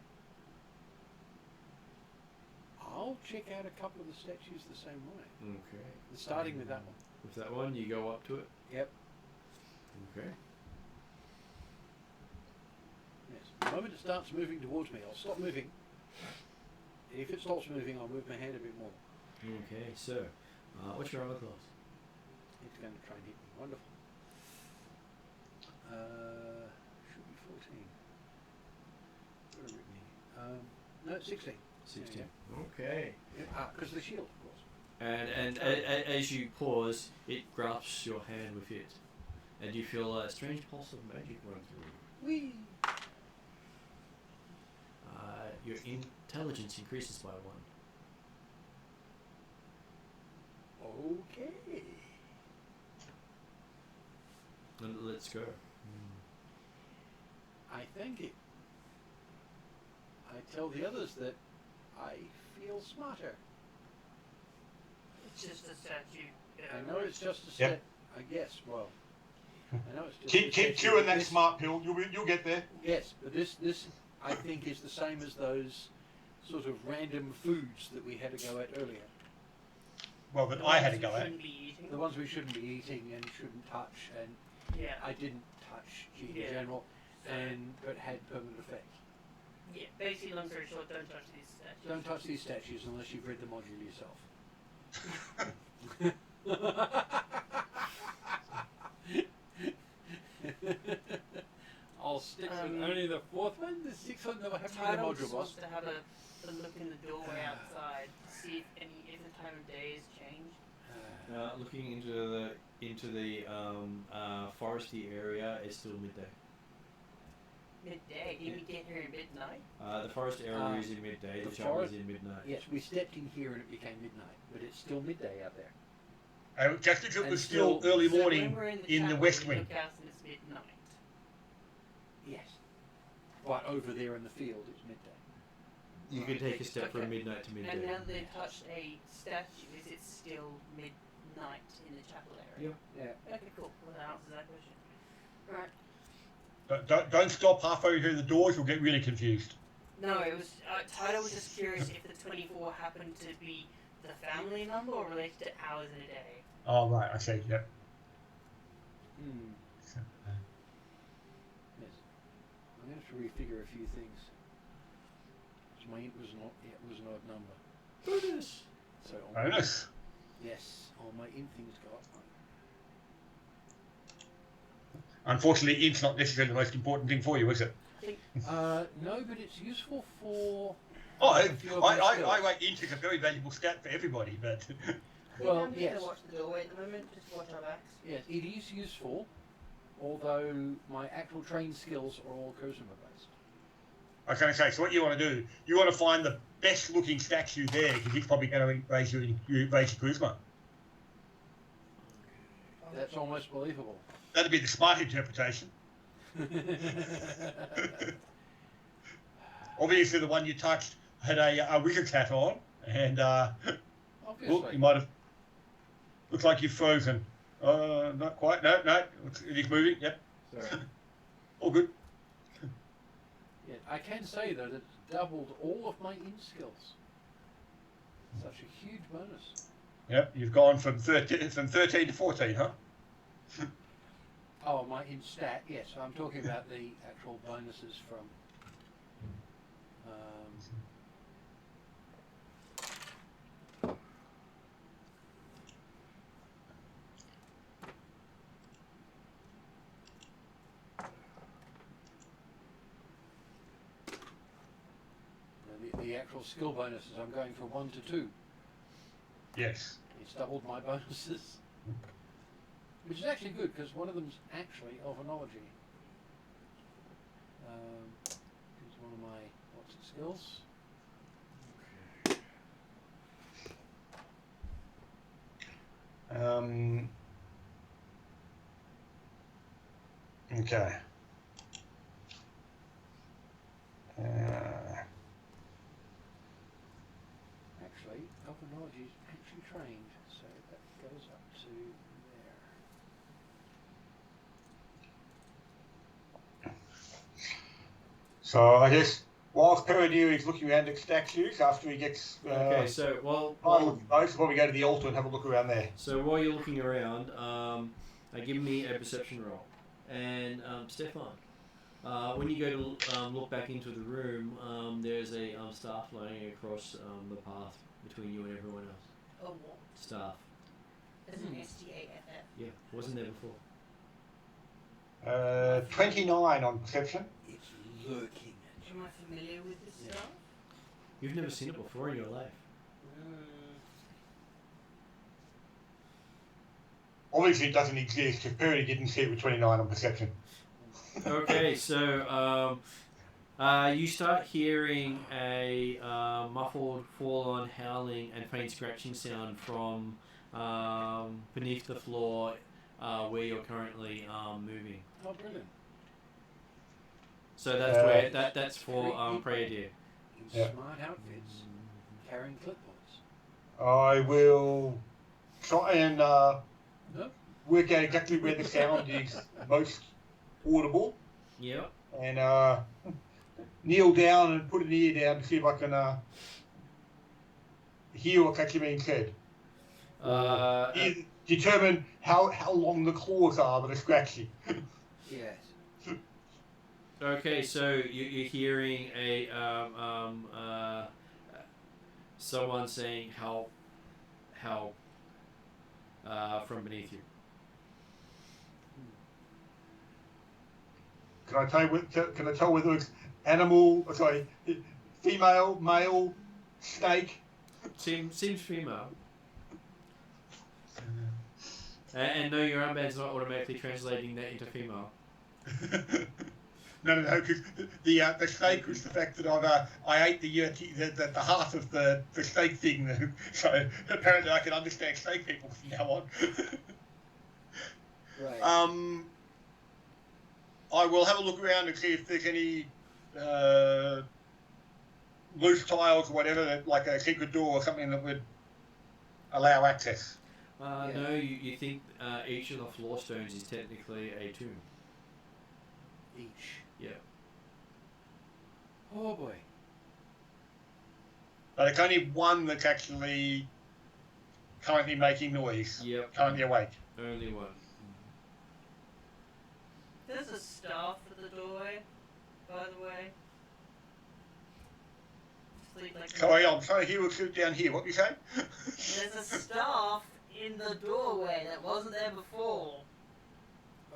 Speaker 2: I'll check out a couple of the statues the same way.
Speaker 1: Okay.
Speaker 2: Starting with that one.
Speaker 1: With that one, you go up to it.
Speaker 2: Yep.
Speaker 1: Okay.
Speaker 2: Yes. The moment it starts moving towards me, I'll stop moving. If it stops moving, I'll move my hand a bit more.
Speaker 1: Okay. So, what's your armor class?
Speaker 2: It's going to try and hit me. Wonderful. Should be 14. What have I written here? No, 16.
Speaker 1: 16.
Speaker 2: Yeah.
Speaker 1: Okay.
Speaker 2: Because the shield, of course.
Speaker 1: And as you pause, it grasps your hand with it, and you feel a strange pulse of magic run through.
Speaker 2: Whee!
Speaker 1: Your intelligence increases by 1.
Speaker 2: Okay.
Speaker 1: And let's go.
Speaker 2: I thank it. I tell the others that I feel smarter.
Speaker 3: It's just a statue.
Speaker 2: I know it's just a
Speaker 4: Yep.
Speaker 2: set. I guess. Well, I know it's just a
Speaker 4: Keep
Speaker 2: statue,
Speaker 4: chewing
Speaker 2: but
Speaker 4: that
Speaker 2: this-
Speaker 4: smart pill. You'll get there.
Speaker 2: Yes, but this I think is the same as those sort of random foods that we had to go at earlier.
Speaker 4: Well, that I had to go at.
Speaker 3: Shouldn't be eating.
Speaker 2: The ones we shouldn't be eating and shouldn't touch, and
Speaker 3: Yeah.
Speaker 2: I didn't touch in
Speaker 3: Yeah.
Speaker 2: general, but had permanent effect.
Speaker 3: Yeah. Basically, long story short, don't touch these statues.
Speaker 2: Don't touch these statues unless you've read the module yourself. I'll stick with only the fourth one. The sixth one that I haven't read the
Speaker 3: Title
Speaker 2: module,
Speaker 3: just
Speaker 2: boss.
Speaker 3: wants to have a look in the doorway outside to see if the time of day has changed.
Speaker 1: Looking into the foresty area, it's still midday.
Speaker 3: Midday. Did we get here at midnight?
Speaker 1: The forest area is in midday. The jungle is in midnight.
Speaker 2: Yes, we stepped in here and it became midnight, but it's still midday out there.
Speaker 4: Just as it
Speaker 2: And
Speaker 4: was still early
Speaker 3: So
Speaker 4: morning
Speaker 3: when we're in the
Speaker 4: in the
Speaker 3: chapel,
Speaker 4: West
Speaker 3: we
Speaker 4: Wing.
Speaker 3: look out and it's midnight.
Speaker 2: Yes. But over there in the field, it's midday.
Speaker 1: You can take a step from
Speaker 3: Okay.
Speaker 1: midnight to midday.
Speaker 3: And now that they've touched a statue, is it still midnight in the chapel area?
Speaker 2: Yeah.
Speaker 3: Okay, cool. Well, that answers that question. Right.
Speaker 4: Don't stop halfway through the doors. You'll get really confused.
Speaker 3: No, it was. Tyler was just curious if the 24 happened to be the family number or related to hours in a day.
Speaker 4: Oh right, I see. Yep.
Speaker 2: Hmm. Yes. I'm going to have to refigure a few things. 'Cause my int was not. Yeah, it was an odd number.
Speaker 1: Bonus.
Speaker 2: So on my,
Speaker 4: Bonus.
Speaker 2: yes, all my int things go up.
Speaker 4: Unfortunately, int's not necessarily the most important thing for you, is it?
Speaker 2: No, but it's useful for.
Speaker 4: Oh,
Speaker 2: a few of my skills.
Speaker 4: I rate int is a very valuable stat for everybody, but
Speaker 2: Well,
Speaker 3: I'm just
Speaker 2: yes.
Speaker 3: gonna watch the doorway at the moment, just watch our backs.
Speaker 2: Yes, it is useful, although my actual trained skills are all charisma based.
Speaker 4: I was going to say, so what you want to do, you want to find the best looking statue there, because it's probably going to raise your charisma.
Speaker 2: That's almost believable.
Speaker 4: That'd be the smart interpretation. Obviously, the one you touched had a wizard's hat on, and
Speaker 2: Obviously.
Speaker 4: you might have. Looks like you've frozen. Not quite. No, it is moving. Yep.
Speaker 1: Sorry.
Speaker 4: All good.
Speaker 2: Yeah, I can say though that it's doubled all of my int skills. Such a huge bonus.
Speaker 4: Yep. You've gone from 13 to 14, huh?
Speaker 2: Oh, my int stat. Yes, I'm talking about the actual bonuses from. The actual skill bonuses, I'm going from 1 to 2.
Speaker 4: Yes.
Speaker 2: It's doubled my bonuses. Which is actually good, because one of them's actually Elvenology. Here's one of my skills.
Speaker 4: Okay.
Speaker 2: Actually, Elvenology is actually trained, so that goes up to there.
Speaker 4: So I guess whilst Peridir is looking around at statues after he gets
Speaker 1: Okay, so while
Speaker 4: both, before we go to the altar and have a look around there.
Speaker 1: So while you're looking around, give me a perception roll. And Stefan, when you go to look back into the room, there's a staff lying across the path between you and everyone else.
Speaker 3: Oh, what?
Speaker 1: Staff.
Speaker 3: As an STAFF.
Speaker 1: Yeah, wasn't there before.
Speaker 4: 29 on perception.
Speaker 2: It's lurking at you.
Speaker 3: Am I familiar with this stuff?
Speaker 1: You've never seen it before in your life.
Speaker 4: Obviously it doesn't exist because Peridir didn't see it with 29 on perception.
Speaker 1: Okay, so you start hearing a muffled, full-on howling and faint scratching sound from beneath the floor where you're currently moving.
Speaker 2: Oh, brilliant.
Speaker 1: So that's where that's for Peridir.
Speaker 2: In
Speaker 4: Yeah.
Speaker 2: smart outfits, carrying clipboards.
Speaker 4: I will try and work out exactly where the sound is most audible.
Speaker 1: Yep.
Speaker 4: And kneel down and put an ear down to see if I can hear what's actually being said. Determine how long the claws are that are scratchy.
Speaker 2: Yes.
Speaker 1: Okay, so you're hearing a someone saying help from beneath you.
Speaker 4: Can I tell whether it's animal? Sorry, female, male, snake. Seems
Speaker 1: female. And no, your armband's not automatically translating that into female.
Speaker 4: No, because the snake was the fact that I ate the heart of the snake thing, so apparently I can understand snake people from now on.
Speaker 2: Right.
Speaker 4: I will have a look around and see if there's any loose tiles or whatever, like a secret door or something that would allow access.
Speaker 1: No, you think each of the floor stones is technically a tomb.
Speaker 2: Each.
Speaker 1: Yeah.
Speaker 2: Oh boy.
Speaker 4: But it's only one that's actually currently making noise.
Speaker 1: Yep.
Speaker 4: Currently awake.
Speaker 1: Only one.
Speaker 3: There's a staff at the doorway, by the way.
Speaker 4: Sorry, I'm trying to hear what's down here. What you say?
Speaker 3: There's a staff in the doorway that wasn't there before.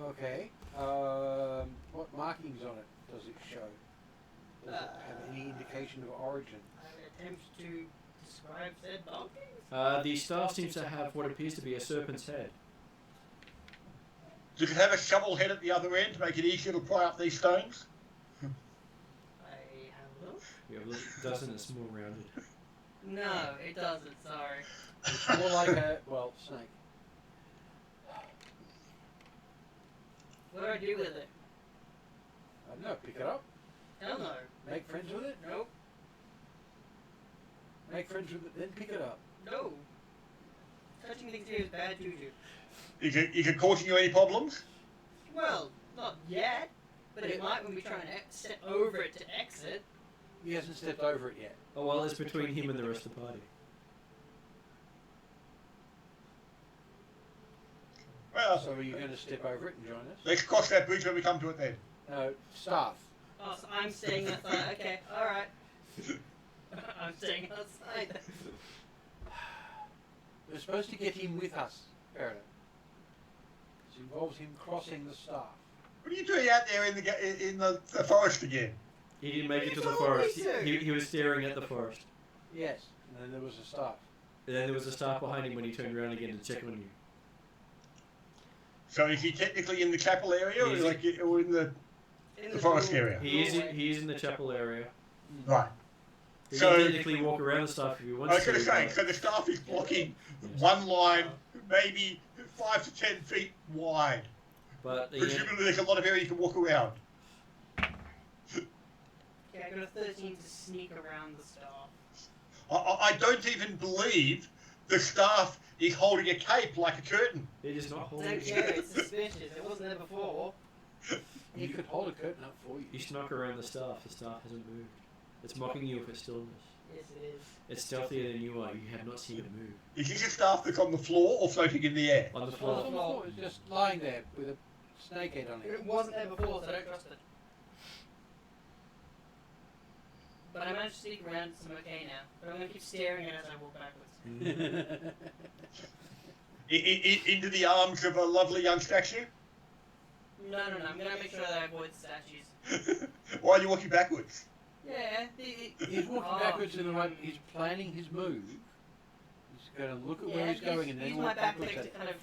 Speaker 2: Okay. What markings on it does it show? Does it have any indication of origin?
Speaker 3: I would attempt to describe said markings.
Speaker 1: The staff seems to have what appears to be a serpent's head.
Speaker 4: You can have a shovel head at the other end to make it easier to pry up these stones.
Speaker 3: I have a look.
Speaker 1: Yeah, well, it doesn't. It's more rounded.
Speaker 3: No, it doesn't, sorry.
Speaker 2: It's more like a, snake.
Speaker 3: What do I do with it?
Speaker 2: I don't know, pick it up,
Speaker 3: Hell no.
Speaker 2: make friends with it,
Speaker 3: Nope.
Speaker 2: make friends with it, then pick it up.
Speaker 3: No. Touching things here is bad juju.
Speaker 4: Is it causing you any problems?
Speaker 3: Well, not yet, but it might when we try and step over it to exit.
Speaker 2: He hasn't stepped over it yet.
Speaker 1: Oh well, it's between him and the rest of the party.
Speaker 4: Well,
Speaker 2: So are you going to step over it and join us?
Speaker 4: let's cross that bridge when we come to it then.
Speaker 2: No, staff.
Speaker 3: Oh, so I'm staying outside. Okay, alright. I'm staying outside.
Speaker 2: We're supposed to get him with us, Faraday. This involves him crossing the staff.
Speaker 4: What are you doing out there in the forest again?
Speaker 1: He didn't make it to
Speaker 3: You
Speaker 1: the
Speaker 3: told
Speaker 1: forest.
Speaker 3: me to.
Speaker 1: He was staring at the forest.
Speaker 2: Yes, and then there was a staff.
Speaker 1: And then there was a staff behind him when he turned around again to check on you.
Speaker 4: So is he technically in the chapel area, or in the forest area?
Speaker 1: He is in the chapel area.
Speaker 4: Right.
Speaker 1: He
Speaker 4: So
Speaker 1: can technically walk around the staff if he wants
Speaker 4: I was going to say,
Speaker 1: but-
Speaker 4: so the staff is blocking
Speaker 1: Yes.
Speaker 4: one line, maybe 5 to 10 feet wide.
Speaker 1: But
Speaker 4: Presumably, there's a lot of area you can walk around.
Speaker 3: Yeah, I got a 13 to sneak around the staff.
Speaker 4: I don't even believe the staff is holding a cape like a curtain.
Speaker 1: they're just not holding
Speaker 3: Don't
Speaker 1: it.
Speaker 3: care, it's suspicious. It wasn't there before.
Speaker 2: You could hold a curtain up for you.
Speaker 1: You snuck around the staff. The staff hasn't moved. It's mocking you with its stillness.
Speaker 3: Yes, it is.
Speaker 1: It's stealthier than you are. You have not seen it move.
Speaker 4: Is this a staff that's on the floor or floating in the air?
Speaker 1: On the
Speaker 2: It's on
Speaker 1: floor.
Speaker 2: the floor. It's just lying there with a snake head on it.
Speaker 3: It wasn't there before, so I don't trust it. But I managed to sneak around, so I'm okay now. But I'm going to keep staring at it as I walk backwards.
Speaker 4: Into the arms of a lovely young statue?
Speaker 3: No, I'm going to make sure that I avoid statues.
Speaker 4: Why are you walking backwards?
Speaker 3: Yeah,
Speaker 2: He's walking backwards in the right. He's planning his move. He's going to look at where he's going and then
Speaker 3: use my
Speaker 2: walk backwards.
Speaker 3: backpack to kind of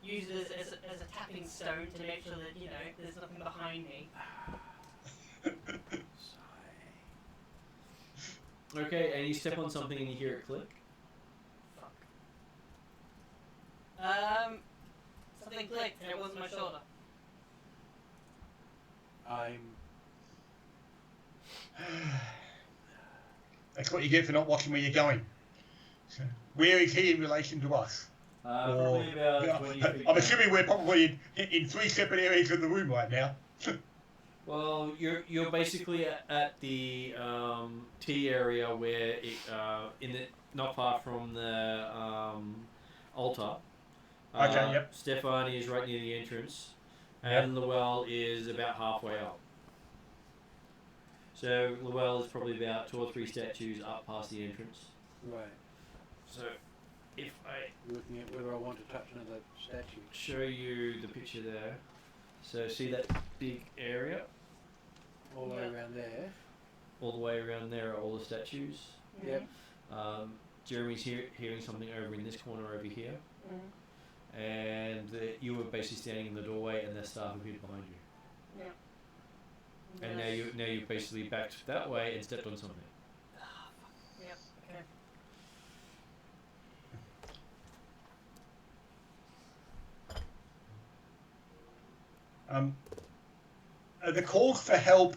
Speaker 3: use it as a tapping stone to make sure that, there's nothing behind me.
Speaker 1: Okay, and you step on something and you hear it click.
Speaker 3: Fuck. Something clicked and it wasn't my shoulder.
Speaker 4: That's what you get for not watching where you're going. So, where is he in relation to us?
Speaker 1: Probably about 20 feet.
Speaker 4: I'm assuming we're probably in 3 separate areas of the room right now.
Speaker 1: Well, you're basically at the T area where not far from the altar.
Speaker 4: Okay, yep.
Speaker 1: Stefani is right near the entrance, and Llewell is about halfway up. So Llewell is probably about 2 or 3 statues up past the entrance.
Speaker 2: Right.
Speaker 1: So if I
Speaker 2: Looking at whether I want to touch another statue.
Speaker 1: show you the picture there, so see that big area?
Speaker 2: All the way around there.
Speaker 1: All the way around there are all the statues.
Speaker 2: Yep.
Speaker 1: Jeremy's hearing something over in this corner over here, and you were basically standing in the doorway, and the staff appeared behind you.
Speaker 3: Yeah.
Speaker 1: And now you've basically backed that way and stepped on something.
Speaker 3: Yep, okay.
Speaker 4: The calls for help,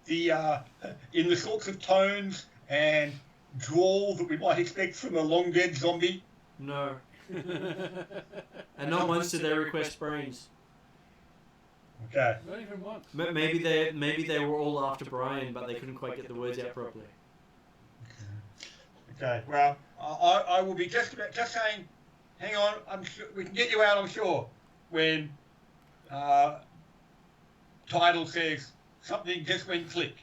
Speaker 4: in the sorts of tones and drawl that we might expect from a long dead zombie.
Speaker 1: No. And not once did they request brains.
Speaker 4: Okay.
Speaker 2: Not even once.
Speaker 1: Maybe they were all after Brian, but they couldn't quite get the words out properly.
Speaker 4: Okay. Well, I will be just saying. Hang on. I'm sure we can get you out. I'm sure when Title says something just went click.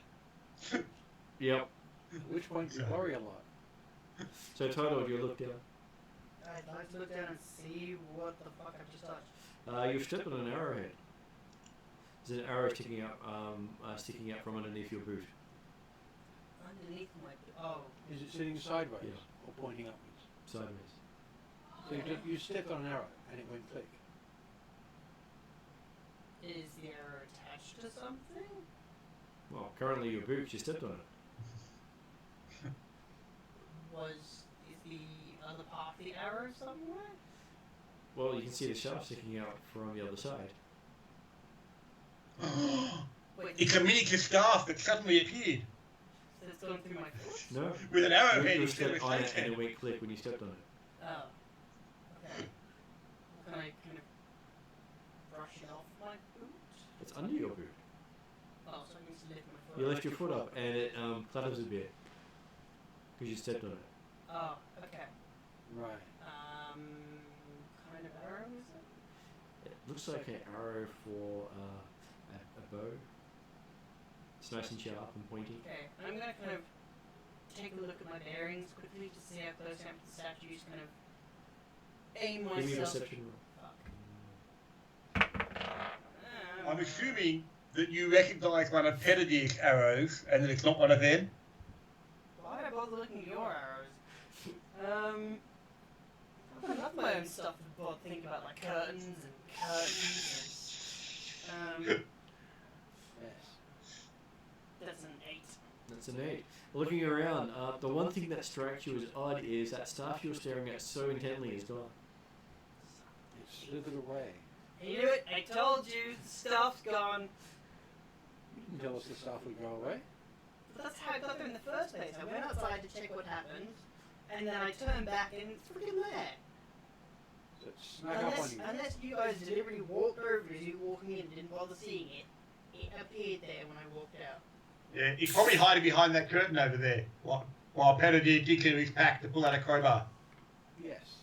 Speaker 1: Yep.
Speaker 2: At which point you worry a lot.
Speaker 1: So Toto, you look down.
Speaker 3: I'd like to look down and see what the fuck I've just touched.
Speaker 1: You've stepped on an arrowhead. There's an arrow sticking out from underneath your boot.
Speaker 3: Underneath my... Oh.
Speaker 2: Is it sitting sideways
Speaker 1: Yeah.
Speaker 2: or pointing upwards?
Speaker 1: Sideways.
Speaker 2: So you stepped on an arrow and it went click.
Speaker 3: Is the arrow attached to something?
Speaker 1: Well, currently your boot, you stepped on it.
Speaker 3: Is the other part of the arrow somewhere?
Speaker 1: Well, you can see the shaft sticking out from the other side.
Speaker 3: Wait,
Speaker 4: It's a miniature staff that suddenly appeared
Speaker 3: so it's going through my foot?
Speaker 1: No.
Speaker 4: with an arrowhead
Speaker 1: You
Speaker 4: instead of a
Speaker 1: stepped on it
Speaker 4: snake
Speaker 1: and
Speaker 4: head.
Speaker 1: it went click when you stepped on it.
Speaker 3: Oh. Okay. Can I kind of brush it off my boot?
Speaker 1: It's under your boot.
Speaker 3: Oh, so I need to lift my foot.
Speaker 1: You lift your foot up and it clatters a bit because you stepped on it.
Speaker 3: Oh, okay.
Speaker 2: Right.
Speaker 3: Kind of arrow is it?
Speaker 1: It looks like an arrow for a bow. It's nice and sharp and pointy.
Speaker 3: Okay, I'm gonna kind of take a look at my bearings quickly to see how close I am to the statues, kind of aim
Speaker 1: Give me a
Speaker 3: myself.
Speaker 1: perception roll.
Speaker 3: Fuck.
Speaker 4: I'm assuming that you recognise one of Pettidy's arrows and that it's not one of them.
Speaker 3: Why would I bother looking at your arrows? I've got my own stuff to think about, like curtains.
Speaker 2: Yes.
Speaker 3: That's an 8.
Speaker 1: That's an 8. Looking around, the one thing that strikes you as odd is that staff you're staring at so intently is gone.
Speaker 2: It slithered away.
Speaker 3: You knew it. I told you. The stuff's gone.
Speaker 2: You didn't tell us the staff would go away.
Speaker 3: But that's how I got there in the first place. I went outside to check what happened, and then I turned back and it's freaking there.
Speaker 2: So it snuck up on you.
Speaker 3: Unless you guys deliberately walked over as you were walking in and didn't bother seeing it, it appeared there when I walked out.
Speaker 4: Yeah, he's probably hiding behind that curtain over there, while Pettidier digs into his pack to pull out a crowbar.
Speaker 2: Yes.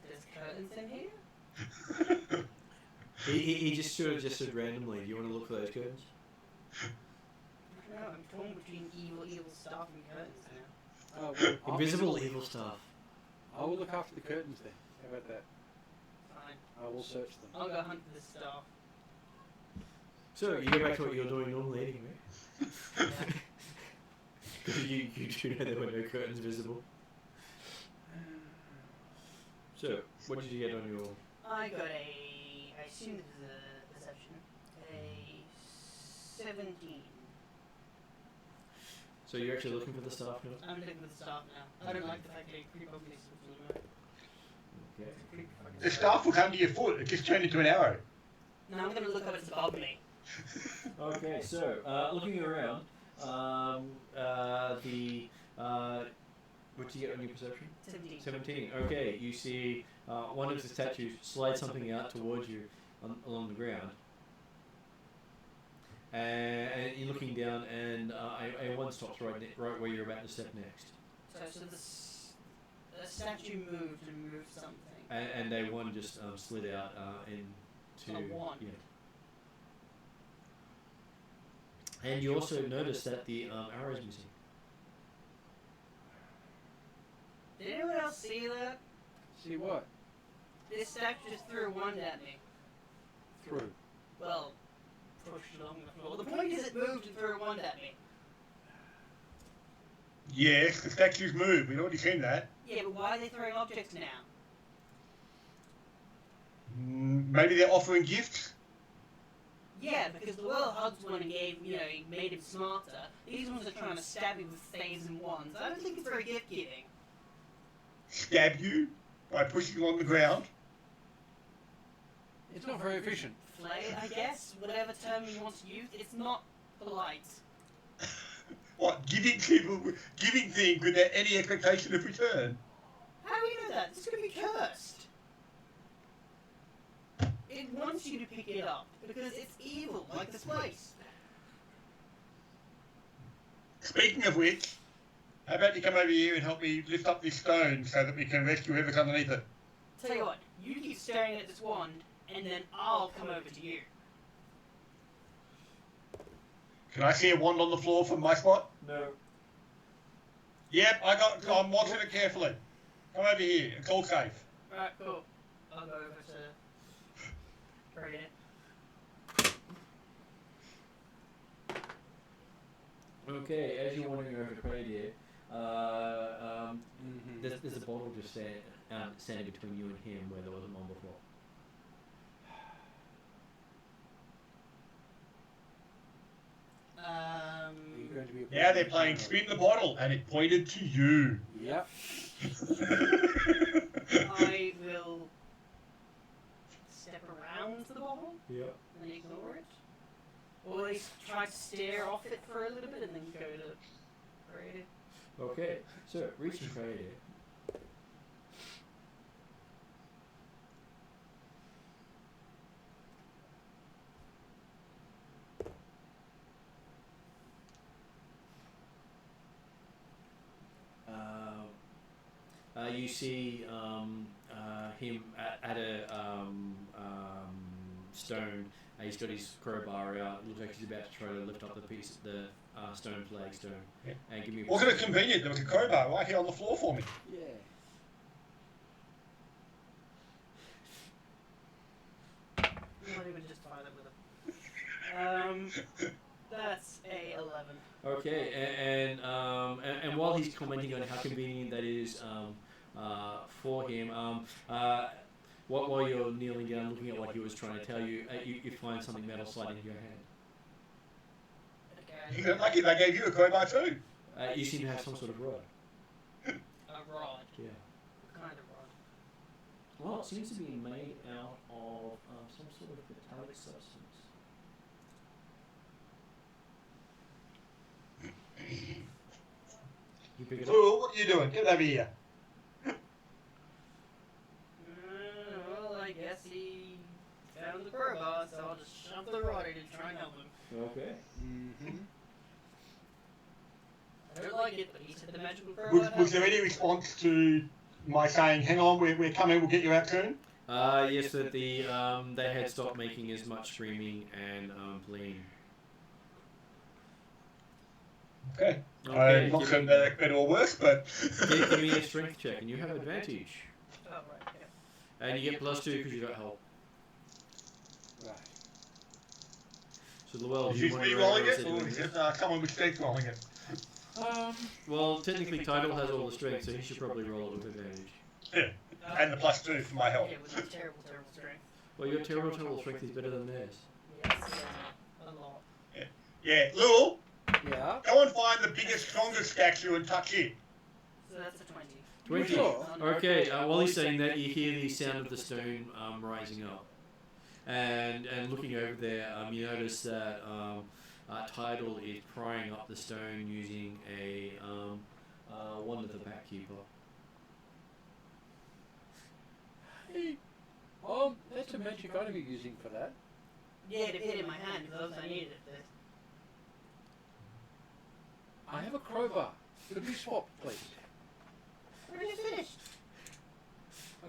Speaker 3: There's curtains in here?
Speaker 1: He just sort of gestured randomly. Do you want to look for those curtains?
Speaker 3: I don't know, I'm torn between evil stuff and curtains now.
Speaker 2: Oh, well,
Speaker 1: Invisible evil stuff.
Speaker 2: I will look after the curtains then. How about that?
Speaker 3: Fine.
Speaker 2: I will search them.
Speaker 3: I'll go hunt for this stuff.
Speaker 1: So, you go back to what you're doing normally anyway. Because you do know there were no curtains visible. So, what did you get on your...
Speaker 3: I got I assume this is a perception, a 17.
Speaker 1: So you're actually looking for the staff now?
Speaker 3: I'm looking for the staff now. I don't like the fact that it creep up this
Speaker 1: Okay.
Speaker 4: The staff will come to your foot. It just turned into an arrow.
Speaker 3: Now I'm going to look up it's above me.
Speaker 1: Okay, so, looking around, what did you get on your perception?
Speaker 3: 17.
Speaker 1: 17. Okay, you see one of the statues slide something out towards you along the ground. And you're looking down, and a one stops right where you're about to step next.
Speaker 3: So the statue moved and moved something.
Speaker 1: And a one just slid out into...
Speaker 3: A one?
Speaker 1: Yeah. And you also notice that the arrow is missing.
Speaker 3: Did anyone else see that?
Speaker 2: See what?
Speaker 3: This statue just threw a wand at me.
Speaker 2: Through.
Speaker 3: Well, pushed along the floor. The point is it moved and threw a wand at me.
Speaker 4: Yes, the statues move. We've already seen that.
Speaker 3: Yeah, but why are they throwing objects now?
Speaker 4: Maybe they're offering gifts?
Speaker 3: Yeah, because the World Hugs one gave, he made him smarter. These ones are trying to stab him with staves and wands. I don't think it's very gift giving.
Speaker 4: Stab you by pushing you on the ground?
Speaker 2: It's not very efficient.
Speaker 3: Flay, I guess, whatever term he wants to use. It's not polite.
Speaker 4: What, giving things without any expectation of return?
Speaker 3: How do we know that? This could be cursed. It wants you to pick it up because it's evil, like this place.
Speaker 4: Speaking of which, how about you come over here and help me lift up this stone so that we can rescue whoever's underneath it?
Speaker 3: Tell you what, you keep staring at this wand, and then I'll come over to you.
Speaker 4: Can I see a wand on the floor from my spot?
Speaker 1: No.
Speaker 4: Yep, I'm watching it carefully. Come over here, it's all safe.
Speaker 3: Alright, cool. I'll go over to Brayden.
Speaker 1: Okay, as you're wandering over to Pradier, there's a bottle just standing between you and him where there wasn't one before.
Speaker 2: Are you going to be
Speaker 4: Now they're playing Spin the Bottle, and it pointed to you.
Speaker 2: Yep.
Speaker 3: I will step around to the bottle
Speaker 1: Yep.
Speaker 3: and ignore it. Or at least try to stare off it for a little bit and then go to Brayden.
Speaker 1: Okay, so reaching Pradier. You see him at a stone. He's got his crowbar out. Looks like he's about to try to lift up the piece, the stone flagstone.
Speaker 4: Yeah.
Speaker 1: And give me.
Speaker 4: Wasn't it convenient? There was a crowbar right here on the floor for me.
Speaker 2: Yeah.
Speaker 3: Not even just fire that with him. That's a 11.
Speaker 1: Okay, and while he's commenting on how convenient that is, for him. While you're kneeling down, looking at what he was trying to tell you, you find something metal slide into your hand.
Speaker 3: Okay.
Speaker 4: You got lucky they gave you a crowbar too.
Speaker 1: You seem to have some sort of rod.
Speaker 3: A rod.
Speaker 1: Yeah.
Speaker 3: What kind of rod?
Speaker 1: Well, it seems to be made out of some sort of metallic substance. You pick it up.
Speaker 4: Fool, what are you doing? Get over here.
Speaker 3: Well, I guess he found the crowbar, so I'll just shove the rod in and try and help him.
Speaker 1: Okay.
Speaker 2: Mm-hmm.
Speaker 3: I don't like it, but he said the magical crowbar.
Speaker 4: Was there any response to my saying, hang on, we're coming, we'll get you out soon?
Speaker 1: Yes, that they had stopped making as much screaming and bleeding.
Speaker 4: Okay.
Speaker 1: Okay,
Speaker 4: I'm not
Speaker 1: give
Speaker 4: saying
Speaker 1: me-
Speaker 4: that better or worse, but...
Speaker 1: Give me a strength check, and you have advantage.
Speaker 3: Oh, right, yeah.
Speaker 1: And you get +2 because you got help.
Speaker 2: Right.
Speaker 1: So, Llewellyn,
Speaker 4: Is
Speaker 1: you
Speaker 4: this
Speaker 1: want
Speaker 4: me
Speaker 1: to
Speaker 4: rolling it, or is it someone with strength rolling it?
Speaker 1: Well, technically, Tidal has all the strength, so he should probably roll it with advantage.
Speaker 4: Yeah, and the +2 for my health.
Speaker 3: Yeah, with his terrible, terrible strength.
Speaker 1: Well, your terrible strength is better than theirs.
Speaker 3: Yes, yeah, a lot.
Speaker 4: Yeah, Lou,
Speaker 2: Yeah.
Speaker 4: go and find the biggest, strongest statue and touch it.
Speaker 3: So that's a 20.
Speaker 1: 20.
Speaker 2: Sure.
Speaker 1: Okay, while he's saying that, you hear the sound of the stone rising up. And looking over there, you notice that Tidal is prying up the stone using a wand of the backkeeper.
Speaker 2: Hey, that's a magic item you're using for that.
Speaker 3: Yeah, it fit in my hand because I needed it.
Speaker 2: I have a crowbar. Could we swap, please?
Speaker 3: We're just finished.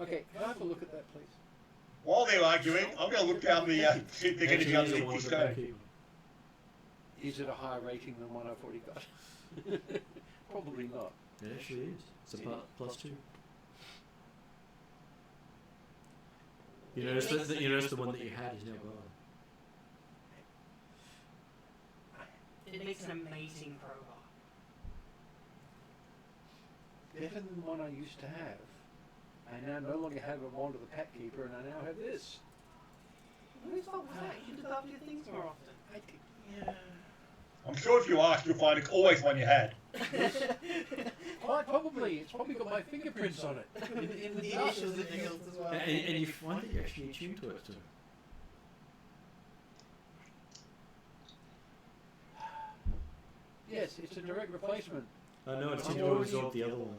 Speaker 2: Okay, can I have a look at that, please?
Speaker 4: While they're arguing, I'm going to look down the, see if they're getting the
Speaker 1: Actually,
Speaker 4: other
Speaker 1: it's a wand of the
Speaker 4: stone.
Speaker 1: backkeeper.
Speaker 2: Is it a higher rating than one I've already got? Probably not.
Speaker 1: It actually is. It's a +2. You notice the one that you had is now gone.
Speaker 3: It makes an amazing crowbar.
Speaker 2: Better than the one I used to have. I now no longer have a wand of the pack keeper, and I now have this.
Speaker 3: Who's fault was that? You should look after your things more often.
Speaker 2: I did, yeah.
Speaker 4: I'm sure if you ask, you'll find it's always one you had.
Speaker 2: Quite probably. It's probably got my fingerprints on it. In the
Speaker 3: The
Speaker 2: dust.
Speaker 3: initials and initials as well.
Speaker 1: And you find that you're actually attuned to it too.
Speaker 2: Yes, it's a direct replacement.
Speaker 1: No, it
Speaker 2: I'm
Speaker 1: seems to
Speaker 2: already-
Speaker 1: absorb the other one.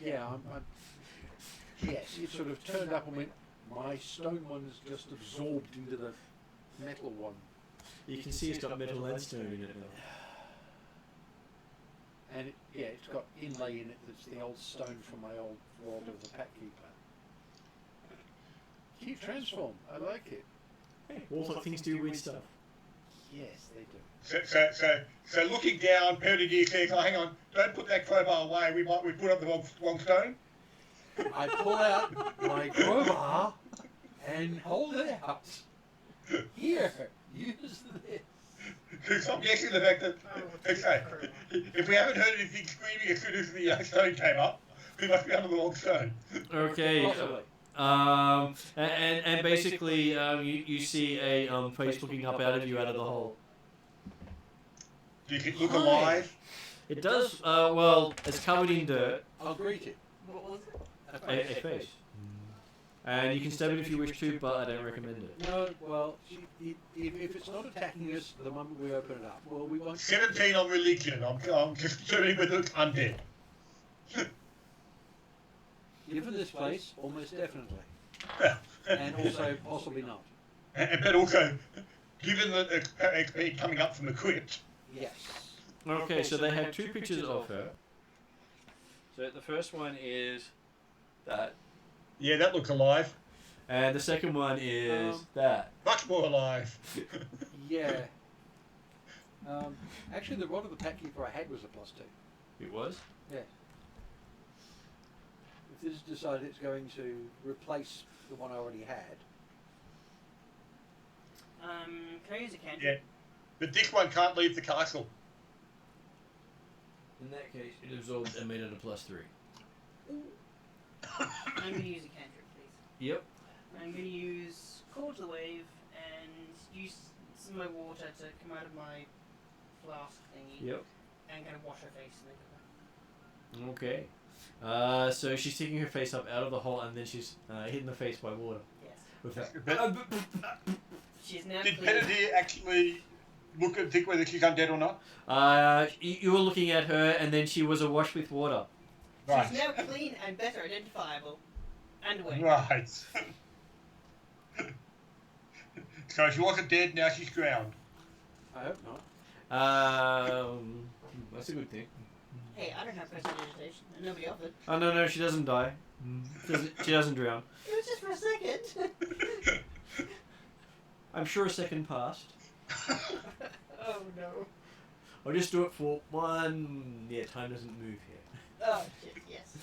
Speaker 2: Yeah, yes, it sort of turned up and went, my stone one is just absorbed into the metal one.
Speaker 1: You can see it's got metal and stone in it now.
Speaker 2: And it's got inlay in it that's the old stone from my old wand of the pack keeper. Keep transform, I like it.
Speaker 1: All the things do weird stuff.
Speaker 2: Yes, they do.
Speaker 4: So looking down, Perdidier says, oh, hang on, don't put that crowbar away, we put up the wrong stone.
Speaker 2: I pull out my crowbar and hold it out. Here, use this.
Speaker 4: Because I'm guessing the fact that, okay, if we haven't heard anything screaming as soon as the stone came up, we must be under the wrong stone.
Speaker 1: Okay.
Speaker 2: Possibly.
Speaker 1: And basically, you see a face looking up out of you out of the hole.
Speaker 4: Do you look alive?
Speaker 1: It does. Well, it's covered in dirt.
Speaker 2: I'll greet it.
Speaker 3: What was it?
Speaker 1: A face. And you can stab it if you wish to, but I don't recommend it.
Speaker 2: No, well, if it's not attacking us the moment we open it up, well, we won't.
Speaker 4: 17 on religion. I'm just determining whether it's undead.
Speaker 2: Given this place, almost definitely. And also possibly not.
Speaker 4: But also, given that it's been coming up from the crypt.
Speaker 2: Yes.
Speaker 1: Okay, so they have two pictures of her. So the first one is that,
Speaker 4: Yeah, that looks alive.
Speaker 1: and the second one is that.
Speaker 4: Much more alive.
Speaker 2: Yeah. Actually, the rod of the pack keeper I had was a +2.
Speaker 1: It was.
Speaker 2: Yeah. If this decided it's going to replace the one I already had.
Speaker 3: Can I use a cantrip?
Speaker 4: Yeah. But this one can't leave the castle.
Speaker 1: In that case, it absorbs and made it a +3.
Speaker 3: I'm going to use a cantrip, please.
Speaker 1: Yep.
Speaker 3: I'm going to use Call to the Wave and use some of my water to come out of my flask thingy.
Speaker 1: Yep.
Speaker 3: And kind of wash her face and then go.
Speaker 1: Okay. So she's sticking her face up out of the hole, and then she's hit in the face by water.
Speaker 3: Yes.
Speaker 1: With that.
Speaker 4: But
Speaker 3: She's now
Speaker 4: did
Speaker 3: clean.
Speaker 4: Penadere actually look and think whether she's undead or not?
Speaker 1: You were looking at her, and then she was awash with water.
Speaker 4: Right.
Speaker 3: She's now clean and better identifiable. And awake.
Speaker 4: Right. So she wasn't dead, now she's drowned.
Speaker 2: I hope not.
Speaker 1: That's a good thing.
Speaker 3: Hey, I don't have prestidigitation, and nobody offered.
Speaker 1: Oh no, she doesn't die. She doesn't drown.
Speaker 3: It was just for a second.
Speaker 1: I'm sure a second passed.
Speaker 3: Oh no.
Speaker 1: I'll just do it for one. Yeah, time doesn't move here.
Speaker 3: Oh shit, yes.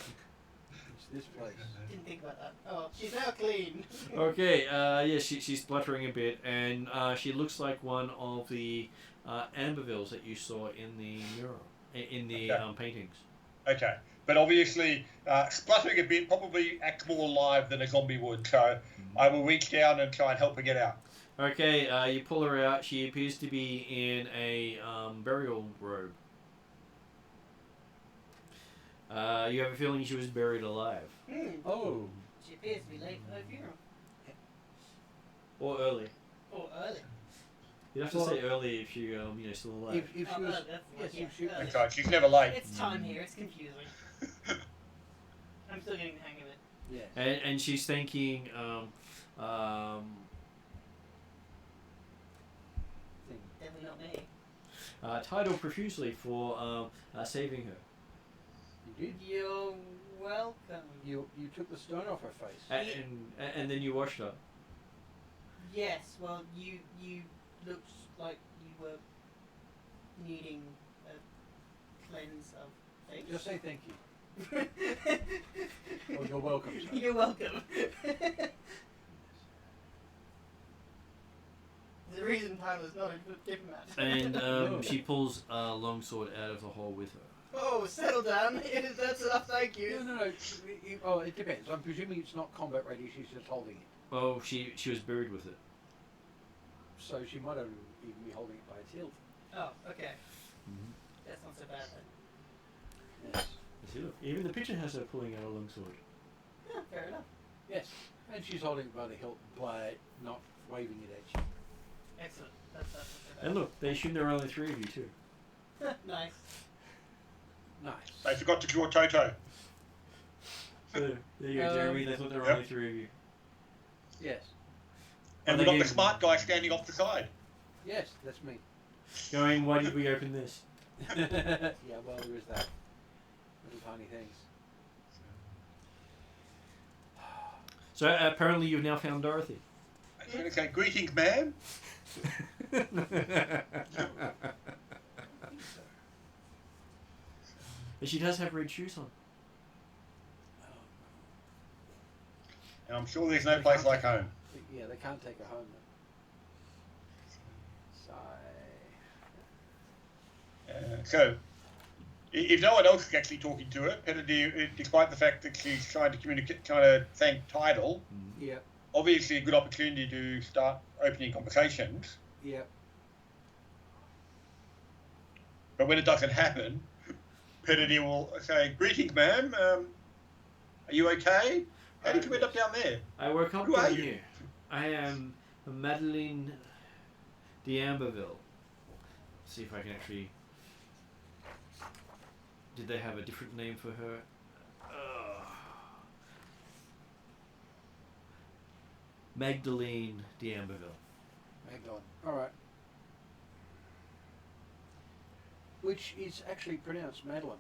Speaker 2: It's this place.
Speaker 3: Didn't think about that. Oh, she's now clean.
Speaker 1: Okay, yeah, she's spluttering a bit, and she looks like one of the Ambervilles that you saw in the mural, in the
Speaker 4: Okay.
Speaker 1: paintings.
Speaker 4: Okay. But obviously, spluttering a bit probably acts more alive than a zombie would, so I will reach down and try and help her get out.
Speaker 1: Okay, you pull her out. She appears to be in a burial robe. You have a feeling she was buried alive.
Speaker 2: Oh.
Speaker 3: She appears to be late for her funeral.
Speaker 1: Or early.
Speaker 3: Or early.
Speaker 1: You'd have to say early if you still alive.
Speaker 2: If she
Speaker 3: Oh,
Speaker 2: was,
Speaker 3: early, that's
Speaker 2: yes,
Speaker 3: yeah,
Speaker 2: if she,
Speaker 3: early.
Speaker 4: Okay, she's never late.
Speaker 3: It's time here, it's confusing. I'm still getting the hang of it.
Speaker 2: yes.
Speaker 1: And she's thanking
Speaker 3: Definitely not me.
Speaker 1: Tidal profusely for saving her.
Speaker 2: You did.
Speaker 3: You're welcome.
Speaker 2: You took the stone off her face.
Speaker 1: And then you washed her.
Speaker 3: Yes, well, you looked like you were needing a cleanse of things.
Speaker 2: Just say thank you. Oh, you're welcome, sir.
Speaker 3: You're welcome. The reason Tyler's not a good diplomat.
Speaker 1: And she pulls a longsword out of the hole with her.
Speaker 3: Oh, settle down. That's enough, thank you.
Speaker 2: No. Oh, it depends. I'm presuming it's not combat ready. She's just holding it.
Speaker 1: Oh, she was buried with it.
Speaker 2: So she might even be holding it by its hilt.
Speaker 3: Oh, okay.
Speaker 1: Mm-hmm.
Speaker 3: That's not so bad then.
Speaker 2: Yes.
Speaker 1: See, look, even the picture has her pulling out a longsword.
Speaker 3: Yeah, fair enough.
Speaker 2: Yes. And she's holding it by the hilt, not waving it at you.
Speaker 3: Excellent. That's not so bad.
Speaker 1: And look, they assume there are only three of you too.
Speaker 3: Nice.
Speaker 2: Nice.
Speaker 4: They forgot to draw Toto.
Speaker 1: So there you go, Jeremy. They thought there were
Speaker 4: Yep.
Speaker 1: only three of you.
Speaker 2: Yes.
Speaker 4: And
Speaker 1: Are
Speaker 4: we
Speaker 1: they
Speaker 4: got the
Speaker 1: giving-
Speaker 4: smart guy standing off the side.
Speaker 2: Yes, that's me.
Speaker 1: Going, why did we open this?
Speaker 2: Yeah, well, there is that. Little tiny things.
Speaker 1: So apparently you've now found Dorothy.
Speaker 4: I was going to say, greetings, ma'am.
Speaker 1: But she does have red shoes on.
Speaker 4: And I'm sure there's no place like home.
Speaker 2: Yeah, they can't take her home then.
Speaker 4: So, if no one else is actually talking to her, Penadere, despite the fact that she's trying to communicate, trying to thank Tidal,
Speaker 2: Yeah.
Speaker 4: obviously a good opportunity to start opening conversations.
Speaker 2: Yeah.
Speaker 4: But when it doesn't happen, Penadere will say, "Greetings, ma'am. Are you okay? How did you end up down there?"
Speaker 1: I woke up
Speaker 4: Who are
Speaker 1: down
Speaker 4: you?
Speaker 1: here. I am Madeline d'Amberville. See if I can actually... Did they have a different name for her? Magdalene d'Amberville.
Speaker 2: Magdalene. Alright. Which is actually pronounced Madeline.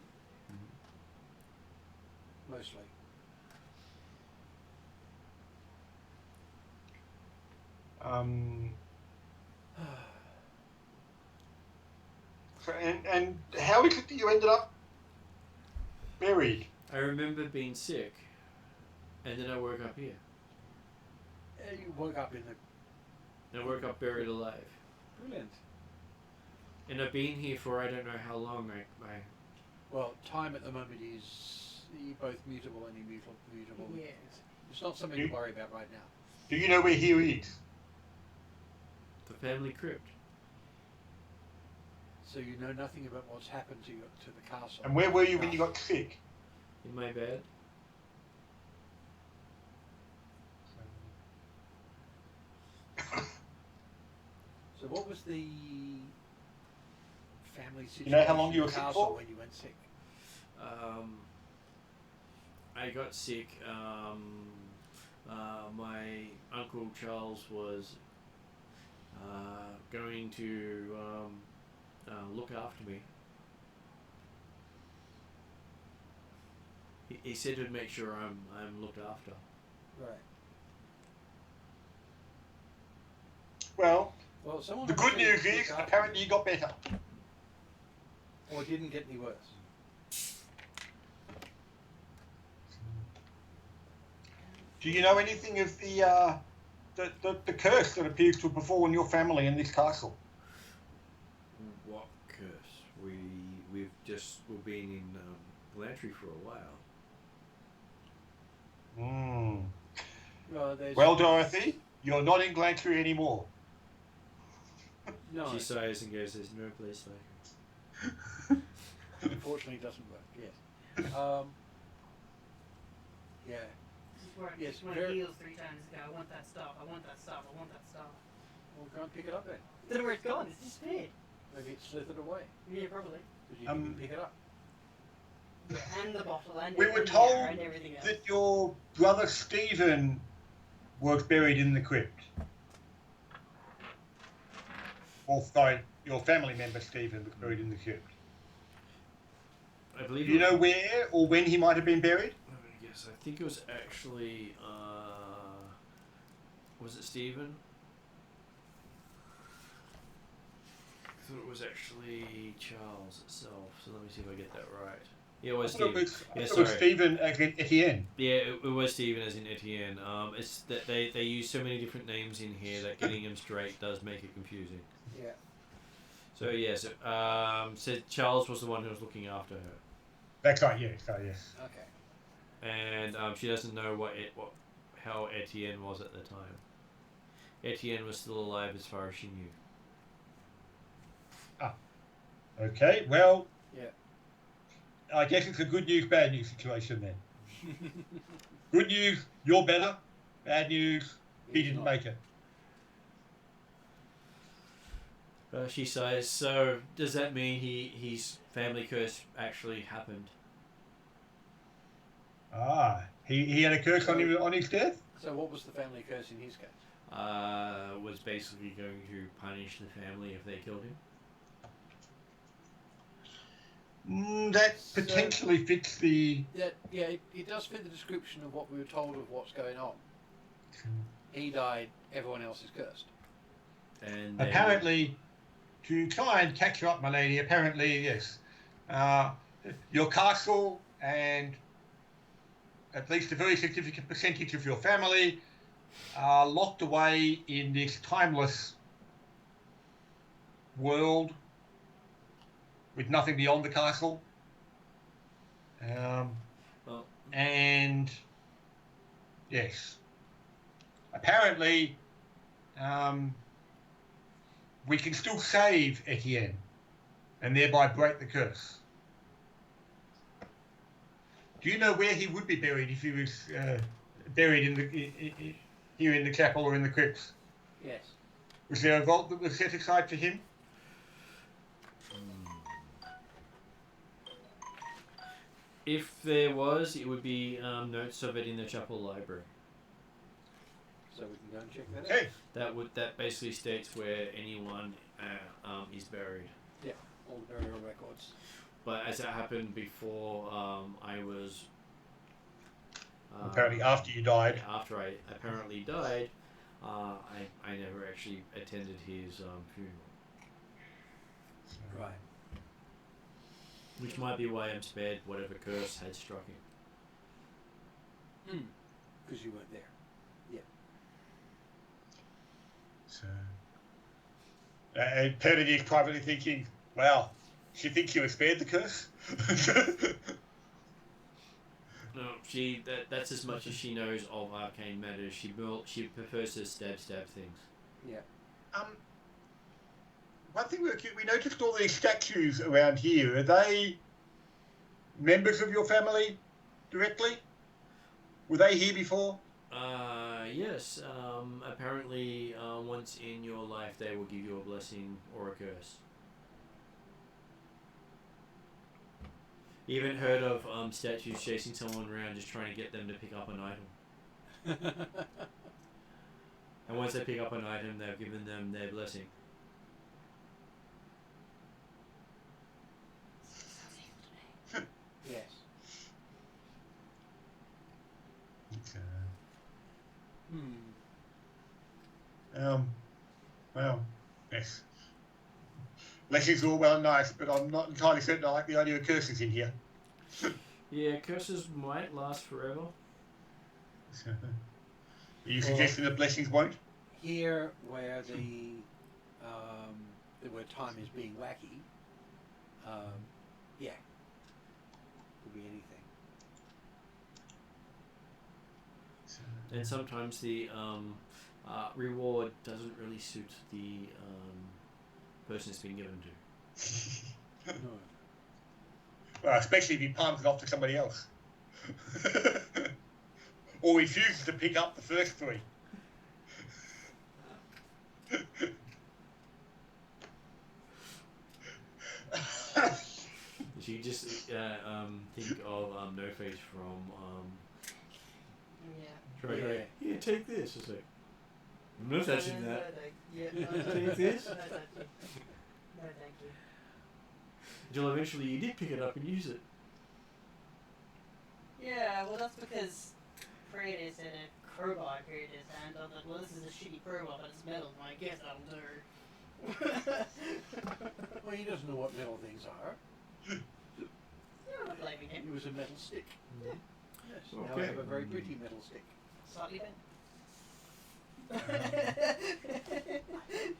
Speaker 2: Mostly.
Speaker 4: So, and how is it that you ended up buried?
Speaker 1: I remember being sick, and then I woke up here.
Speaker 2: You woke up in the...
Speaker 1: And I woke up buried alive.
Speaker 2: Brilliant.
Speaker 1: And I've been here for I don't know how long. I
Speaker 2: Well, time at the moment is both mutable and immutable.
Speaker 3: Yes.
Speaker 2: It's not something to worry about right now.
Speaker 4: Do you know where he is?
Speaker 1: The Family Crypt.
Speaker 2: So you know nothing about what's happened to the castle.
Speaker 4: And where were you when you got sick?
Speaker 1: In my bed.
Speaker 2: So what was the family situation?
Speaker 4: You know how long you were
Speaker 2: in the
Speaker 4: sick
Speaker 2: castle
Speaker 4: for?
Speaker 2: when you went sick?
Speaker 1: I got sick. My Uncle Charles was going to look after me. He said to make sure I'm looked after.
Speaker 2: Right.
Speaker 4: Well,
Speaker 2: someone
Speaker 4: the good news is apparently you got better.
Speaker 2: Or didn't get any worse.
Speaker 4: Do you know anything of the curse that appears to have befallen your family in this castle?
Speaker 1: What curse? We've been in Blantyre for a while.
Speaker 4: Well, Dorothy, you're not in Blantyre anymore.
Speaker 2: No.
Speaker 1: She sighs and goes, "There's no place like it."
Speaker 2: Unfortunately, it doesn't work. Yes. Yeah.
Speaker 3: This is where I
Speaker 2: Yes,
Speaker 3: just want
Speaker 2: very-
Speaker 3: heals 3 times ago. I want that stuff. I want that stuff. I want that stuff.
Speaker 2: Well, go and pick it up then.
Speaker 3: Don't know where it's gone. It's disappeared.
Speaker 2: Maybe it slithered away
Speaker 3: Yeah, probably.
Speaker 2: because you didn't pick it up.
Speaker 3: Yeah, and the bottle and
Speaker 4: We
Speaker 3: the
Speaker 4: were
Speaker 3: arrow
Speaker 4: told
Speaker 3: and everything else.
Speaker 4: that your brother Stephen was buried in the crypt. Or sorry, your family member Stephen was buried in the crypt.
Speaker 1: I believe.
Speaker 4: Do you know where or when he might have been buried?
Speaker 1: Yes, I think it was actually. Was it Stephen? I thought it was actually Charles itself. So let me see if I get that right. Yeah, it was Stephen.
Speaker 4: It was
Speaker 1: sorry.
Speaker 4: Stephen as in Etienne.
Speaker 1: Yeah, it was Stephen as in Etienne. It's that they use so many different names in here that getting them straight does make it confusing.
Speaker 2: Yeah.
Speaker 1: So yes, said Charles was the one who was looking after her,
Speaker 4: That's right, yes.
Speaker 2: Okay.
Speaker 1: and she doesn't know how Etienne was at the time. Etienne was still alive as far as she knew.
Speaker 4: Okay, well,
Speaker 2: Yeah.
Speaker 4: I guess it's a good news, bad news situation then. Good news, you're better. Bad news, he didn't make it.
Speaker 1: She says, "So does that mean his family curse actually happened?"
Speaker 4: He had a curse on his death?
Speaker 2: So what was the family curse in his case?
Speaker 1: Was basically going to punish the family if they killed him.
Speaker 4: That potentially fits the...
Speaker 2: It does fit the description of what we were told of what's going on. He died, everyone else is cursed.
Speaker 1: And
Speaker 4: apparently, to try and catch you up, my lady, apparently, yes. Your castle and at least a very significant percentage of your family are locked away in this timeless world with nothing beyond the castle. And yes, apparently we can still save Etienne and thereby break the curse. Do you know where he would be buried if he was buried here in the chapel or in the crypts?
Speaker 2: Yes.
Speaker 4: Was there a vault that was set aside for him?
Speaker 1: If there was, it would be notes of it in the chapel library.
Speaker 2: So we can go and check that
Speaker 4: Okay.
Speaker 2: out.
Speaker 1: That basically states where anyone is buried.
Speaker 2: Yeah, all the burial records.
Speaker 1: But as it happened before, I was
Speaker 4: Apparently after you died.
Speaker 1: After I apparently died, I never actually attended his funeral.
Speaker 2: Right.
Speaker 1: Which might be why I'm spared whatever curse had struck him.
Speaker 2: Because you weren't there. Yeah.
Speaker 4: So, and Perdity is privately thinking, wow, she thinks you were spared the curse?
Speaker 1: No, that's as much as she knows of arcane matters. She prefers to stab things.
Speaker 2: Yeah.
Speaker 4: One thing we noticed all these statues around here. Are they members of your family directly? Were they here before?
Speaker 1: Yes. Apparently, once in your life, they will give you a blessing or a curse. You haven't heard of statues chasing someone around just trying to get them to pick up an item. And once they pick up an item, they've given them their blessing.
Speaker 2: Yes.
Speaker 4: Well, yes. Blessings are all well and nice, but I'm not entirely certain I like the idea of curses in here.
Speaker 1: Yeah, curses might last forever.
Speaker 4: Are you suggesting that blessings won't?
Speaker 2: Here, where where time is being wacky, yeah, could be anything.
Speaker 1: And sometimes the reward doesn't really suit the person it's been given to.
Speaker 2: No.
Speaker 4: Well, especially if he palms it off to somebody else. Or refuses to pick up the first three.
Speaker 1: You just think of No Face from
Speaker 3: Yeah.
Speaker 1: Here, take this. It's like, I'm not touching that.
Speaker 3: Take
Speaker 1: this.
Speaker 3: No, thank you. No, thank you.
Speaker 1: Until eventually you did pick it up and use it.
Speaker 3: Yeah, well, that's because Kratos had a crowbar carried in his hand. I was like, well, this is a shitty crowbar, but it's metal, so I guess that'll do.
Speaker 2: Well, he doesn't know what metal things are.
Speaker 3: I'm not blaming him.
Speaker 2: It was a metal stick.
Speaker 3: Yeah.
Speaker 2: Yes. Now I
Speaker 1: Okay.
Speaker 2: have a very pretty metal stick.
Speaker 3: Slightly bent.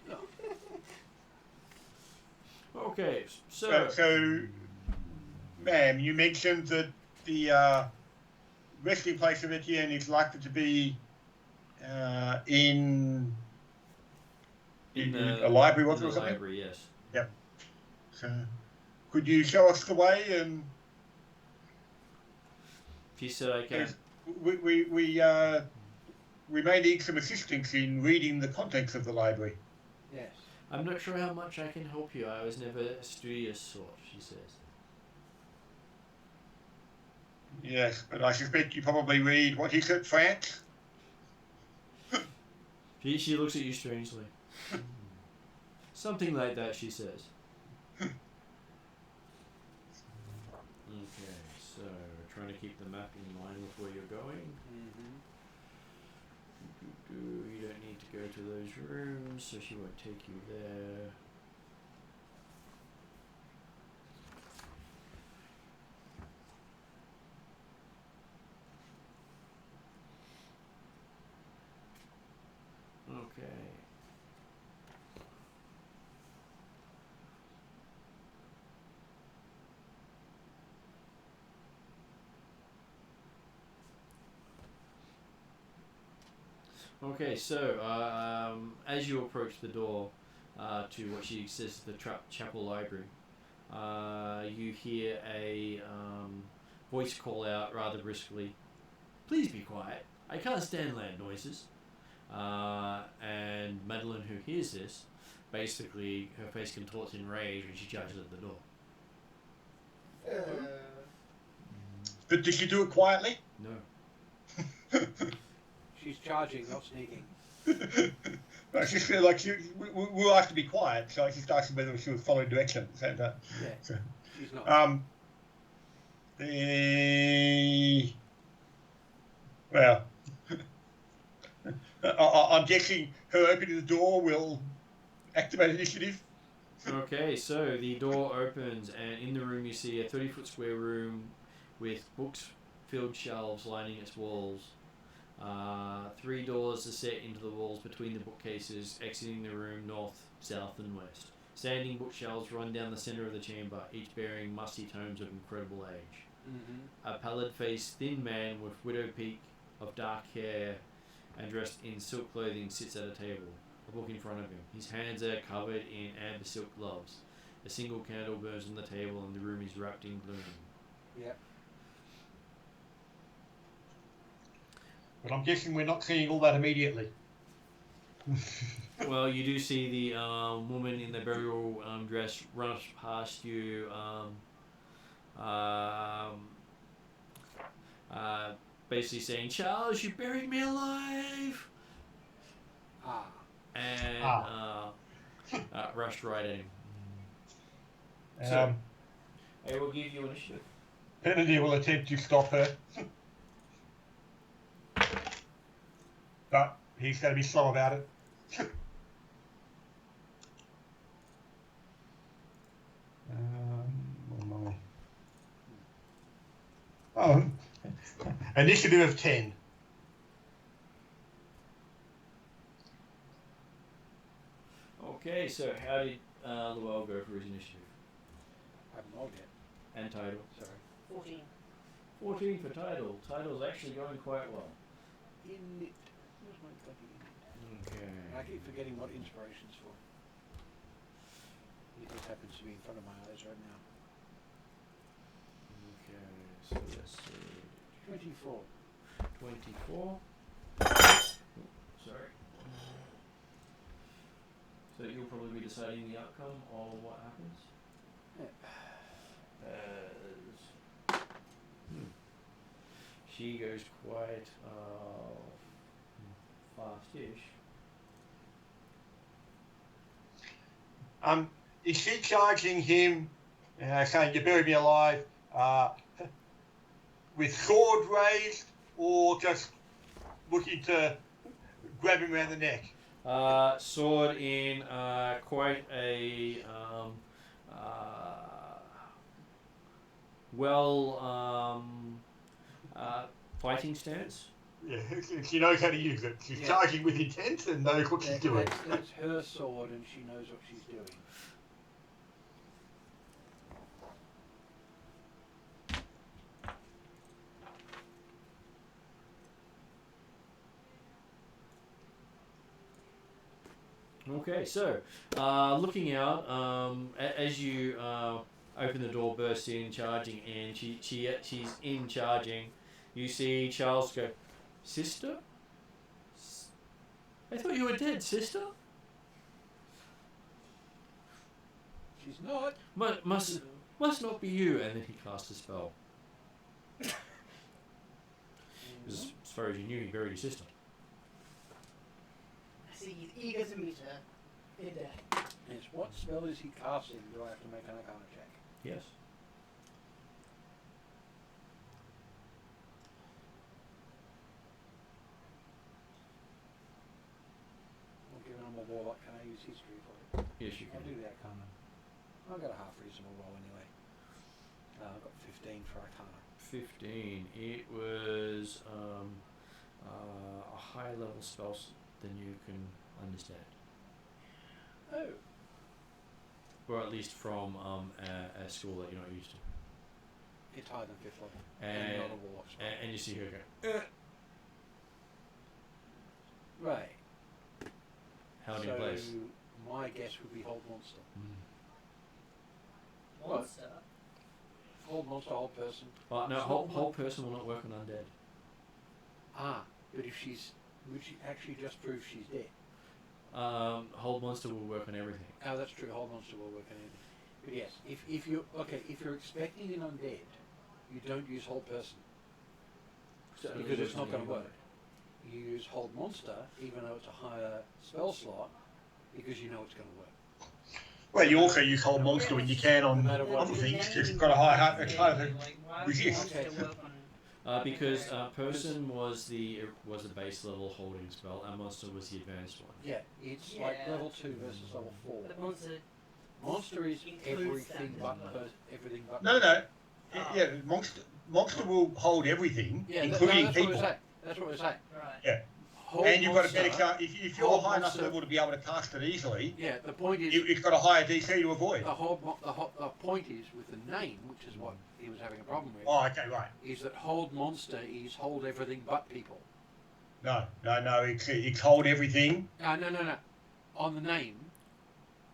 Speaker 2: No.
Speaker 1: Okay, so
Speaker 4: So, ma'am, you mentioned that the resting place of Etienne is likely to be in a library, wasn't it, or something?
Speaker 1: Library, yes.
Speaker 4: Yep. So, could you show us the way? And
Speaker 1: She said I can.
Speaker 4: we may need some assistance in reading the contents of the library.
Speaker 2: Yes.
Speaker 1: I'm not sure how much I can help you. I was never a studious sort, she says.
Speaker 4: Yes, but I suspect you probably read, what is it, France?
Speaker 1: She looks at you strangely. Something like that, she says. Okay, so trying to keep the map in line with where you're going. You don't need to go to those rooms, so she won't take you there. Okay. Okay, so as you approach the door to what she says is the chapel library, you hear a voice call out rather briskly, "Please be quiet. I can't stand loud noises." And Madeline, who hears this, basically her face contorts in rage when she charges at the door.
Speaker 4: But did she do it quietly?
Speaker 1: No.
Speaker 2: She's charging, not sneaking.
Speaker 4: I just feel like we'll have to be quiet, so I just asked whether she was following directions at the same time.
Speaker 2: Yeah,
Speaker 4: So,
Speaker 2: she's not.
Speaker 4: Well, I'm guessing her opening the door will activate initiative.
Speaker 1: Okay, so the door opens, and in the room you see a 30-foot square room with books-filled shelves lining its walls. 3 doors are set into the walls between the bookcases, exiting the room north, south, and west. Standing bookshelves run down the center of the chamber, each bearing musty tomes of incredible age. A pallid-faced, thin man with widow peak of dark hair and dressed in silk clothing sits at a table, a book in front of him. His hands are covered in amber silk gloves. A single candle burns on the table and the room is wrapped in gloom.
Speaker 2: Yep.
Speaker 4: But I'm guessing we're not seeing all that immediately.
Speaker 1: Well, you do see the woman in the burial dress rush past you, basically saying, "Charles, you buried me alive!" And rushed right at him. So, I will give you initiative.
Speaker 4: Kennedy will attempt to stop her. But he's going to be slow about it. Where am I? Initiative of 10.
Speaker 1: Okay, so how did Llewell go for his initiative?
Speaker 2: I haven't rolled yet.
Speaker 1: And title?
Speaker 2: Sorry.
Speaker 3: 14.
Speaker 1: 14 for title. Title's actually going quite well.
Speaker 2: In it. Where's my bloody in it?
Speaker 1: Okay.
Speaker 2: I keep forgetting what inspiration's for. It just happens to be in front of my eyes right now.
Speaker 1: Okay, so let's see.
Speaker 2: 24.
Speaker 1: 24. Sorry. So you'll probably be deciding the outcome of what happens? She goes quite fast-ish.
Speaker 4: Is she charging him, saying, "You buried me alive," with sword raised, or just looking to grab him around the neck?
Speaker 1: Sword in quite a fighting stance.
Speaker 4: Yeah, she knows how to use it. She's charging with intent and knows what she's doing.
Speaker 2: That's her sword, and she knows what she's doing.
Speaker 1: Okay, so looking out, as you open the door, burst in, charging, and she's in charging. You see Charles go, "Sister? I thought you were dead, sister."
Speaker 2: She's not.
Speaker 1: Must not be you. And then he cast a spell. As far as you knew, he buried his sister.
Speaker 3: I see he's eager to meet her. In death.
Speaker 2: Yes. What spell is he casting? Do I have to make an Arcana check?
Speaker 1: Yes.
Speaker 2: Well, given I'm a warlock, can I use history for it?
Speaker 1: Yes, you
Speaker 2: I'll
Speaker 1: can.
Speaker 2: do the Arcana. I've got a half reasonable roll anyway. I've got 15 for Arcana.
Speaker 1: 15. It was a higher level spell than you can understand.
Speaker 2: Oh.
Speaker 1: Or at least from a school that you're not used to.
Speaker 2: It's higher than 5th level.
Speaker 1: And,
Speaker 2: not a warlock spell.
Speaker 1: and you see her go,
Speaker 2: Right.
Speaker 1: held in
Speaker 2: So
Speaker 1: place.
Speaker 2: my guess would be Hold Monster.
Speaker 3: Monster.
Speaker 2: Hold Monster, Hold Person.
Speaker 1: Well, no, whole person will not work on undead.
Speaker 2: But if she's... Would she actually just prove she's dead?
Speaker 1: Hold monster will work on everything.
Speaker 2: Oh, that's true. Hold Monster will work on anything. But yes, if you're expecting an undead, you don't use Hold Person. Because it's not going to work. You use Hold Monster, even though it's a higher spell slot, because you know it's going to work.
Speaker 4: Well, you also use Hold Monster when you can on other things, because it's got a higher resist.
Speaker 1: Because person was the base level holding spell, and monster was the advanced one.
Speaker 2: Yeah, it's like level 2 versus level 4.
Speaker 3: But monster.
Speaker 2: Monster is
Speaker 3: includes
Speaker 2: everything
Speaker 3: that,
Speaker 2: but everything but.
Speaker 4: No. Yeah, Monster will hold everything, including
Speaker 2: that's
Speaker 4: people.
Speaker 2: That's what we're saying.
Speaker 3: Right.
Speaker 4: Yeah.
Speaker 2: hold
Speaker 4: And you've got a
Speaker 2: monster,
Speaker 4: better chance. If you're
Speaker 2: hold
Speaker 4: high enough
Speaker 2: monster-
Speaker 4: level to be able to cast it easily,
Speaker 2: yeah, the point is,
Speaker 4: it's got a higher DC to avoid.
Speaker 2: the point is with the name, which is what he was having a problem with,
Speaker 4: Oh, okay, right.
Speaker 2: is that hold monster is hold everything but people.
Speaker 4: No. It's hold everything.
Speaker 2: No. On the name,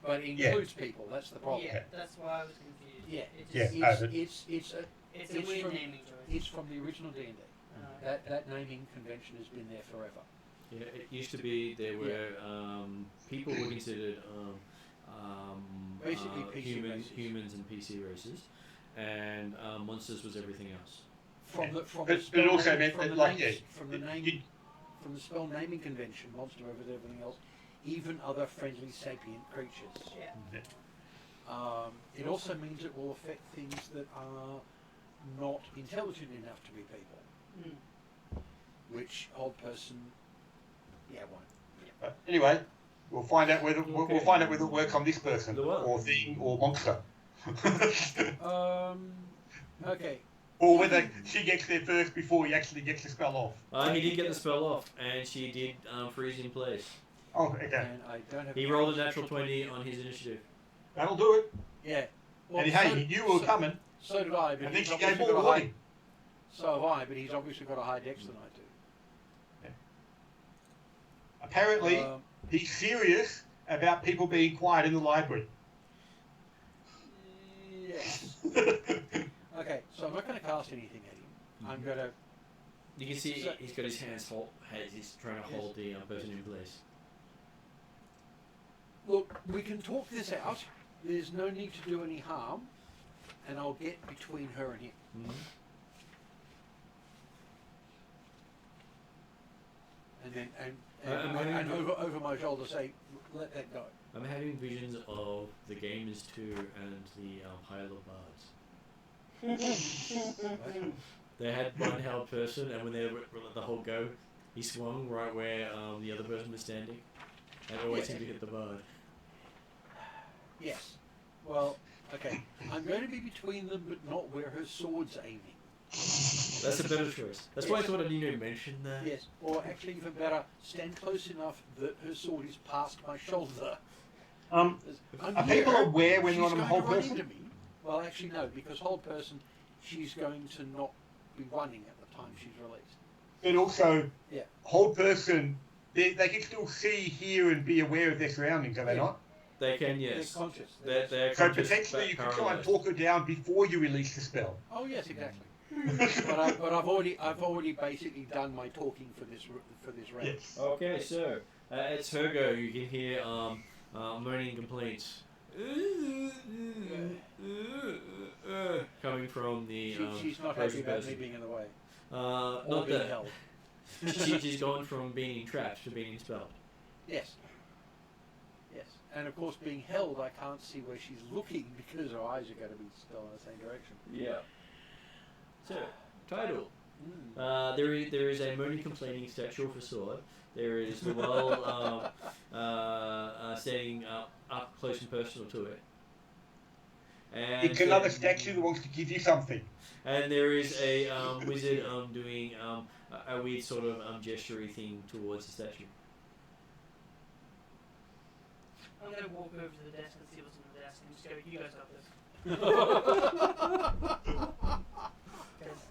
Speaker 2: but it includes people. That's the problem.
Speaker 3: Yeah, that's why I was confused.
Speaker 2: Yeah,
Speaker 3: It's a weird naming choice.
Speaker 2: It's from the original D&D. That naming convention has been there forever.
Speaker 1: Yeah, it used to be there were people were considered
Speaker 2: Basically PC races.
Speaker 1: humans and PC races, and monsters was everything else.
Speaker 2: From the spell naming convention, monster over everything else, even other friendly sapient creatures.
Speaker 3: Yeah.
Speaker 2: It also means it will affect things that are not intelligent enough to be people, which old person, won't.
Speaker 4: Anyway, we'll find out whether we'll find out whether it works on this person or thing or monster.
Speaker 2: Okay.
Speaker 4: Or whether she gets there first before he actually gets the spell off.
Speaker 1: He did get the spell off, and she did freeze in place.
Speaker 4: Oh, okay.
Speaker 2: And I don't have.
Speaker 1: He rolled a natural 20 on his initiative.
Speaker 4: That'll do it.
Speaker 2: Yeah. Well,
Speaker 4: And hey, he knew we were coming.
Speaker 2: So did I, but
Speaker 4: And then
Speaker 2: he's
Speaker 4: she gave
Speaker 2: obviously
Speaker 4: more
Speaker 2: got a high.
Speaker 4: warning.
Speaker 2: So have I, but he's obviously got a high dex than I do.
Speaker 4: Apparently, he's serious about people being quiet in the library.
Speaker 2: Yes. Okay, so I'm not going to cast anything at him. I'm going to.
Speaker 1: You can see he's got his hands he's trying to hold the person in place.
Speaker 2: Look, we can talk this out. There's no need to do any harm, and I'll get between her and him.
Speaker 1: Mm-hmm.
Speaker 2: And then and over my shoulder say, let that go.
Speaker 1: I'm having visions of the Gamers 2 and the Higher Bards. They had one held person, and when they were let the whole go, he swung right where the other person was standing, and always seemed to hit the bard.
Speaker 2: Yes. Well, okay. I'm going to be between them, but not where her sword's aiming.
Speaker 1: That's a better choice. That's why I thought I didn't even mention that.
Speaker 2: Yes. Or actually, even better, stand close enough that her sword is past my shoulder.
Speaker 4: Are people aware when you're on a whole person?
Speaker 2: Into me. Well, actually, no, because whole person, she's going to not be running at the time she's released.
Speaker 4: But also, whole person, they can still see, hear, and be aware of their surroundings, are they not?
Speaker 1: They can, yes.
Speaker 2: They're conscious.
Speaker 1: They're
Speaker 4: So
Speaker 1: conscious,
Speaker 4: potentially you
Speaker 1: but
Speaker 4: can try and
Speaker 1: paralysed.
Speaker 4: talk her down before you release the spell.
Speaker 2: Oh yes, exactly. but I've already basically done my talking for this round.
Speaker 4: Yes.
Speaker 1: Okay, so it's her go. You can hear moaning complaints coming from the.
Speaker 2: She's not happy about me being in the way.
Speaker 1: Not
Speaker 2: being
Speaker 1: that.
Speaker 2: held.
Speaker 1: She's gone from being trapped to being expelled.
Speaker 2: Yes. Yes. And of course, being held, I can't see where she's looking because her eyes are going to be still in the same direction.
Speaker 1: Yeah. So, title. There is a moaning complaining statue for sword. There is the well standing up close and personal to it. And
Speaker 4: It's another statue that wants to give you something.
Speaker 1: And there is a wizard doing a weird sort of gestury thing towards the statue.
Speaker 3: I'm going to walk over to the desk and see what's on the desk and just go, you guys got this. Because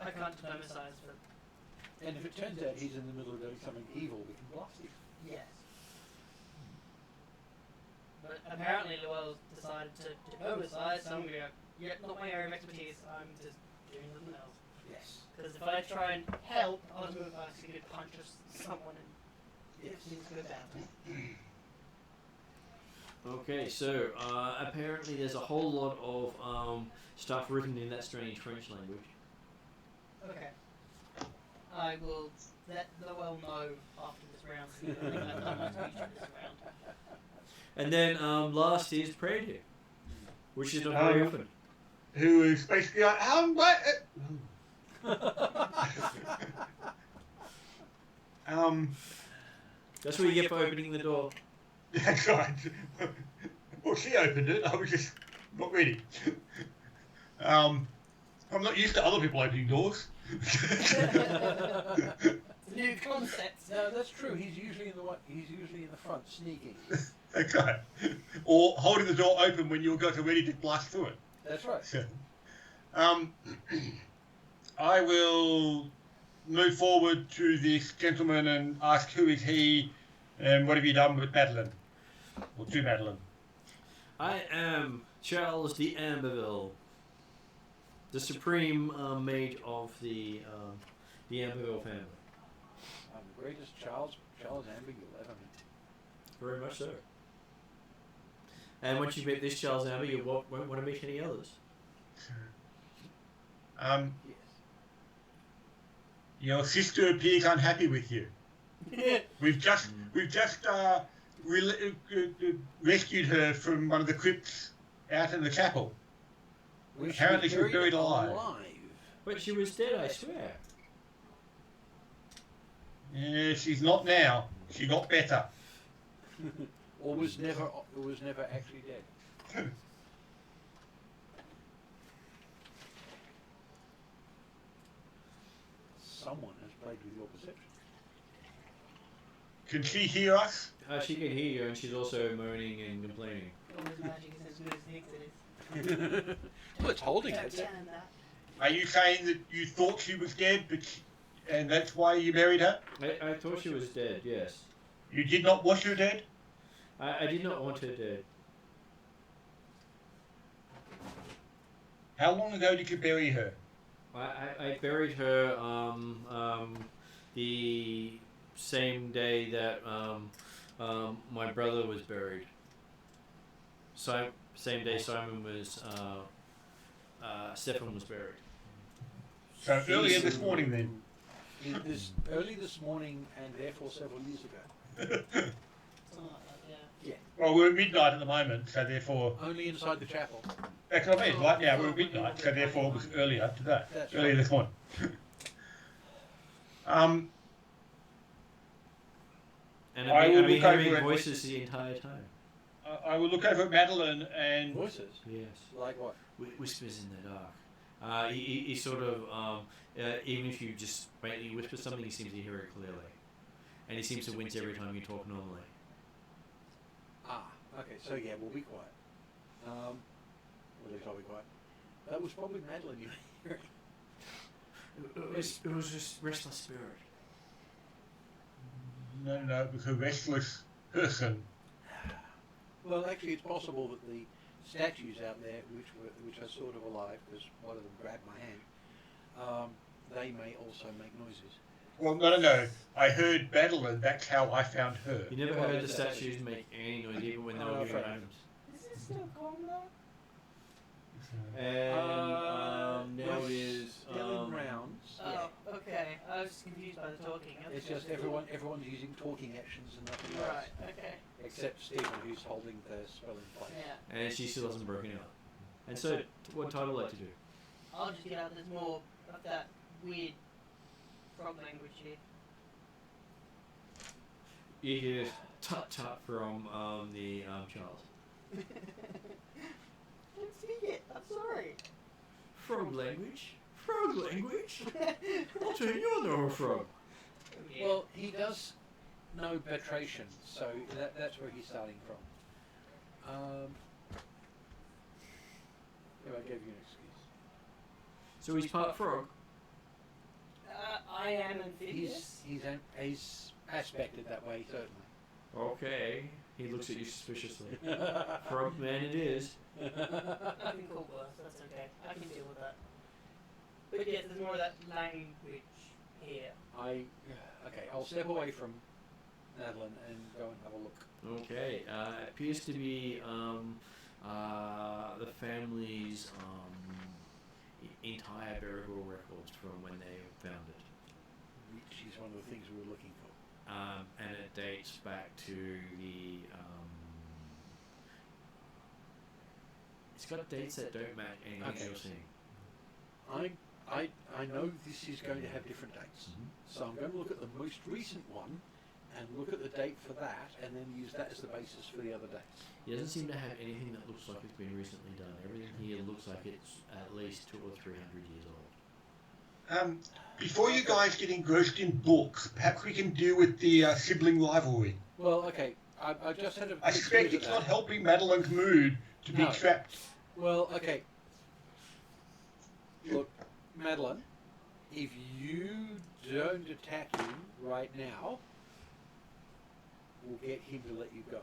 Speaker 3: I can't dynamicize, but...
Speaker 2: And if it turns out he's in the middle of doing something evil, we can blast him.
Speaker 3: Yes. But apparently Llewell's decided to diplomatise, so I'm going to go, not my area of expertise, I'm just doing something else.
Speaker 2: Yes.
Speaker 3: Because if I try and help, I was going to actually punch someone and things go bad.
Speaker 1: Okay, so apparently there's a whole lot of stuff written in that strange French language.
Speaker 3: Okay. I will let Llewell know after this round. So I think I've done my speech for this round.
Speaker 1: And then last is Prady, which is not very often.
Speaker 4: Who is basically like,
Speaker 1: That's what you get for opening the door.
Speaker 4: That's right. Well, she opened it. I was just not ready. I'm not used to other people opening doors.
Speaker 3: It's a new concept.
Speaker 2: No, that's true. He's usually in the front, sneaking.
Speaker 4: Okay. Or holding the door open when you're going to ready to blast through it.
Speaker 2: That's right.
Speaker 4: I will move forward to this gentleman and ask who is he and what have you done with Madeline? Or to Madeline.
Speaker 1: I am Charles de Amberville, the supreme mage of the Amberville family.
Speaker 2: I'm the greatest Charles Amber you'll ever meet.
Speaker 1: Very much so. And once you meet this Charles Amber, you won't want to meet any others.
Speaker 2: Yes.
Speaker 4: Your sister appears unhappy with you. We've just rescued her from one of the crypts out in the chapel. Apparently she was buried alive.
Speaker 1: But she was dead, I swear.
Speaker 4: Yeah, she's not now. She got better.
Speaker 2: Or was never actually dead. Someone has played with your perception.
Speaker 4: Can she hear us?
Speaker 1: She can hear you, and she's also moaning and complaining.
Speaker 3: Always magic is as good as he thinks it is.
Speaker 2: Well, it's holding
Speaker 3: Don't
Speaker 2: it.
Speaker 3: tell him that.
Speaker 4: Are you saying that you thought she was dead, and that's why you buried her?
Speaker 1: I thought she was dead, yes.
Speaker 4: You did not want her dead?
Speaker 1: I did not want her dead.
Speaker 4: How long ago did you bury her?
Speaker 1: I buried her the same day that my brother was buried. So same day Simon was Stefan was buried.
Speaker 4: So earlier this morning then?
Speaker 2: Early this morning and therefore several years ago.
Speaker 3: Something like that, yeah.
Speaker 4: Well, we're at midnight at the moment, so therefore...
Speaker 2: Only inside the chapel.
Speaker 4: That's what I mean, right now we're at midnight, so therefore it was earlier today.
Speaker 2: That's
Speaker 4: Earlier
Speaker 2: right.
Speaker 4: this morning.
Speaker 1: And
Speaker 4: I
Speaker 1: I've
Speaker 4: will
Speaker 1: been
Speaker 4: look over
Speaker 1: hearing
Speaker 4: it.
Speaker 1: voices the entire time.
Speaker 4: I will look over at Madeline and...
Speaker 2: Voices?
Speaker 1: Yes.
Speaker 2: Like what?
Speaker 1: Whispers in the dark. He sort of, even if you just faintly whisper something, he seems to hear it clearly. And he seems to wince every time you talk normally.
Speaker 2: Ah, okay, so yeah, we'll be quiet. Well, at least I'll be quiet. That was probably Madeline you were hearing.
Speaker 1: It was just restless spirit.
Speaker 4: No, it was a restless person.
Speaker 2: Well, actually, it's possible that the statues out there, which are sort of alive, because one of them grabbed my hand, they may also make noises.
Speaker 4: Well, no. I heard Madeline, that's how I found her.
Speaker 1: You never heard the statues make any noise, even when they were given items.
Speaker 3: Is it still gone though?
Speaker 1: And now it is.
Speaker 2: Still in rounds.
Speaker 3: Oh, okay. I was confused by the talking.
Speaker 2: It's just everyone's using talking actions and nothing else.
Speaker 3: Right, okay.
Speaker 2: Except Stephen, who's holding the spell in place.
Speaker 3: Yeah.
Speaker 1: And she still hasn't broken out. And so, what Title like to do?
Speaker 3: I'll just get out there's more of that weird frog language here.
Speaker 1: You hear tut from the child.
Speaker 3: Don't speak it, I'm sorry.
Speaker 1: Frog language? Frog language? I'll turn you into a frog.
Speaker 3: Yeah.
Speaker 2: Well, he does know Betration, so that's where he's starting from. Here, I gave you an excuse.
Speaker 1: So he's part frog?
Speaker 3: I am amphibious.
Speaker 2: He's aspected that way, certainly.
Speaker 1: Okay. He looks at you suspiciously. Frog man it is.
Speaker 3: I can call worse, that's okay. I can deal with that. But yes, there's more of that language here.
Speaker 2: Okay, I'll step away from Madeline and go and have a look.
Speaker 1: Okay. It appears to be the family's entire burial records from when they found it.
Speaker 2: Which is one of the things we were looking for.
Speaker 1: And it dates back to the. It's got dates that don't match anything
Speaker 2: Okay.
Speaker 1: you're seeing.
Speaker 2: I know this is going to have different dates, so I'm going to look at the most recent one and look at the date for that, and then use that as the basis for the other dates.
Speaker 1: He doesn't seem to have anything that looks like it's been recently done. Everything here looks like it's at least 200 or 300 years old.
Speaker 4: Before you guys get engrossed in books, perhaps we can deal with the sibling rivalry.
Speaker 2: Well, okay. I just had a
Speaker 4: I
Speaker 2: quick
Speaker 4: suspect
Speaker 2: squeeze
Speaker 4: it's
Speaker 2: at
Speaker 4: not
Speaker 2: that.
Speaker 4: helping Madeline's mood to be
Speaker 2: No.
Speaker 4: trapped.
Speaker 2: Well, okay. Look, Madeline, if you don't attack him right now, we'll get him to let you go.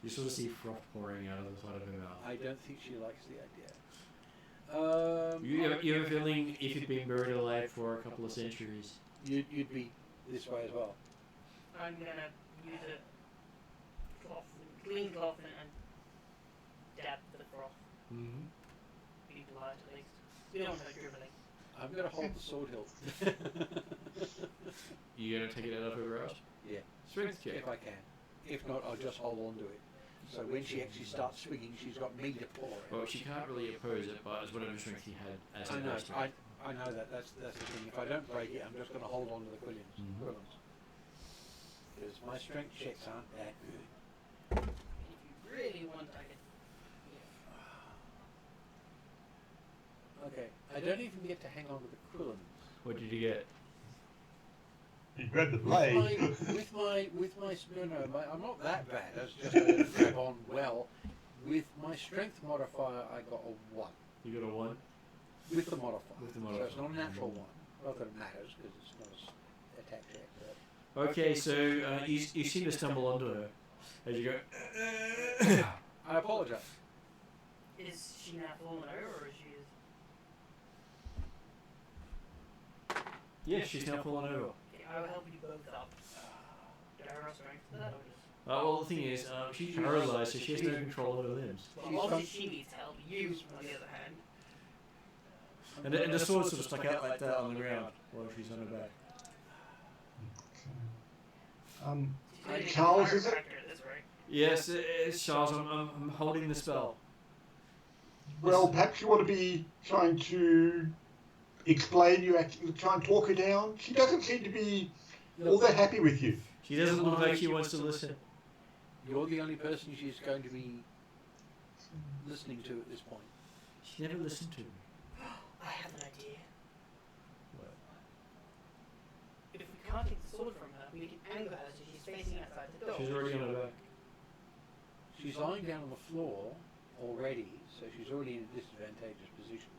Speaker 1: You sort of see froth pouring out of the side of her mouth.
Speaker 2: I don't think she likes the idea.
Speaker 1: You have a feeling if you've been buried alive for a couple of centuries.
Speaker 2: You'd be this way as well.
Speaker 3: I'm gonna use a clean cloth and dab the froth.
Speaker 1: Mm-hmm.
Speaker 3: Be polite at least. We don't know dribbling.
Speaker 2: I'm going to hold the sword hilt.
Speaker 1: You gonna take it out of her grasp?
Speaker 2: Yeah.
Speaker 1: Strength check.
Speaker 2: If I can. If not, I'll just hold on to it. So when she actually starts swinging, she's got me to pull her.
Speaker 1: Well, she can't really oppose it, but it's whatever strength he had as
Speaker 2: I
Speaker 1: her
Speaker 2: know.
Speaker 1: strength.
Speaker 2: I know that. That's the thing. If I don't break it, I'm just going to hold on to the quillons.
Speaker 1: Mhm.
Speaker 2: Because my strength checks aren't that good.
Speaker 3: If you really want, I could.
Speaker 2: Okay. I don't even get to hang on to the quillons.
Speaker 1: What did you get?
Speaker 4: You grabbed the blade.
Speaker 2: I'm not that bad. That's just to grab on well. With my strength modifier, I got a 1.
Speaker 1: You got a 1?
Speaker 2: With the modifier.
Speaker 1: With the
Speaker 2: So it's not a
Speaker 1: modifier.
Speaker 2: natural 1. Not that it matters because it's not an attack check. But
Speaker 1: Okay, so you seem to stumble onto her as you go.
Speaker 2: I apologize.
Speaker 3: Is she now fallen over, or is she?
Speaker 1: Yes, she's now fallen over.
Speaker 3: Okay, I will help you both up. Do I roll strength for that, or just?
Speaker 1: Well, the thing is, she's paralyzed, so she has no control of her limbs.
Speaker 3: Well, obviously she needs help. You, on the other hand.
Speaker 1: And the sword sort of stuck out like that on the ground while she's on her back.
Speaker 3: She's
Speaker 4: Charles,
Speaker 3: a
Speaker 4: is it?
Speaker 3: chiropractor at this rate.
Speaker 1: Yes, it's Charles. I'm holding the spell.
Speaker 4: Well, perhaps you want to be trying to explain, you actually try and talk her down. She doesn't seem to be all that happy with you.
Speaker 1: She doesn't look like she wants to listen.
Speaker 2: You're the only person she's going to be listening to at this point.
Speaker 1: She never listened to me.
Speaker 3: I have an idea.
Speaker 1: What?
Speaker 3: If we can't take the sword from her, we can anger her so she's facing outside the door.
Speaker 1: She's already on her back.
Speaker 2: She's lying down on the floor already, so she's already in a disadvantageous position.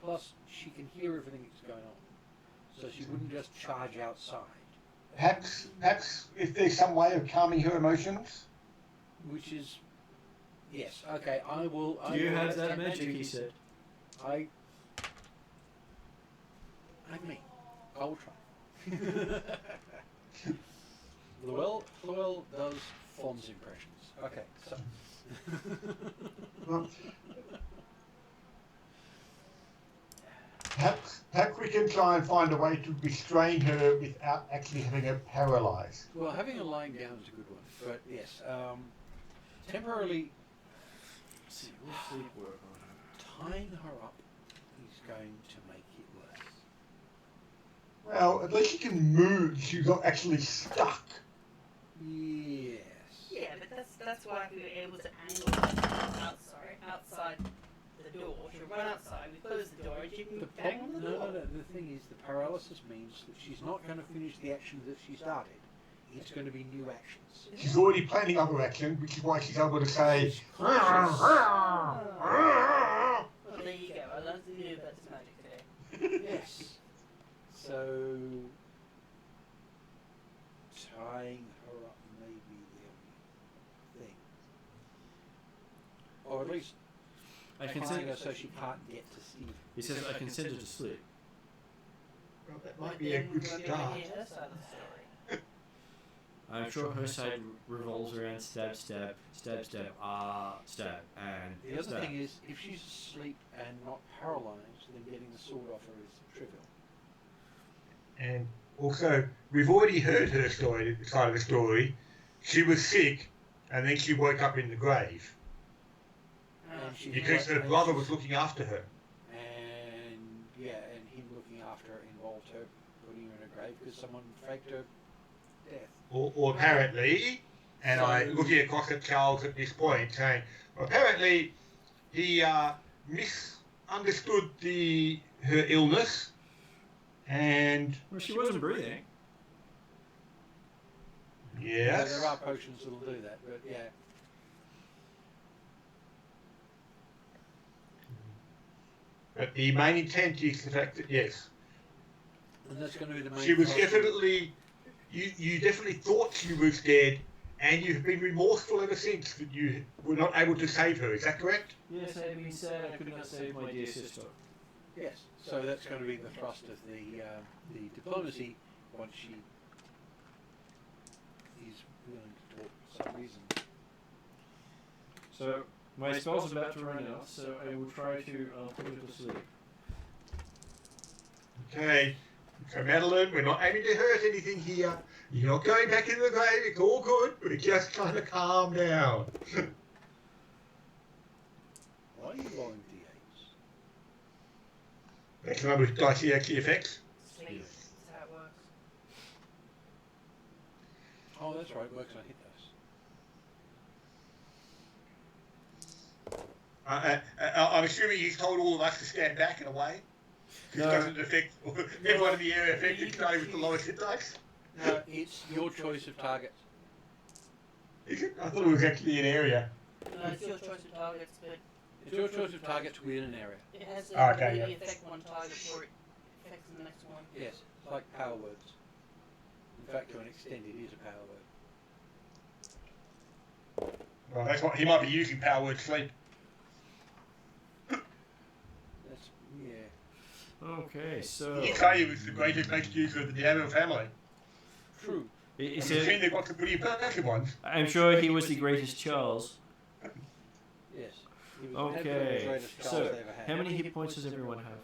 Speaker 2: Plus, she can hear everything that's going on, so she wouldn't just charge outside.
Speaker 4: Perhaps if there's some way of calming her emotions.
Speaker 2: Which is, yes, okay. I will.
Speaker 1: Do you have that magic? He said.
Speaker 2: I mean, I will try. Llewell does Fawn's impressions. Okay, so.
Speaker 4: Well, perhaps we can try and find a way to restrain her without actually having her paralyzed.
Speaker 2: Well, having her lying down is a good one, but yes, temporarily
Speaker 1: See, we'll sleep work on her.
Speaker 2: tying her up is going to make it worse.
Speaker 4: Well, at least she can move. She's not actually stuck.
Speaker 2: Yes.
Speaker 3: Yeah, but that's why we were able to angle outside the door. She'll run outside, we close the door, and she can
Speaker 2: The
Speaker 3: bang
Speaker 2: problem,
Speaker 3: on the
Speaker 2: no.
Speaker 3: door.
Speaker 2: The thing is, the paralysis means that she's not going to finish the action that she started. It's going to be new actions.
Speaker 4: She's already planning other action, which is why she's able to say.
Speaker 2: Conscious.
Speaker 3: Well, there you go. I learned something new about this magic today.
Speaker 2: Yes. So tying her up may be the only thing, or at least
Speaker 1: I can
Speaker 2: tying
Speaker 1: send
Speaker 2: her so she can't get to Steve.
Speaker 1: He says I can send her to sleep.
Speaker 4: Well, that might be a good
Speaker 3: We're gonna
Speaker 4: start.
Speaker 3: hear her side of the story.
Speaker 1: I'm sure her side revolves around stab, stab, stab, stab, stab, and
Speaker 2: The other
Speaker 1: stab.
Speaker 2: thing is, if she's asleep and not paralysed, then getting the sword off her is trivial.
Speaker 4: And also, we've already heard her story, side of the story. She was sick, and then she woke up in the grave
Speaker 2: And she
Speaker 4: because her brother was looking after her.
Speaker 2: And yeah, and him looking after her involved her putting her in a grave because someone faked her death.
Speaker 4: Or apparently, and I'm looking across at Charles at this point, saying, apparently he misunderstood her illness And
Speaker 1: Well, she wasn't breathing.
Speaker 4: yes.
Speaker 2: There are potions that'll do that, but yeah.
Speaker 4: But the main intent is the fact that yes,
Speaker 2: And that's going to be the main.
Speaker 4: she was
Speaker 2: thrust of it.
Speaker 4: definitely. You definitely thought she was dead, and you've been remorseful ever since that you were not able to save her. Is that correct?
Speaker 1: Yes, I've been sad I could not save my dear sister.
Speaker 2: Yes. So that's going to be the thrust of the diplomacy once she is willing to talk for some reason.
Speaker 1: So, my spell's about to run out, so I will try to put her to sleep.
Speaker 4: Okay. So Madeline, we're not aiming to hurt anything here. You're not going back into the grave. It's all good. We're just trying to calm down.
Speaker 2: Why are you rolling d8s?
Speaker 4: That's the number of dice he actually affects.
Speaker 3: Sleep. That's how it works.
Speaker 2: Oh, that's right. It works on hit dice.
Speaker 4: I'm assuming he's told all of us to stand back and away. It
Speaker 1: No.
Speaker 4: doesn't affect everyone in the area affected, starting with the lowest hit dice.
Speaker 2: No, it's your choice of targets.
Speaker 4: Is it? I thought it was actually an area.
Speaker 3: No, it's your choice of targets, but
Speaker 2: It's your choice of targets within an area.
Speaker 3: it has
Speaker 4: Oh,
Speaker 3: the
Speaker 4: okay,
Speaker 3: ability
Speaker 4: yeah.
Speaker 3: to affect one target before it affects the next one.
Speaker 2: Yes, it's like power words. In fact, to an extent, it is a power word.
Speaker 4: Well, that's what he might be using power word sleep.
Speaker 2: That's yeah.
Speaker 1: Okay, so...
Speaker 4: You say he was the greatest next user of the Diablo family.
Speaker 2: True.
Speaker 1: Is
Speaker 4: I'm assuming
Speaker 1: it,
Speaker 4: they've got some pretty impressive ones.
Speaker 1: I'm sure he was the greatest Charles.
Speaker 2: Yes. He was
Speaker 1: Okay,
Speaker 2: definitely the greatest Charles
Speaker 1: so
Speaker 2: they ever had.
Speaker 1: how many hit points does everyone have?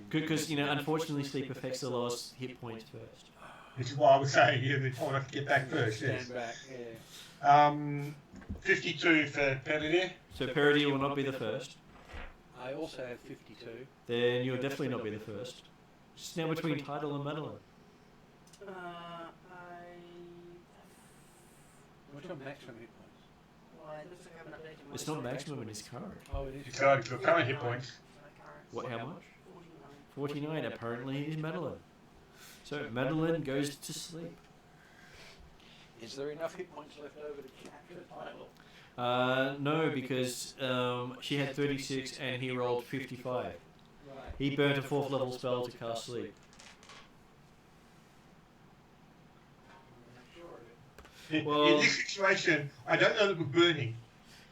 Speaker 1: Because, you know, unfortunately sleep affects the lowest hit points first.
Speaker 4: Which is why I was saying, yeah, they told us to get back first, yes.
Speaker 2: Stand back. Yeah.
Speaker 4: 52 for Pellier.
Speaker 1: So Parody will not be the first.
Speaker 2: I also have 52.
Speaker 1: Then you'll definitely not be the first. It's now between Title and Madeline.
Speaker 2: What's your maximum hit points?
Speaker 3: Well, it looks like I haven't updated my
Speaker 1: It's not maximum in his card.
Speaker 2: Oh, it is.
Speaker 4: It's got your current hit points.
Speaker 1: What, how much?
Speaker 3: 49.
Speaker 1: 49, apparently he's Madeline. So Madeline goes to sleep.
Speaker 2: Is there enough hit points left over to capture the title?
Speaker 1: No, because she had 36 and he rolled 55.
Speaker 2: Right.
Speaker 1: He burnt a 4th level spell to cast sleep. Well-
Speaker 4: In this situation, I don't know that we're burning.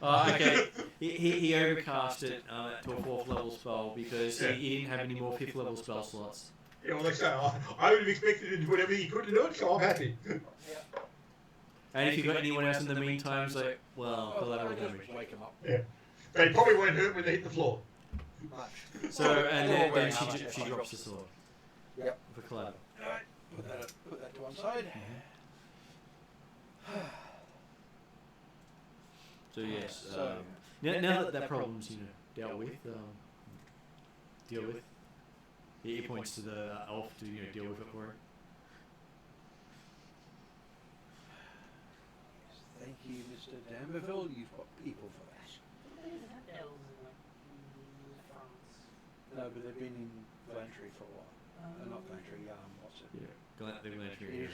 Speaker 1: Okay, he overcast it to a 4th level spell because he didn't have any more 5th level spell slots.
Speaker 4: Yeah, well, like I say, I would have expected him to do whatever he could to do it, so I'm happy.
Speaker 1: And if you got anyone else in the meantime, it's like, well, collateral damage.
Speaker 2: Just wake him up.
Speaker 4: Yeah. They probably won't hurt when they hit the floor.
Speaker 2: Much.
Speaker 1: So, and then she drops the sword.
Speaker 2: Yep.
Speaker 1: For collateral.
Speaker 2: Alright, put that to one side.
Speaker 1: So yes,
Speaker 2: So-
Speaker 1: now that that problem's dealt with, he points to the elf to deal with it for it.
Speaker 2: Thank you, Mr. D'Amberville. You've got people for that. No, but they've been in Glantry for a while. Not Glantry, what's it?
Speaker 1: Yeah, the Glantry.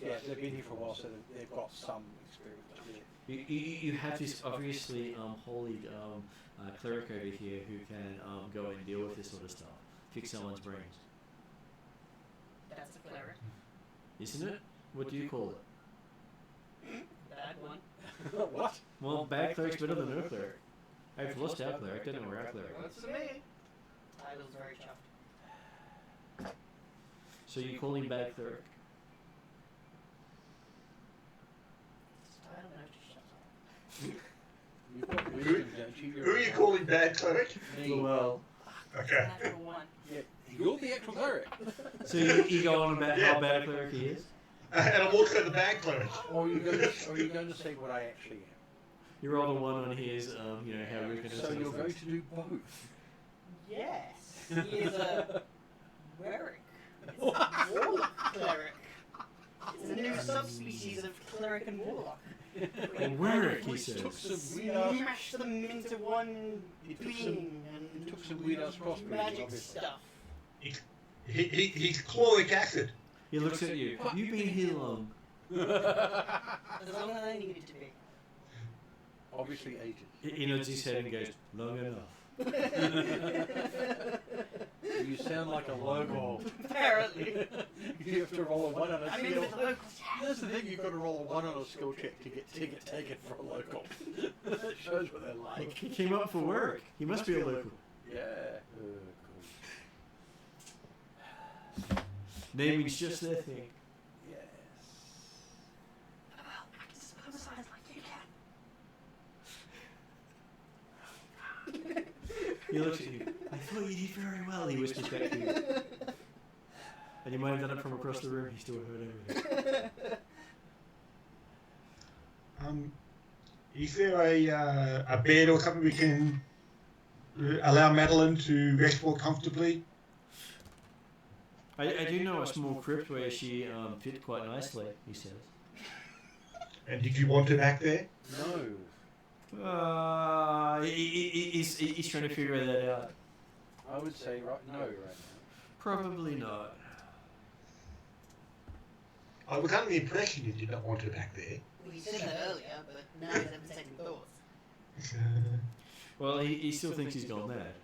Speaker 2: Yeah, they've been here for a while, so they've got some experience with it.
Speaker 1: You have this obviously holy cleric over here who can go and deal with this sort of stuff, fix someone's brains,
Speaker 3: That's a cleric.
Speaker 1: isn't it? What do you call it?
Speaker 3: Bad one.
Speaker 2: What?
Speaker 1: Well, bad cleric's better than no cleric. I've lost our cleric, don't know where our cleric is.
Speaker 3: That's to me. I was very chuffed.
Speaker 1: So you call him bad cleric?
Speaker 3: I don't know to shut up.
Speaker 2: You've got wisdom, don't you?
Speaker 4: Who are you calling bad cleric?
Speaker 2: Me.
Speaker 1: Well,
Speaker 4: Okay.
Speaker 3: Natural one.
Speaker 2: Yeah, you're the actual cleric.
Speaker 1: so you go on about how bad a cleric he is?
Speaker 4: And I'm also the bad cleric.
Speaker 2: Or are you going to say what I actually am?
Speaker 1: You roll a 1 on his, how Rick and
Speaker 2: So you're going to do both.
Speaker 3: Yes. He is a Weric. It's a warlock cleric. It's a new subspecies of cleric and warlock.
Speaker 1: Or work, he says.
Speaker 2: Took some weird ass.
Speaker 3: Smash them into one being
Speaker 2: He took some weird ass crossbones.
Speaker 3: magic
Speaker 2: Obviously.
Speaker 3: stuff.
Speaker 4: He's chloric acid.
Speaker 1: He looks at you. You've been here long.
Speaker 3: As long as I needed to be.
Speaker 2: Obviously aged.
Speaker 1: He nods his head and goes, long enough.
Speaker 2: You sound like a local.
Speaker 3: Apparently.
Speaker 2: You have to roll a 1 on a
Speaker 3: I'm in
Speaker 2: skill.
Speaker 3: with locals.
Speaker 2: That's the thing, you've got to roll a 1 on a skill check to get taken for a local. That shows what they're like.
Speaker 1: He came up for work. He must be a local.
Speaker 2: Yeah. Cool.
Speaker 1: Naming's just their thing.
Speaker 2: Yes.
Speaker 3: Well, I can sympathize like you can.
Speaker 1: He looks at you. I thought you did very well, he whispers back to you. And you might have done it from across the room, he still heard everything.
Speaker 4: Is there a bed or something we can allow Madeline to rest more comfortably?
Speaker 1: I do know a small crypt where she fit quite nicely, he says.
Speaker 4: And did you want her back there?
Speaker 2: No.
Speaker 1: He's trying to figure that out.
Speaker 2: I would say no right now.
Speaker 1: Probably not.
Speaker 4: I was under the impression you did not want her back there.
Speaker 3: We said that earlier, but now he's having second thoughts.
Speaker 1: Well, he still thinks he's gone mad.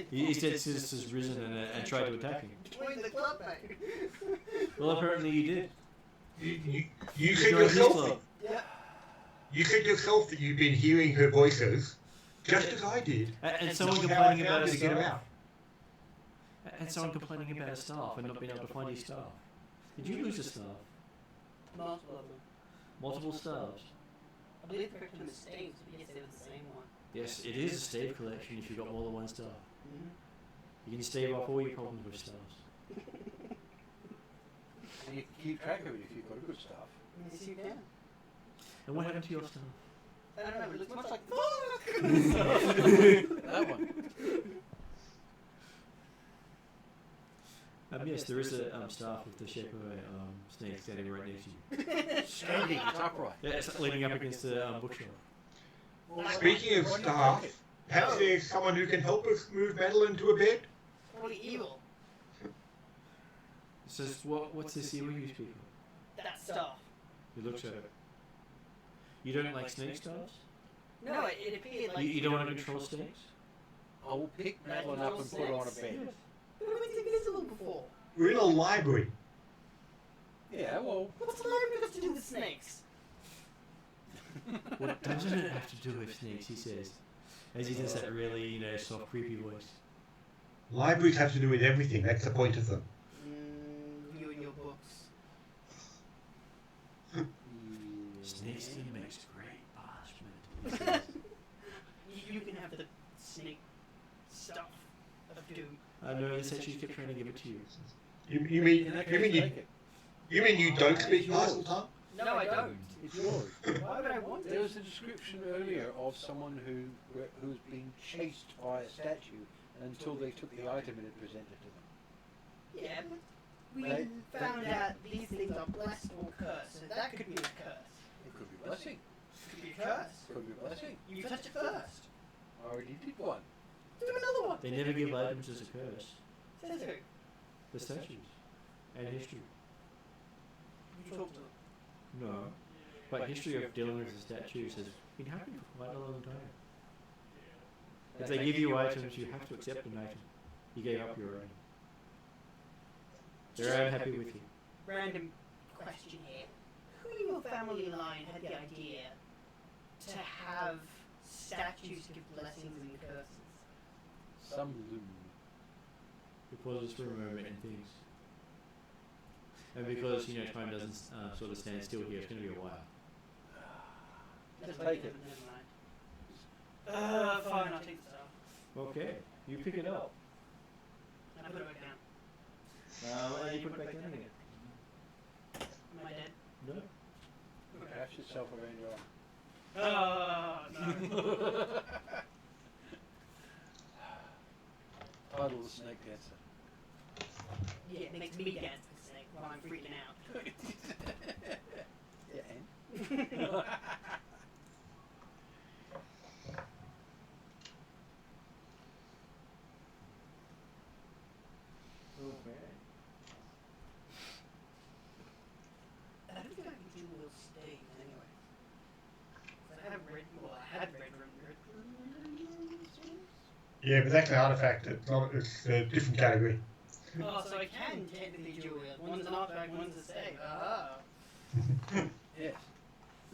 Speaker 1: He said Sis has risen and tried to attack him.
Speaker 3: Join the club, mate.
Speaker 1: Well, apparently you did.
Speaker 4: You said
Speaker 1: joined his
Speaker 4: yourself.
Speaker 1: club.
Speaker 3: Yeah.
Speaker 4: You said yourself that you've been hearing her voices, just as I did.
Speaker 1: And someone
Speaker 4: Not how I
Speaker 1: complaining
Speaker 4: found
Speaker 1: about
Speaker 4: her
Speaker 1: his
Speaker 4: to get her
Speaker 1: staff.
Speaker 4: out.
Speaker 1: And someone complaining about his staff and not being able to find his staff. Did you lose a staff?
Speaker 3: Multiple of them.
Speaker 1: Multiple staffs?
Speaker 3: I believe the correct term is staves, but yes, they were the same one.
Speaker 1: Yes, it is a stave collection if you've got more than one staff.
Speaker 3: Mm-hmm.
Speaker 1: You can stave off all your problems with staffs.
Speaker 2: And you can keep track of it if you've got a good staff.
Speaker 3: Yes, you can.
Speaker 1: And what happened to your staff?
Speaker 3: I don't know, it looks much like fuck!
Speaker 2: That one.
Speaker 1: Yes, there is a staff with the shape of a snake standing right next to you.
Speaker 2: Standing, it's upright.
Speaker 1: Yeah, it's leaning up against the bookshelf.
Speaker 4: Speaking of staff, perhaps there's someone who can help us move Madeline to a bed?
Speaker 3: Probably evil.
Speaker 1: It says, what's this evil you speak of?
Speaker 3: That stuff.
Speaker 1: He looks at it. You don't like snake staffs?
Speaker 3: No, it appeared like...
Speaker 1: You don't want to control snakes?
Speaker 2: I will pick Madeline up and put her on a bed.
Speaker 3: But it was invisible before.
Speaker 4: We're in a library.
Speaker 2: Yeah, well,
Speaker 3: What's the library got to do with snakes?
Speaker 1: What doesn't it have to do with snakes, he says, as he does that really, soft, creepy voice.
Speaker 4: Libraries have to do with everything, that's the point of them.
Speaker 3: You and your books.
Speaker 1: Snakeskin makes great parchment, he says.
Speaker 3: You can have the snake stuff of doom.
Speaker 1: I know, they said she kept trying to give it to you.
Speaker 4: You mean
Speaker 2: in that
Speaker 4: you
Speaker 2: case,
Speaker 4: mean
Speaker 2: take it.
Speaker 4: you mean you don't
Speaker 2: It's
Speaker 4: speak
Speaker 2: yours.
Speaker 4: parcel tongue?
Speaker 3: No, I don't.
Speaker 2: It's yours.
Speaker 3: Why would I want
Speaker 2: There
Speaker 3: it?
Speaker 2: was a description earlier of someone who's being chased by a statue until they took the item and it presented to them.
Speaker 3: Yeah, but we
Speaker 2: Right.
Speaker 3: found out these things are blessed or cursed, so that could be a curse.
Speaker 2: It could be blessing.
Speaker 3: Could be a curse.
Speaker 2: Could be blessing.
Speaker 3: You touch it first.
Speaker 2: I already did one.
Speaker 3: Do another one.
Speaker 1: They never give items as a curse.
Speaker 3: Says who?
Speaker 1: The statues. And history.
Speaker 3: You talk to them.
Speaker 1: No. But history of dealing with the statues has been happening for quite a long time. If they give you items, you have to accept an item. You gave up your own. They're unhappy with you.
Speaker 3: Random question here. Who in your family line had the idea to have statues give blessings and curses?
Speaker 2: Some loon.
Speaker 1: He pauses for a moment and thinks. And because, time doesn't sort of stand still here, it's going to be a while.
Speaker 2: Just take it.
Speaker 3: Never mind. Fine, I'll take the stuff.
Speaker 1: Okay, you pick it up.
Speaker 3: And I put it back down.
Speaker 1: And you put it back down again.
Speaker 3: Am I dead?
Speaker 1: No.
Speaker 2: Wraps itself around your arm.
Speaker 3: No.
Speaker 2: Title the snake dancer.
Speaker 3: Yeah, it makes me dance the snake while I'm freaking out.
Speaker 2: Yeah.
Speaker 3: I don't think I can do will stay anyway. I have red. Well, I had red room.
Speaker 4: Yeah, but that's an artifact. It's a different category.
Speaker 3: Oh, so I can technically dual wield. One's an artifact, one's a stay. Ah.
Speaker 2: Yes.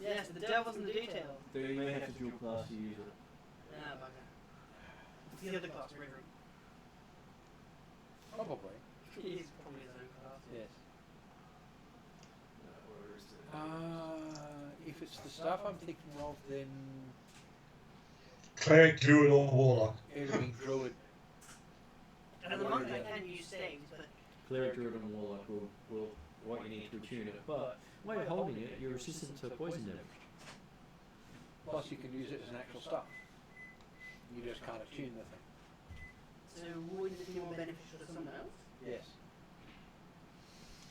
Speaker 3: Yes, the devil's in the detail.
Speaker 1: So you may have to dual class to use it.
Speaker 3: Ah, bugger. What's the other class? Red room.
Speaker 2: Probably.
Speaker 3: He's probably his own class.
Speaker 2: Yes. If it's the stuff I'm thinking of, then
Speaker 4: Cleric, druid, or warlock.
Speaker 2: it'll be druid.
Speaker 3: At the moment, I can use staves, but
Speaker 1: Cleric, Druid, and Warlock will what you need to attune it, but while you're holding it, you're resistant to poison damage.
Speaker 2: Plus, you can use it as an actual staff. You just can't attune the thing.
Speaker 3: so wouldn't it be more beneficial to someone else?
Speaker 2: Yes.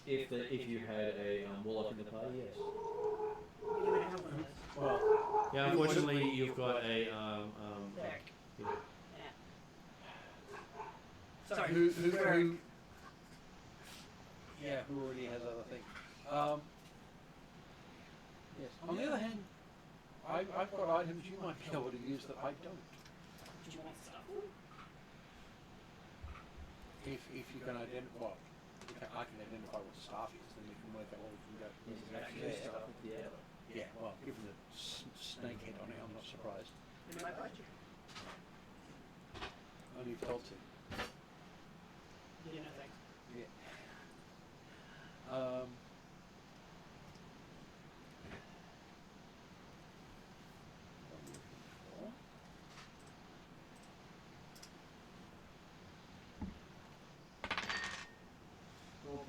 Speaker 1: If you had a Warlock in the party, yes.
Speaker 3: You don't have one of those.
Speaker 2: Well,
Speaker 1: Yeah, unfortunately, you've got a
Speaker 3: Cleric.
Speaker 1: yeah.
Speaker 3: Yeah. Sorry.
Speaker 2: who yeah, who already has other things. Yes. On the other hand, I've got items you might be able to use that I don't.
Speaker 3: Did you want stuff?
Speaker 2: If you can identify, well, I can identify what the staff is, then we can work out what we can go.
Speaker 1: This is actually stuff with the other.
Speaker 2: Yeah, well, given the snake head on it, I'm not surprised.
Speaker 3: It might bite you.
Speaker 2: Only told to.
Speaker 3: You know, thanks.
Speaker 2: Yeah.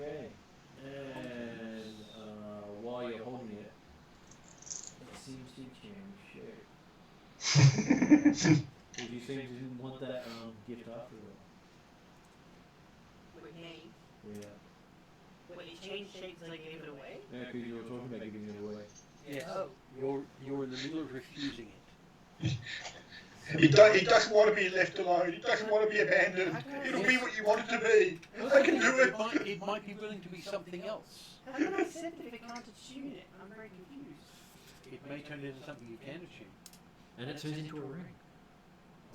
Speaker 1: Okay. And while you're holding it, it seems to change shape. If you seem to want that gift after all.
Speaker 3: Wait, hey.
Speaker 1: Yeah.
Speaker 3: Wait, it changed shape because I gave it away?
Speaker 1: Yeah, because you were talking about giving it away.
Speaker 2: Yes.
Speaker 3: Oh.
Speaker 2: You're in the middle of refusing it.
Speaker 4: He doesn't want to be left alone. He doesn't want to be abandoned. It'll be what you want it to be. I can do it.
Speaker 2: It might be willing to be something else.
Speaker 3: How can I accept it if it can't attune it? I'm very confused.
Speaker 2: It may turn into something you can attune.
Speaker 1: And it turns into a ring.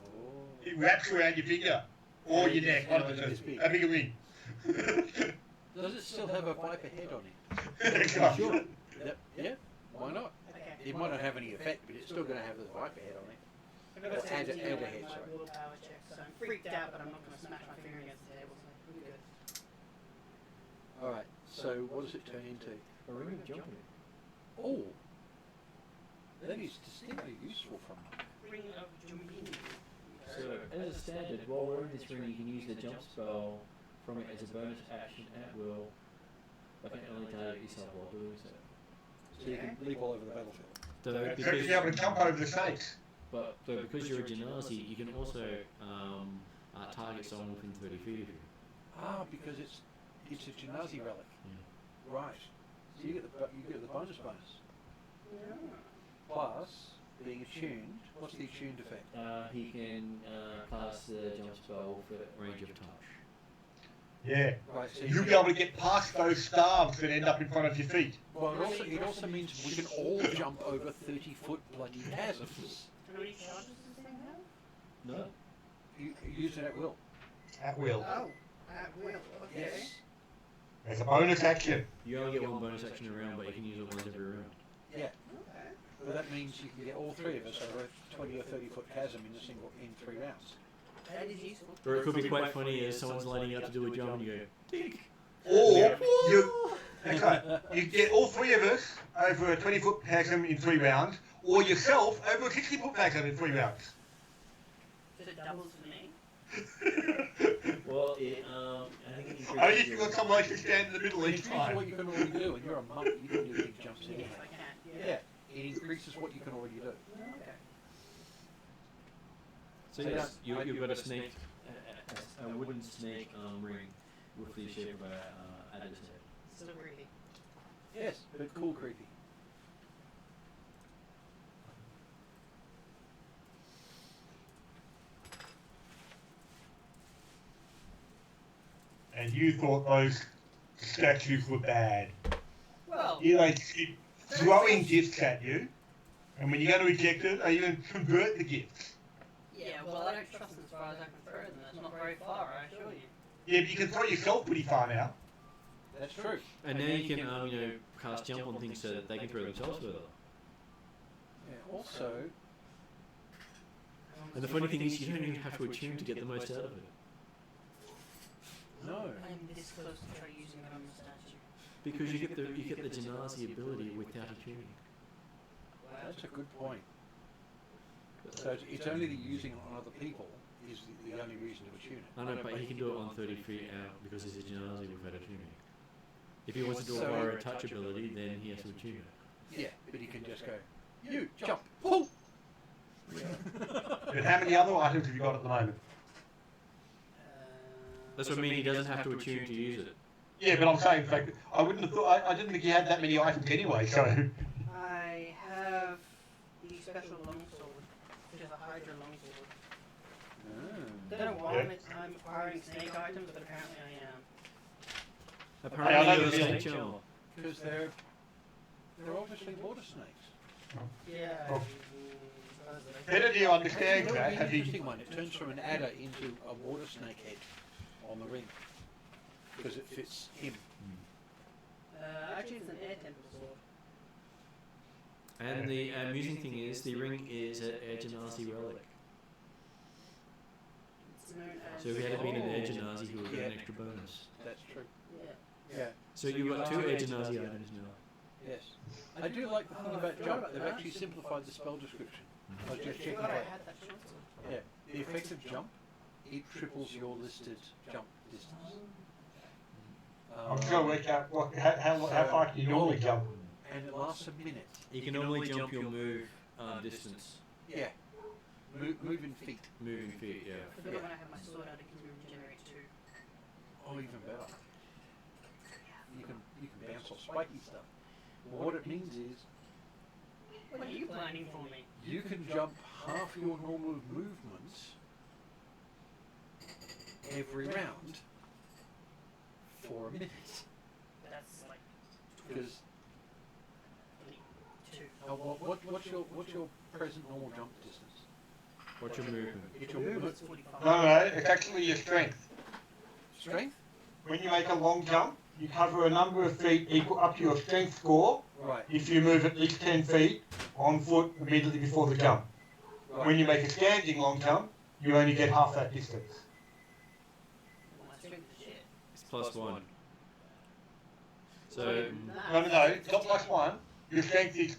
Speaker 2: Oh.
Speaker 4: It wraps around your finger or your neck. One of the two. A bigger ring.
Speaker 2: Does it still have a viper head on it?
Speaker 1: Sure.
Speaker 2: Yep. Yeah. Why not?
Speaker 3: Okay.
Speaker 2: It might not have any effect, but it's still going to have the viper head on it.
Speaker 3: I got a
Speaker 2: And a
Speaker 3: 17 on
Speaker 2: head,
Speaker 3: my
Speaker 2: sorry.
Speaker 3: willpower check, so I'm freaked out, but I'm not going to smash my finger against the table, so we'll be good.
Speaker 2: Alright, so what does it turn into?
Speaker 1: A ring of jumping.
Speaker 2: Oh! That is distinctly useful from
Speaker 3: Ring of jumping.
Speaker 1: So, as a standard, while we're in this ring, you can use the jump spell from it as a bonus action at will, but can only target yourself while doing so.
Speaker 2: So you can leap all over the battlefield.
Speaker 1: So,
Speaker 4: So to be able to jump over the snakes.
Speaker 1: but because you're a genasi, you can also target someone within 30 feet of you.
Speaker 2: Ah, because it's a Genasi relic.
Speaker 1: Yeah.
Speaker 2: Right. So you get the bonus.
Speaker 3: Yeah.
Speaker 2: Plus, being attuned, what's the attuned effect?
Speaker 1: He can cast the jump spell for range of touch.
Speaker 4: Yeah.
Speaker 2: Right, so
Speaker 4: You'll be able to get past those staves that end up in front of your feet.
Speaker 2: Well, it also means we can all jump over 30-foot bloody chasms.
Speaker 3: How many charges does this thing have?
Speaker 1: No.
Speaker 2: You use it at will.
Speaker 4: At will.
Speaker 3: Oh, at will, okay.
Speaker 2: Yes.
Speaker 4: As a bonus action.
Speaker 1: You only get one bonus action around, but you can use it once every round.
Speaker 2: Yeah.
Speaker 3: Okay.
Speaker 2: But that means you can get all three of us over a 20 or 30-foot chasm in 3 rounds.
Speaker 3: That is useful.
Speaker 1: Or it could be quite funny as someone's lining up to do a jump and you go, dink.
Speaker 4: Or you get all three of us over a 20-foot chasm in 3 rounds, or yourself over a 60-foot chasm in 3 rounds.
Speaker 3: So it doubles for me.
Speaker 1: Well, I think it increases
Speaker 4: Only if you've got someone else to stand in the middle
Speaker 2: It
Speaker 4: each
Speaker 2: increases
Speaker 4: time.
Speaker 2: what you can already do, and you're a monk, you can do big jumps
Speaker 3: Yes,
Speaker 2: anyway.
Speaker 3: I can.
Speaker 2: Yeah, it increases what you can already do.
Speaker 3: Okay.
Speaker 1: So yes, you've got a snake, a wooden snake ring with the shape of a adder's head.
Speaker 3: So really.
Speaker 2: Yes, but cool creepy.
Speaker 4: and you thought those statues were bad.
Speaker 3: Well,
Speaker 4: Here they keep throwing gifts at you, and when you're going to reject it, they even convert the gifts.
Speaker 3: yeah, well, I don't trust them as far as I can throw them. That's not very far, I assure you.
Speaker 4: Yeah, but you can throw yourself pretty far now.
Speaker 2: That's true.
Speaker 1: And now you can, cast jump on things so that they can throw themselves further.
Speaker 2: Yeah, also,
Speaker 1: And the funny thing is, you don't even have to attune to get the most out of it.
Speaker 2: no.
Speaker 3: I'm this close to try using it on the statue.
Speaker 1: Because you get the Genasi ability without attuning.
Speaker 2: That's a good point. So it's only the using it on other people is the only reason to attune it.
Speaker 1: I know, but he can do it on 30 feet out because he's a Genasi without attuning. If he wants to do it
Speaker 2: So-
Speaker 1: via a touch ability, then he has to attune it.
Speaker 2: Yeah, but he can just go, you, jump, pull!
Speaker 4: But how many other items have you got at the moment?
Speaker 1: That's what I mean, he doesn't have to attune to use it.
Speaker 4: Yeah, but I'm saying, in fact, I wouldn't have thought. I didn't think you had that many items anyway. So.
Speaker 3: I have the special longsword, which is a Hydra longsword. I don't know why I'm acquiring snake items, but apparently I am.
Speaker 1: Apparently,
Speaker 4: know
Speaker 1: you're
Speaker 4: the
Speaker 1: the
Speaker 4: thing.
Speaker 1: snake charmer.
Speaker 2: Because they're obviously water snakes.
Speaker 3: Yeah.
Speaker 4: Oh. Better do you understand
Speaker 2: Actually,
Speaker 4: that?
Speaker 2: an
Speaker 4: Have you?
Speaker 2: interesting one. It turns from an adder into a water snake head on the ring. Because it fits him.
Speaker 3: Actually, it's an air temple sword.
Speaker 1: And the amusing thing is, the ring is a Genasi relic.
Speaker 3: It's known as.
Speaker 1: So if he had been an
Speaker 2: Oh.
Speaker 1: Genasi, he would get an
Speaker 2: Yeah.
Speaker 1: extra bonus.
Speaker 2: That's true.
Speaker 3: Yeah.
Speaker 2: Yeah.
Speaker 1: So you've got two Genasi items now.
Speaker 2: Yes. I do like the thing about jump. They've actually simplified the spell description. I was just checking
Speaker 3: I
Speaker 2: that.
Speaker 3: had that chance.
Speaker 2: Yeah. The effective jump, it triples your listed jump distance.
Speaker 4: I'm trying to work out how far can you normally jump.
Speaker 2: And it lasts a minute.
Speaker 1: You can normally jump your move distance.
Speaker 2: Yeah. Move in feet.
Speaker 1: Moving feet, yeah.
Speaker 3: I forgot when I have my sword out, it gives me regenerate too.
Speaker 2: Oh, even better. You can bounce off spiky stuff. Well, what it means is
Speaker 3: What are you planning for me?
Speaker 2: you can jump half your normal movement every round for a minute.
Speaker 3: That's like
Speaker 2: Because
Speaker 3: 22.
Speaker 2: what's your present normal jump distance?
Speaker 1: What's your movement?
Speaker 2: It's your movement.
Speaker 3: It's 45.
Speaker 4: No, it's actually your strength.
Speaker 2: Strength?
Speaker 4: When you make a long jump, you cover a number of feet equal up to your strength score.
Speaker 2: Right.
Speaker 4: If you move at least 10 feet on foot immediately before the jump.
Speaker 2: Right.
Speaker 4: When you make a standing long jump, you only get half that distance.
Speaker 3: Well, my strength is shit.
Speaker 1: It's +1. So,
Speaker 4: No, it's not +1. Your strength is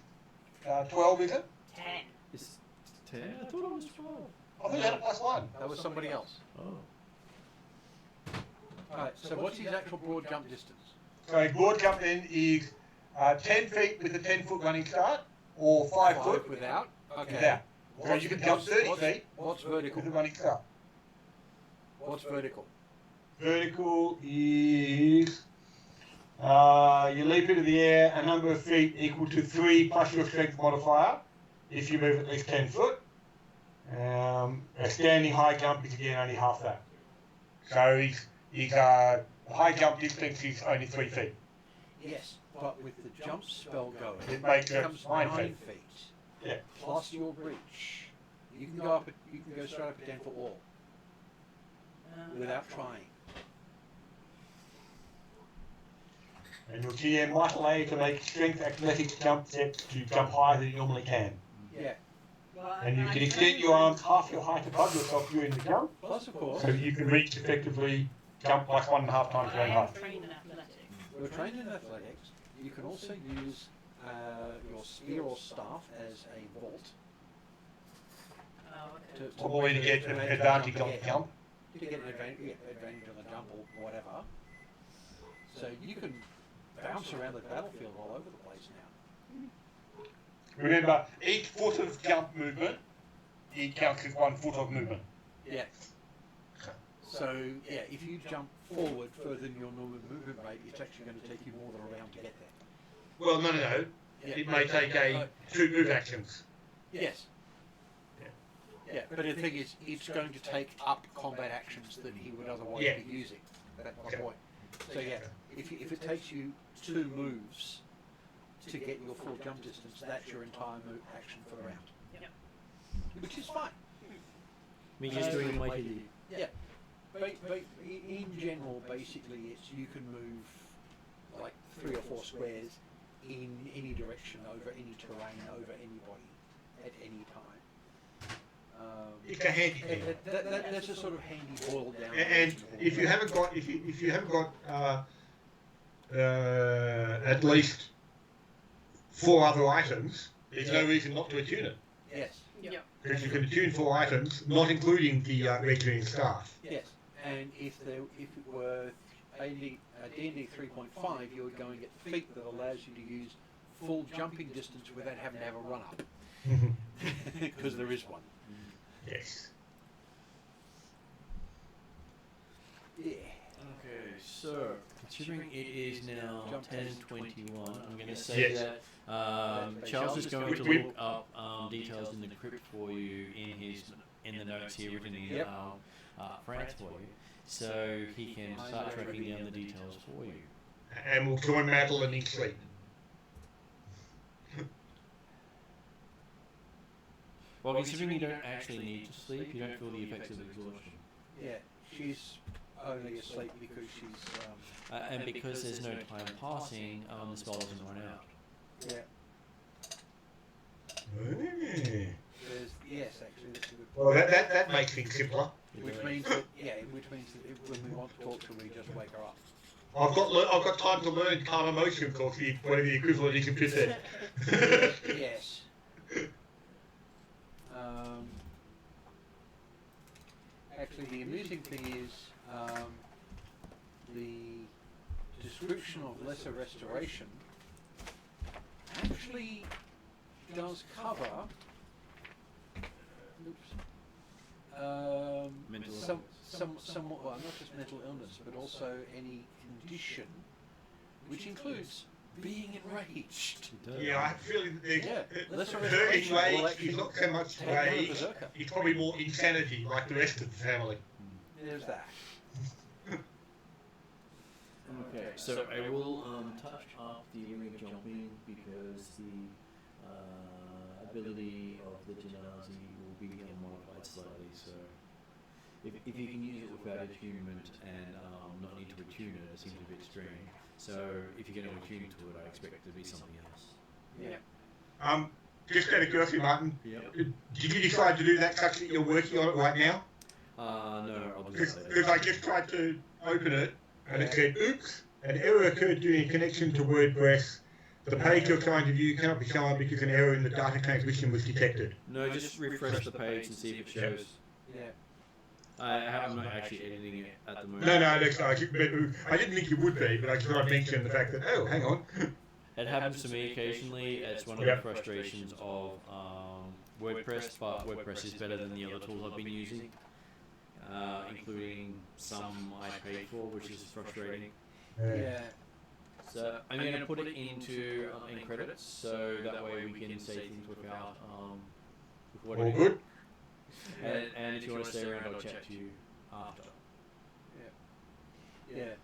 Speaker 4: 12, is it?
Speaker 3: 10.
Speaker 1: it's 10? I thought it was 12.
Speaker 4: I thought you had a +1.
Speaker 2: That was somebody else.
Speaker 1: Oh.
Speaker 2: Alright, so what's his actual broad jump distance?
Speaker 4: So broad jump then is 10 feet with a 10-foot running start, or 5 foot
Speaker 2: without? Okay.
Speaker 4: without. So you can jump 30 feet
Speaker 2: What's vertical?
Speaker 4: with a running start.
Speaker 2: What's vertical?
Speaker 4: Vertical is you leap into the air a number of feet equal to 3 plus your strength modifier if you move at least 10 foot. A standing high jump is again only half that. So the high jump distance is only 3 feet.
Speaker 2: Yes, but with the jump spell going,
Speaker 4: It makes it
Speaker 2: becomes
Speaker 4: 9
Speaker 2: 9
Speaker 4: feet.
Speaker 2: feet.
Speaker 4: Yeah.
Speaker 2: Plus your reach. You can go straight up a 10-foot wall without trying.
Speaker 4: And your GM might allow you to make strength athletics jump sets to jump higher than you normally can.
Speaker 2: Yeah.
Speaker 3: Well,
Speaker 4: And you can extend your arms half your height above yourself during the jump,
Speaker 2: Plus, of course,
Speaker 4: so that you can reach effectively jump like 1.5 times your
Speaker 3: I
Speaker 4: own
Speaker 3: am
Speaker 4: height.
Speaker 3: trained in athletics.
Speaker 2: you're trained in athletics. You can also use your spear or staff as a vault.
Speaker 3: Oh, okay.
Speaker 4: Probably to get an advantage on the jump.
Speaker 2: To get an advantage on the jump or whatever. So you can bounce around the battlefield all over the place now.
Speaker 4: Remember, each foot of jump movement, it counts as 1 foot of movement.
Speaker 2: Yeah. So yeah, if you jump forward further than your normal movement rate, it's actually going to take you more than a round to get there.
Speaker 4: Well, no.
Speaker 2: Yeah.
Speaker 4: It may take 2 move actions.
Speaker 2: Yes. Yeah, but the thing is, it's going to take up combat actions that he would otherwise
Speaker 4: Yeah.
Speaker 2: be using. That's my point. So yeah, if it takes you 2 moves to get your full jump distance, that's your entire move action for the round.
Speaker 3: Yep.
Speaker 2: Which is fine.
Speaker 1: Me just doing a mighty.
Speaker 2: Yeah. But in general, basically, it's you can move like 3 or 4 squares in any direction, over any terrain, over anybody, at any time.
Speaker 4: It's a handy thing.
Speaker 2: That's a sort of handy boiled down.
Speaker 4: And if you haven't got at least 4 other items, there's no reason not to attune it.
Speaker 2: Yes.
Speaker 3: Yep.
Speaker 4: Because you can attune 4 items, not including the regular staff.
Speaker 2: Yes. And if it were D&D 3.5, you would go and get the feat that allows you to use full jumping distance without having to have a run up, because there is one.
Speaker 4: Yes.
Speaker 2: Yeah.
Speaker 1: Okay, so considering it is now
Speaker 2: Jump
Speaker 1: 10:21, I'm going to say
Speaker 4: Yes.
Speaker 1: that Charles is going to look up details in the crypt for you in the notes here written in
Speaker 2: Yep.
Speaker 1: France for you, so he can start tracking down the details for you.
Speaker 4: And we'll join Madeline in sleep.
Speaker 1: Well, considering you don't actually need to sleep, you don't feel the effects of exhaustion.
Speaker 2: Yeah. She's only asleep because she's.
Speaker 1: And because there's no time passing, the spell doesn't run out.
Speaker 2: Yeah. Yes, actually, that's a good point.
Speaker 4: Well, that makes things simpler.
Speaker 2: Which means that when we want to talk to her, we just wake her up.
Speaker 4: I've got time to learn calm emotion, of course, whatever the equivalent is in Pisshead.
Speaker 2: Yes. Actually, the amusing thing is the description of lesser restoration actually does cover somewhat, well, not just mental illness, but also any condition, which includes being enraged.
Speaker 4: Yeah, I have a feeling that
Speaker 2: Lesser
Speaker 4: her
Speaker 2: restoration will
Speaker 4: enrage
Speaker 2: actually
Speaker 4: is not so much
Speaker 2: take down a
Speaker 4: rage,
Speaker 2: berserker.
Speaker 4: it's probably more insanity, like the rest of the family.
Speaker 2: There's that.
Speaker 1: Okay, so I will touch up the ring of jumping because the ability of the Genasi will be modified slightly. So if you can use it without attunement and not need to attune it, it seems a bit strange. So if you're going to attune to it, I expect it to be something else.
Speaker 2: Yeah.
Speaker 4: Just out of curiosity, Martin,
Speaker 1: Yep.
Speaker 4: did you decide to do that such that you're working on it right now?
Speaker 1: No, I'll do that later.
Speaker 4: Because I just tried to open it and it said, oops, an error occurred during connection to WordPress. The page you're trying to view cannot be shown because an error in the data transmission was detected.
Speaker 1: No, just refresh the page and see if it shows.
Speaker 2: Yeah.
Speaker 1: I'm not actually editing it at the moment.
Speaker 4: No, that's I didn't think you would be, but I just thought I'd mention the fact that, oh, hang on.
Speaker 1: It happens to me occasionally. It's one of the frustrations of WordPress, but WordPress is better than the other tools I've been using, including some I paid for, which is frustrating.
Speaker 2: Yeah.
Speaker 1: So I'm going to put it into in credits, so that way we can say things without with what
Speaker 4: All
Speaker 1: it is.
Speaker 4: good?
Speaker 1: And if you want to stay around, I'll chat to you after.
Speaker 2: Yeah.